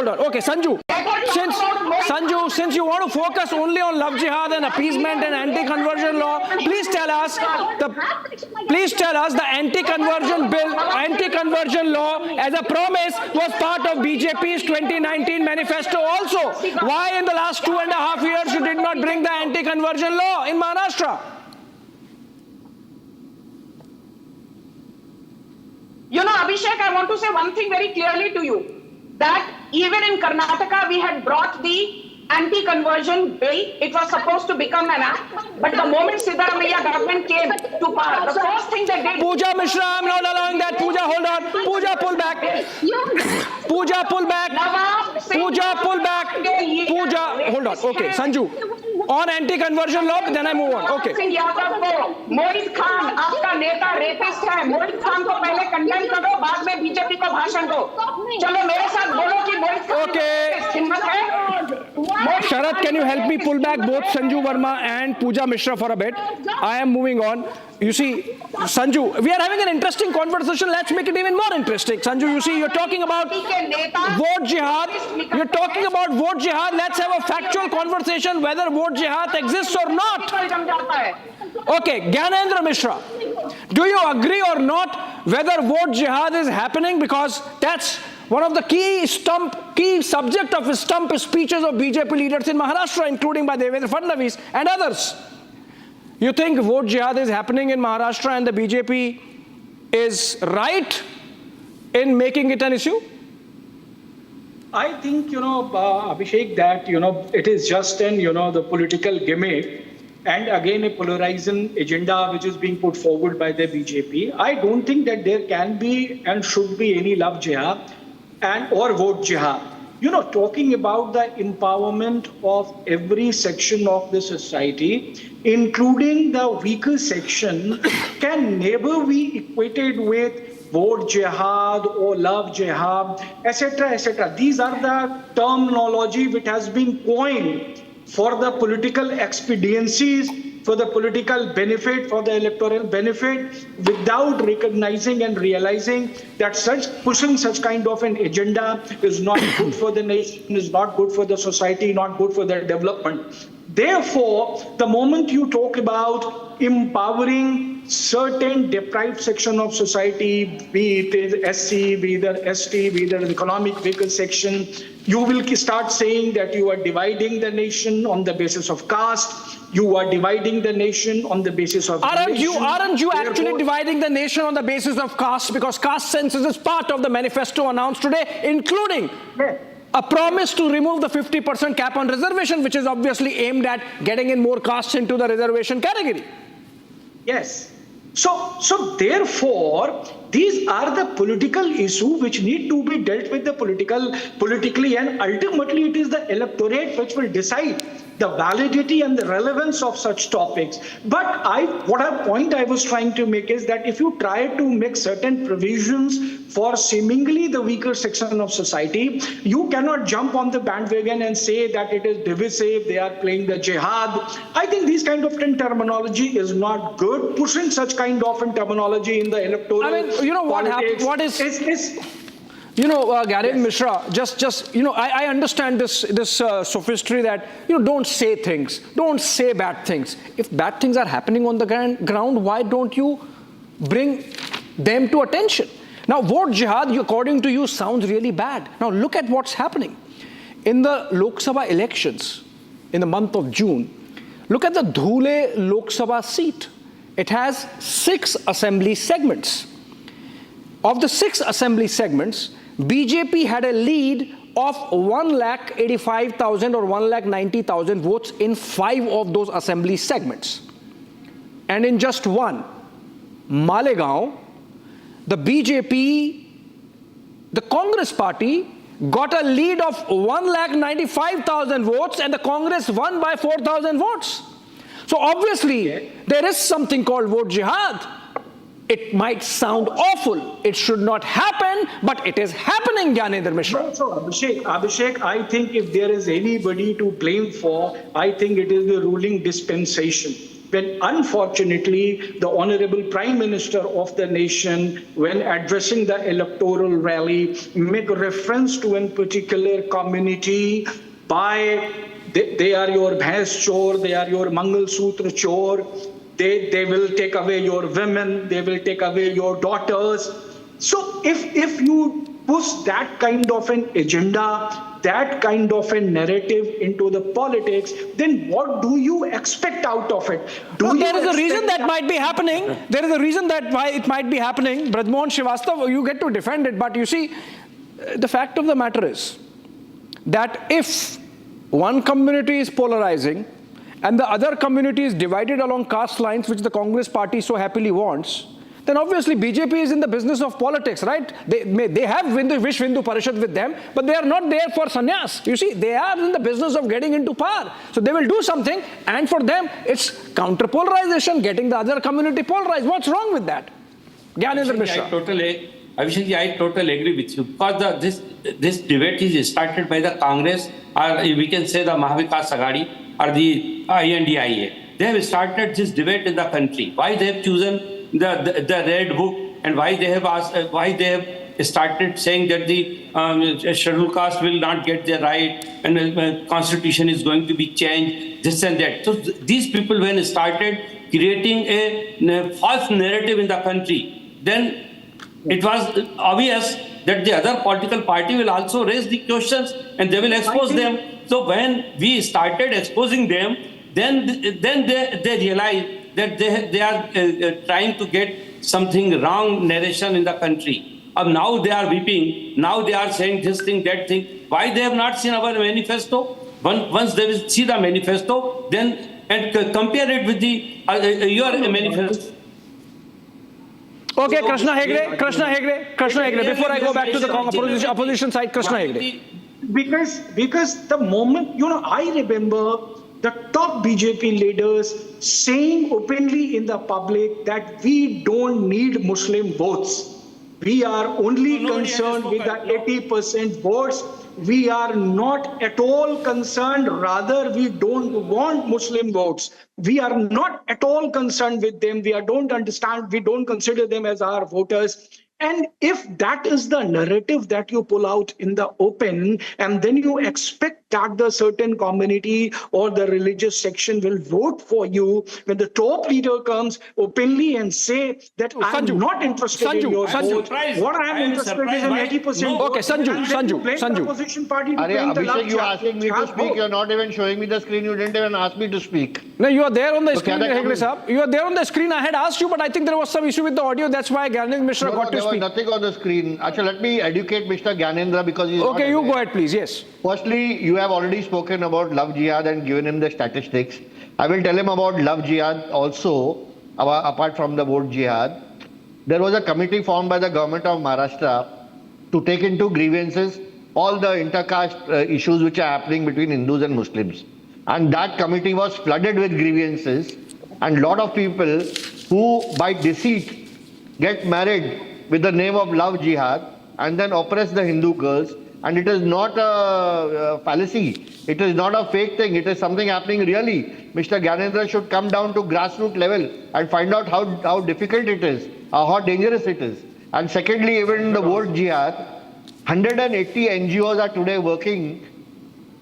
on. Okay, Sanju. Since you want to focus only on love jihad and appeasement and anti-conversion law, please tell us the anti-conversion law as a promise was part of BJP's 2019 manifesto also. Why in the last 2.5 years you did not bring the anti-conversion law in Maharashtra? You know, Abhishek, I want to say one thing very clearly to you, that even in Karnataka, we had brought the anti-conversion bill. It was supposed to become an act, but the moment Siddaramaiah government came to power, the first thing they did... Pooja Mishra, I'm not allowing that. Pooja, hold on. Pooja, pull back. Pooja, hold on. Okay, Sanju. On anti-conversion law, then I move on. Okay. मोहित खान आपका नेता rapist है. मोहित खान को पहले condemn करो, बाद में BJP को भाषण दो. चलो मेरे साथ बोलो कि मोहित खान हिम्मत है. Sharat, can you help me pull back both Sanju Verma and Pooja Mishra for a bit? I am moving on. You see, Sanju, we are having an interesting conversation. Let's make it even more interesting. Sanju, you see, you're talking about vote jihad. Let's have a factual conversation whether vote jihad exists or not. Okay, Gyanendra Mishra, do you agree or not whether vote jihad is happening? Because that's one of the key subject of stump speeches of BJP leaders in Maharashtra, including by Devendra Fadnavis and others. You think vote jihad is happening in Maharashtra and the BJP is right in making it an issue? I think, Abhishek, that, it is just an, the political gimmick. and again a polarizing agenda which is being put forward by the BJP. I don't think that there can be and should be any love jihad and or vote jihad. Talking about the empowerment of every section of the society, including the weaker section, can never be equated with vote jihad or love jihad, etc., etc. These are the terminology which has been coined for the political expediencies, for the political benefit, for the electoral benefit, without recognizing and realizing that pushing such kind of an agenda is not good for the nation, is not good for the society, not good for their development. Therefore, the moment you talk about empowering certain deprived section of society, be it SC, be either ST, be either an economic weaker section, you will start saying that you are dividing the nation on the basis of caste, you are dividing the nation on the basis of Aren't you actually dividing the nation on the basis of caste? Because caste census is part of the manifesto announced today, including a promise to remove the 50% cap on reservation, which is obviously aimed at getting in more castes into the reservation category. Yes. So therefore, these are the political issues which need to be dealt with politically, and ultimately it is the electorate which will decide the validity and the relevance of such topics. But point I was trying to make is that if you try to make certain provisions for seemingly the weaker section of society, you cannot jump on the bandwagon and say that it is divisive, they are playing the jihad. I think this kind of terminology is not good. Pushing such kind of terminology in the electoral Gary Mishra, I understand this sophistry that, don't say things, don't say bad things. If bad things are happening on the ground, why don't you bring them to attention? Now, vote jihad, according to you, sounds really bad. Now, look at what's happening. In the Lok Sabha elections, in the month of June, look at the Dhule Lok Sabha seat. It has 6 assembly segments. Of the 6 assembly segments, BJP had a lead of 1,85,000 or 1,90,000 votes in 5 of those assembly segments. And in just one, Malegaon, the BJP, the Congress party, got a lead of 1,95,000 votes, and the Congress won by 4,000 votes. So obviously, there is something called vote jihad. It might sound awful. It should not happen, but it is happening, Gyanendra Mishra. So Abhishek, I think if there is anybody to blame for, I think it is the ruling dispensation. When unfortunately, the Honorable Prime Minister of the nation, when addressing the electoral rally, make reference to a particular community by, they are your bhais chor, they are your Mangal Sutra chor, they will take away your women, they will take away your daughters. So if you push that kind of an agenda, that kind of a narrative into the politics, then what do you expect out of it? There is a reason that might be happening. There is a reason that why it might be happening. Brajmohan Srivastava, you get to defend it, but you see, the fact of the matter is that if one community is polarizing, and the other community is divided along caste lines, which the Congress party so happily wants, then obviously BJP is in the business of politics, right? They have Vish Hindu Parishad with them, but they are not there for sannyas. You see, they are in the business of getting into power. So they will do something, and for them, it's counter-polarization, getting the other community polarized. What's wrong with that? Gyanendra Mishra. Abhishek, I totally agree with you. Because this debate is started by the Congress, or we can say the Mahavikas Aghadi, or the INDIA. They have started this debate in the country. Why they have chosen the red book, and why they have started saying that the scheduled caste will not get their right, and the constitution is going to be changed, this and that. So these people, when started creating a false narrative in the country, then it was obvious that the other political party will also raise the questions and they will expose them. So when we started exposing them, then they realized that they are trying to get something wrong narration in the country. Now they are weeping. Now they are saying this thing, that thing. Why they have not seen our manifesto? Once they will see the manifesto, then and compare it with the your manifesto. Okay, Krishna Hegde, before I go back to the opposition side, Krishna Hegde. Because the moment, I remember the top BJP leaders saying openly in the public that we don't need Muslim votes. We are only concerned with the 80% votes. We are not at all concerned. Rather, we don't want Muslim votes. We are not at all concerned with them. We don't understand. We don't consider them as our voters. And if that is the narrative that you pull out in the open, and then you expect that the certain community or the religious section will vote for you, when the top leader comes openly and say that I'm not interested in your vote, what I am interested in is an 80%. Okay, Sanju. Opposition party to Abhishek, you asking me to speak. You're not even showing me the screen. You didn't even ask me to speak. No, you are there on the screen, Hegde Sahab. You are there on the screen. I had asked you, but I think there was some issue with the audio. That's why Gyanendra Mishra got to speak. Nothing on the screen. Actually, let me educate Mr. Gyanendra because he's okay, you go ahead, please. Yes. Firstly, you have already spoken about love jihad and given him the statistics. I will tell him about love jihad also, apart from the word jihad. There was a committee formed by the government of Maharashtra to take into grievances all the intercaste issues which are happening between Hindus and Muslims. And that committee was flooded with grievances, and a lot of people who by deceit get married with the name of love jihad and then oppress the Hindu girls. And it is not a fallacy. It is not a fake thing. It is something happening really. Mr. Gyanendra should come down to grassroots level and find out how difficult it is, how dangerous it is. And secondly, even in the word jihad, 180 NGOs are today working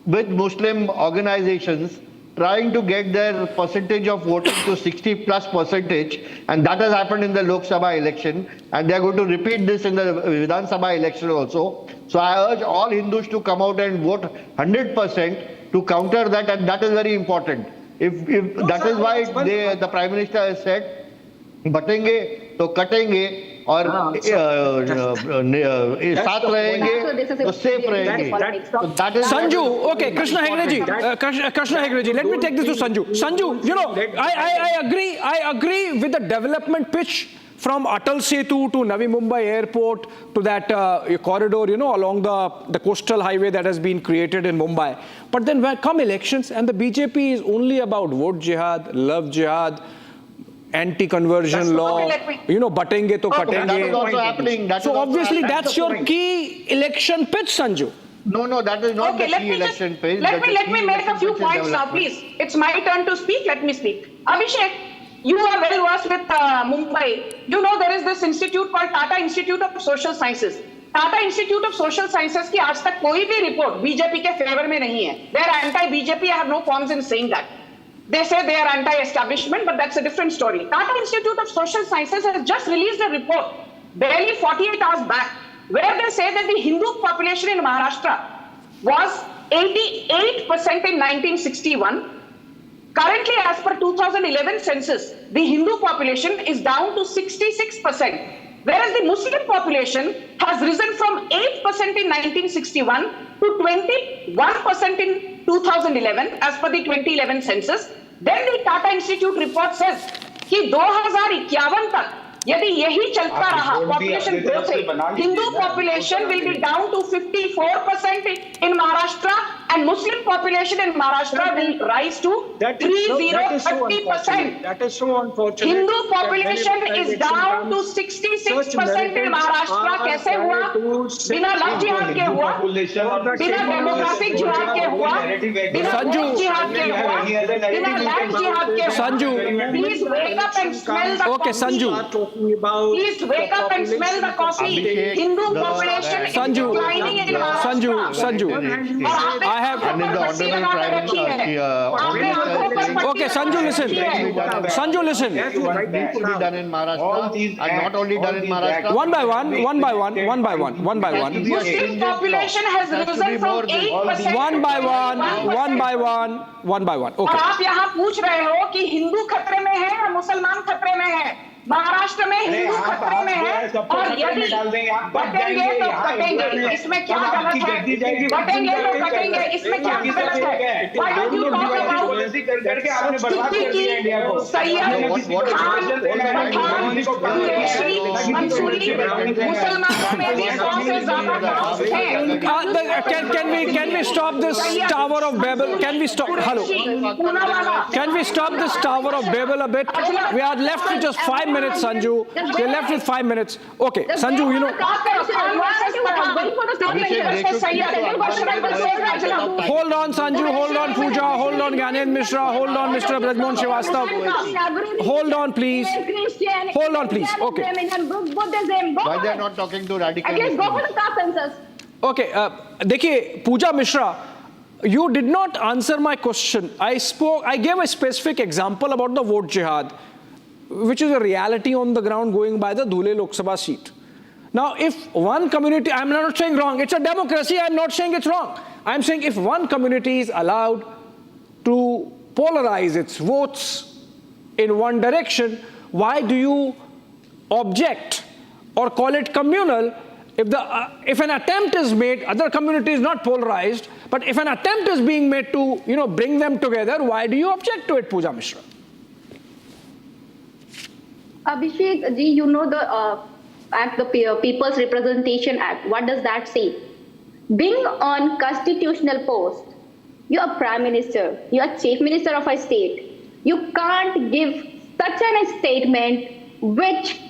with Muslim organizations trying to get their percentage of voting to 60+%, and that has happened in the Lok Sabha election, and they are going to repeat this in the Vidhan Sabha election also. So I urge all Hindus to come out and vote 100% to counter that, and that is very important. If that is why the Prime Minister has said, बटेंगे तो कटेंगे और साथ रहेंगे तो safe रहेंगे. So that is Sanju, okay, Krishna Hegde ji, let me take this to Sanju. Sanju, I agree with the development pitch from Atal Setu to Navi Mumbai airport to that corridor, along the coastal highway that has been created in Mumbai. But then when come elections and the BJP is only about vote jihad, love jihad, anti-conversion law, batenge to katenge. That is also happening. So obviously that's your key election pitch, Sanju. No, that is not the key election pitch. Let me make a few points now, please. It's my turn to speak. Let me speak. Abhishek, you are well versed with Mumbai. There is this institute called Tata Institute of Social Sciences. Tata Institute of Social Sciences की आज तक कोई भी report BJP के favour में नहीं है. They are anti-BJP. I have no qualms in saying that. They say they are anti-establishment, but that's a different story. Tata Institute of Social Sciences has just released a report, barely 48 hours back, where they say that the Hindu population in Maharashtra was 88% in 1961. Currently, as per 2011 census, the Hindu population is down to 66%, whereas the Muslim population has risen from 8% in 1961 to 21% in 2011 as per the 2011 census. Then the Tata Institute report says कि 2051 तक यदि यही चलता रहा population growth rate, Hindu population will be down to 54% in Maharashtra and Muslim population in Maharashtra will rise to 30%. That is so unfortunate. Hindu population is down to 66% in Maharashtra. कैसे हुआ? बिना love जिहाद के हुआ, बिना demographic जिहाद के हुआ, बिना वोट जिहाद के हुआ, बिना लैंड जिहाद के हुआ. Sanju, please wake up and smell the okay, Sanju. Please wake up and smell the coffee. Hindu population is declining in Maharashtra. Sanju, I have. Okay, Sanju, listen. Sanju, listen. To be done in Maharashtra, and not only done in Maharashtra. One by one. Muslim population has risen from 8%. One by one. Okay. और आप यहाँ पूछ रहे हो कि हिंदू खतरे में है या मुसलमान खतरे में है. महाराष्ट्र में हिंदू खतरे में है और यदि बटेंगे तो कटेंगे. इसमें क्या गलत है? बटेंगे तो कटेंगे. इसमें क्या गलत है? Why don't you talk about जबरदस्ती करके आपने बर्बाद कर दिया इंडिया को। Can we stop this Tower of Babel? Can we stop? Hello. Can we stop this Tower of Babel a bit? We are left with just 5 minutes, Sanju. We are left with 5 minutes. Okay, Sanju, you know. Hold on, Sanju. Hold on, Pooja. Hold on, Gyanendra Mishra. Hold on, Mr. Brajmohan Srivastav. Hold on, please. Hold on, please. Okay. Why they are not talking to radical? At least go for the caste census. Okay, देखिए, Pooja Mishra, you did not answer my question. I gave a specific example about the vote jihad, which is a reality on the ground going by the Dhule Lok Sabha seat. Now, if one community, I'm not saying wrong, it's a democracy, I'm not saying it's wrong. I'm saying if one community is allowed to polarize its votes in one direction, why do you object or call it communal? If an attempt is made, other community is not polarized, but if an attempt is being made to, bring them together, why do you object to it, Pooja Mishra? Abhishek ji, you know the Act, the People's Representation Act. What does that say? Being on constitutional post, you are Prime Minister, you are Chief Minister of a state. You can't give such a statement which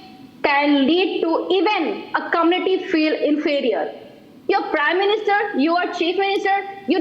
can lead to even a community feel inferior. You are Prime Minister, you are Chief Minister, you